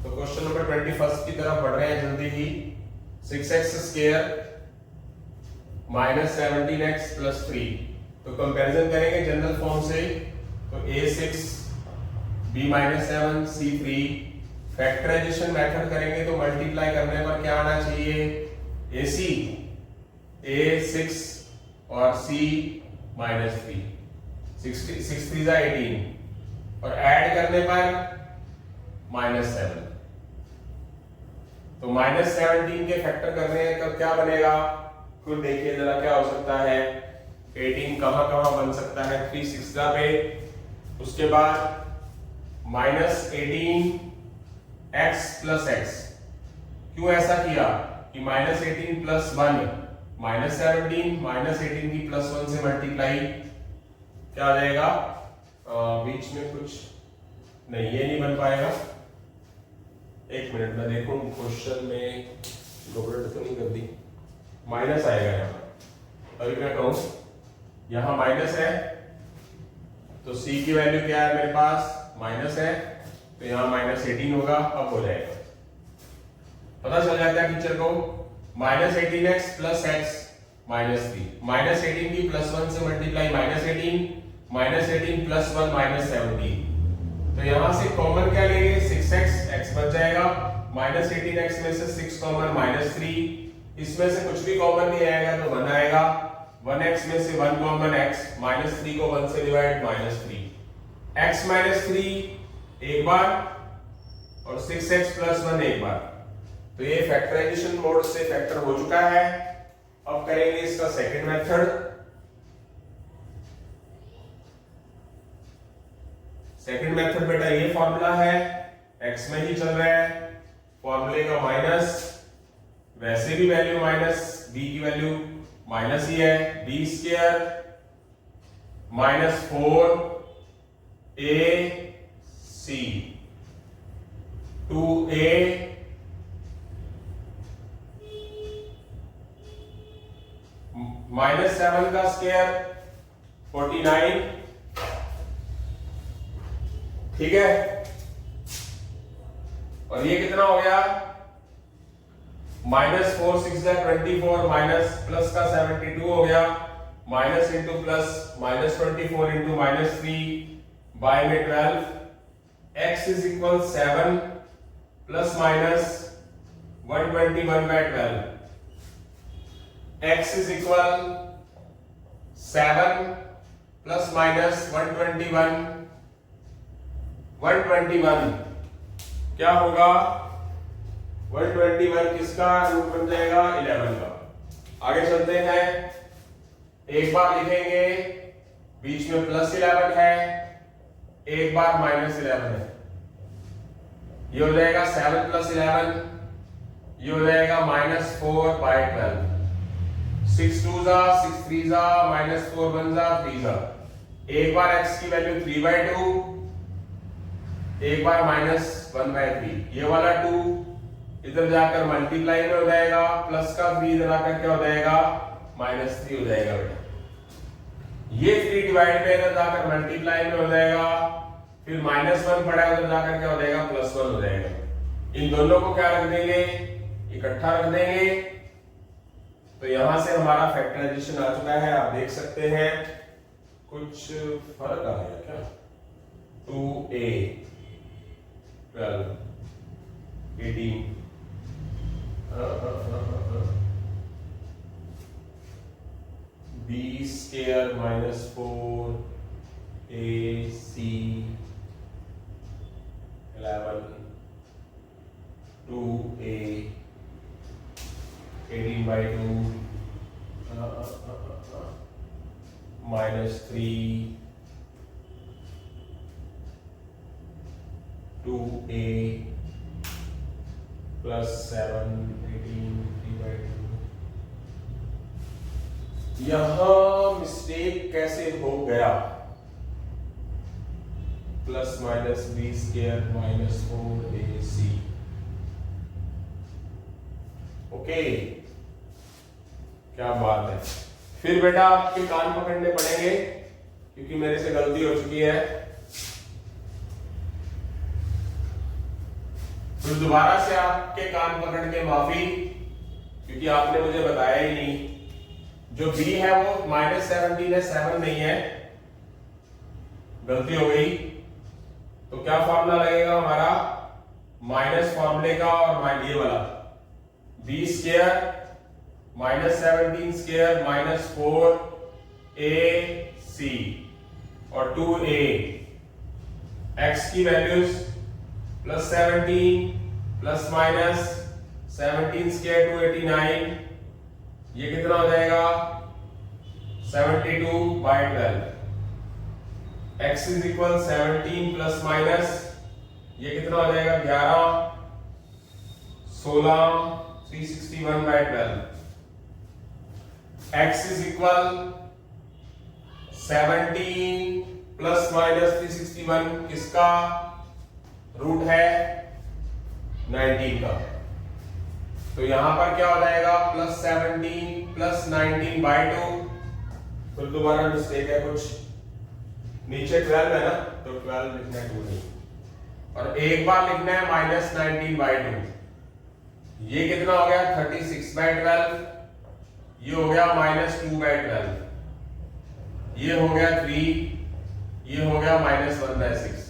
तो क्वेश्चन नंबर 21 की तरफ बढ़ रहे हैं जल्दी ही। 6x² - 17x + 3, तो कंपैरिजन करेंगे जनरल फॉर्म से, तो a6 b - 7 c3, factorisation method करेंगे तो मल्टीप्लाई करने पर क्या आना चाहिए, ac a6 और c -3, 6 3 जा 18, और ऐड करने पर -7, तो -17 के फैक्टर कर रहे हैं तो क्या बनेगा, खुद देखिए जरा क्या हो सकता है, 18 कहां कहां बन सकता है, 3 6 जा पे, उसके बाद -18 x + x, क्यों ऐसा किया कि -18 + 1 -17, -18 की +1 से मल्टीप्लाई क्या आ जाएगा, बीच में कुछ नहीं, ये नहीं बन पाएगा, एक मिनट में देखूं क्वेश्चन में गड़बड़ तो नहीं कर दी, माइनस आएगा यहाँ, अभी मैं कहूं यहाँ माइनस है, तो c की वैल्यू क्या है मेरे पास माइनस है, तो यहाँ -18 होगा, अब हो जाएगा, पता चल जाता है टीचर को, -18x + x -3, -18 की +1 से मल्टीप्लाई -18, -18 + 1 -17, तो यहां से कॉमन क्या लेंगे, 6x, x बच जाएगा, -18x में से 6 कॉमन -3, इसमें से कुछ भी कॉमन नहीं आएगा तो 1 आएगा, 1x में से 1 कॉमन x, -3 को 1 से डिवाइड -3, x -3 एक बार और 6x + 1 एक बार, तो ये फैक्टराइजेशन मोड से फैक्टर हो चुका है। अब करेंगे इसका सेकंड मेथड। सेकंड मेथड बेटा ये फॉर्मूला है, x में ही चल रहा है, फॉर्मूले का माइनस, वैसे भी वैल्यू माइनस, b की वैल्यू माइनस ही है, b² -4ac 2a -7 का स्क्वायर 49, ठीक है, और ये कितना हो गया माइनस 4 6 24 माइनस प्लस का 72 हो गया, minus into plus minus 24 into minus 3 by में 12, x is equal 7 plus minus 121 by 12, x is equal 7 plus minus 121 क्या होगा, 121 किसका रूट बन जाएगा, 11 का। आगे चलते हैं, एक बार लिखेंगे बीच में प्लस 11 है, एक बार माइनस 11 है, ये हो जाएगा 7 प्लस 11, ये हो जाएगा माइनस 4 बाय 12, 6 2 जा 6 3 जा माइनस 4 1 जा 3 जा, एक बार x की वैल्यू 3 बाय 2, एक बार माइनस 1 बाय 3, ये वाला 2 इधर जाकर मल्टीप्लाई में हो जाएगा, प्लस का 3 इधर आकर क्या हो जाएगा, माइनस 3 हो जाएगा बेटा। ये 3 डिवाइड में इधर जाकर मल्टीप्लाई में हो जाएगा, फिर माइनस 1 पड़ा है उधर जाकर क्या हो जाएगा, प्लस 1 हो जाएगा। इन दोनों को क्या रख देंगे, इकट्ठा रख देंगे, तो यहां से हमारा फैक्टराइजेशन आ चुका है। आप देख सकते हैं कुछ फर्क आ गया क्या, 2a 12 18 b square minus 4 ac 11 2a 18 by 2 minus 3 2a plus 7 18 3 by 2। यहां मिस्टेक कैसे हो गया, plus minus B square minus 4ac, okay क्या बात है। फिर बेटा आपके कान पकड़ने पड़ेंगे क्योंकि मेरे से गलती हो चुकी है, फिर दोबारा से आपके कान पकड़ के माफी, क्योंकि आपने मुझे बताया ही नहीं। जो b है वो माइनस 17 है, 7 नहीं है, गलती हो गई। तो क्या फॉर्मूला लगेगा हमारा, माइनस फॉर्मूले का और ये वाला b square minus 17 square minus 4ac और 2a, x की values plus 17 plus minus 17 square 289, ये कितना हो जाएगा 72 by 12, x is equal 17 plus minus ये कितना हो जाएगा 11 16 361 by 12, x is equal 17 plus minus 361 किसका रूट है 19 का, तो यहां पर क्या हो जाएगा प्लस 17 प्लस 19 बाय 2, फिर दोबारा मिस्टेक है कुछ, नीचे 12 है ना तो 12 लिखना है 2 नहीं, और एक बार लिखना है माइनस 19 बाय 2, ये कितना हो गया 36 बाय 12, ये हो गया माइनस 2 बाय 12, ये हो गया 3, ये हो गया माइनस 1 बाय 6,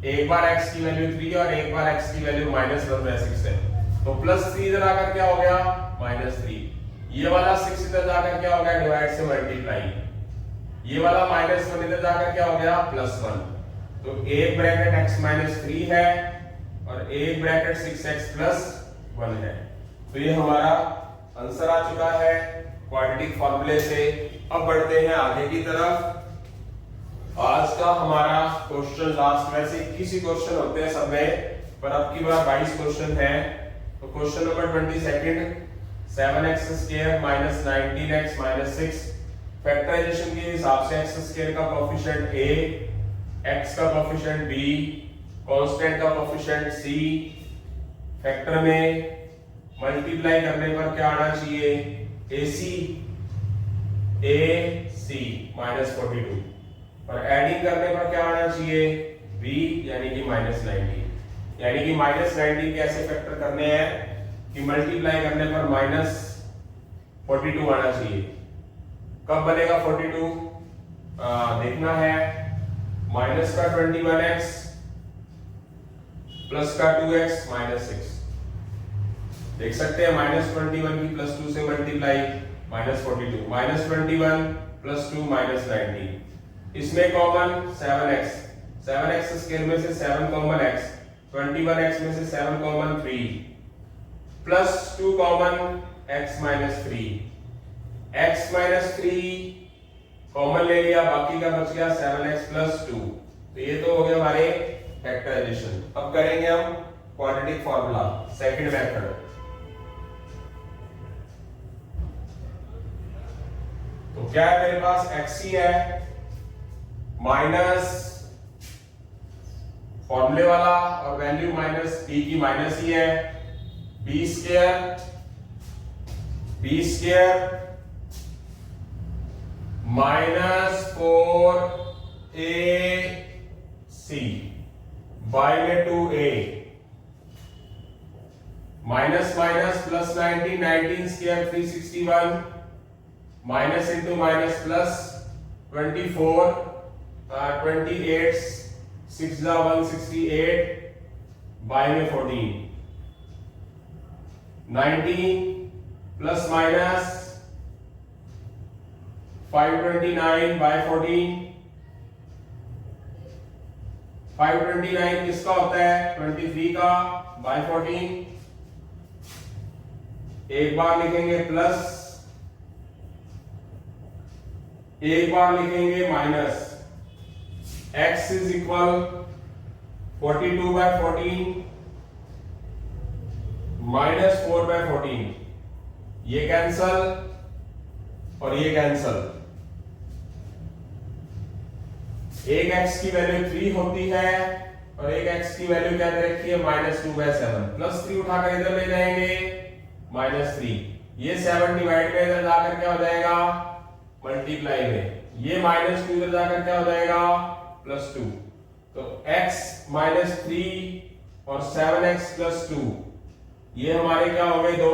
एक बार x की वैल्यू 3 और एक बार x की वैल्यू माइनस 1 बाय 6 है, तो प्लस 3 इधर आकर क्या हो गया माइनस 3, ये वाला 6 इधर जाकर क्या हो गया डिवाइड से मल्टीप्लाई, ये वाला माइनस 1 इधर जाकर क्या हो गया प्लस 1, तो एक ब्रैकेट x माइनस 3 है और एक ब्रैकेट 6x प्लस 1 है, तो ये हमारा आंसर आ चुका है क्वाड्रेटिक फॉर्मूले से। अब बढ़ते हैं आगे की तरफ। आज का हमारा क्वेश्चन लास्ट, वैसे 21 ही क्वेश्चन होते हैं सब में, पर अब की बार 22 क्वेश्चन है। तो question number 22, 7x square minus 19x minus 6, factorisation के हिसाब से x स्क्वायर का कोएफिशिएंट a, x का कोएफिशिएंट b, कांस्टेंट का कोएफिशिएंट c, फैक्टर में मल्टीप्लाई करने पर क्या आना चाहिए ac माइनस 42, और एडिंग करने पर क्या आना चाहिए b यानी कि माइनस 19, यानी कि माइनस 19 कैसे फैक्टर करने हैं कि मल्टीप्लाई करने पर -42 आना चाहिए। कब बनेगा 42? देखना है, माइनस का 21x प्लस का 2x -6। देख सकते हैं -21 की +2 से मल्टीप्लाई -42, -21 + 2 -19। इसमें कॉमन 7x, 7x स्क्वायर में से 7 कॉमन x, 21x में से 7 common 3 plus 2 common x -3, x -3 common ले लिया, बाकी का बच गया 7x + 2। तो ये तो हो गया हमारे फैक्टराइजेशन। अब करेंगे हम क्वाड्रेटिक फार्मूला, सेकंड मेथड। तो क्या है मेरे पास, x ही है माइनस फॉर्मूले वाला और वैल्यू माइनस b की माइनस ही है, b स्क्वायर -4ac बाय में 2a minus minus plus 19, 19 square 361 minus into minus plus 24 28 6 168 by में 14 19 प्लस माइनस 529 बाय 14। 529 किसका होता है, 23 का, बाय 14। एक बार लिखेंगे प्लस, एक बार लिखेंगे minus. x is equal 42 by 14 minus 4 by 14। ये कैंसल और ये कैंसल। एक x की वैल्यू 3 होती है और एक x की वैल्यू क्या दे रखी है, -2/7। +3 उठाकर इधर ले जाएंगे, -3। ये 7 डिवाइड में इधर जाकर क्या हो जाएगा, मल्टीप्लाई में। ये -2 इधर जाकर क्या हो जाएगा, +2। तो x -3 और 7x + 2 ये हमारे क्या हो गए, दो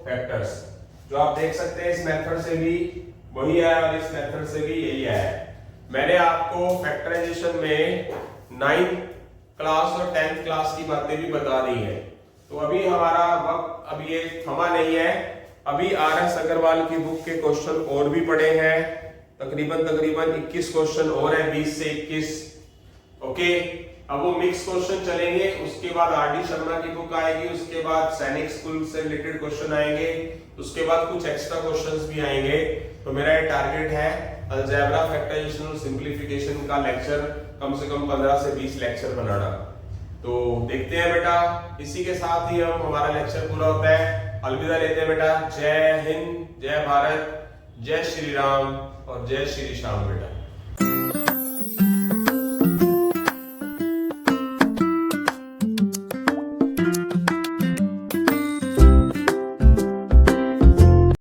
फैक्टर्स। जो आप देख सकते हैं इस मेथड से भी वही है और इस मेथड से भी यही है। मैंने आपको फैक्टराइजेशन में 9th क्लास और 10th क्लास की बातें भी बता दी है। तो अभी हमारा वक्त अभी ये थमा नहीं है, अभी RS अग्रवाल की बुक के क्वेश्चन और भी पड़े हैं। तकरीबन 21 क्वेश्चन और है, 20 से 21। ओके, अब वो मिक्स क्वेश्चन चलेंगे, उसके बाद RD शर्मा की बुक आएगी, उसके बाद सैनिक स्कूल से रिलेटेड क्वेश्चन आएंगे, उसके बाद कुछ एक्स्ट्रा क्वेश्चंस भी आएंगे। तो मेरा ये टारगेट है अलजेब्रा, फैक्टराइजेशन और सिंपलीफिकेशन का लेक्चर कम से कम 15 से 20 लेक्चर बनाना। तो देखते हैं बेटा, इसी के साथ ही हम हमारा लेक्चर पूरा होता है। अलविदा लेते हैं बेटा। जय हिंद, जय भारत, जय श्री राम और जय श्री श्याम बेटा।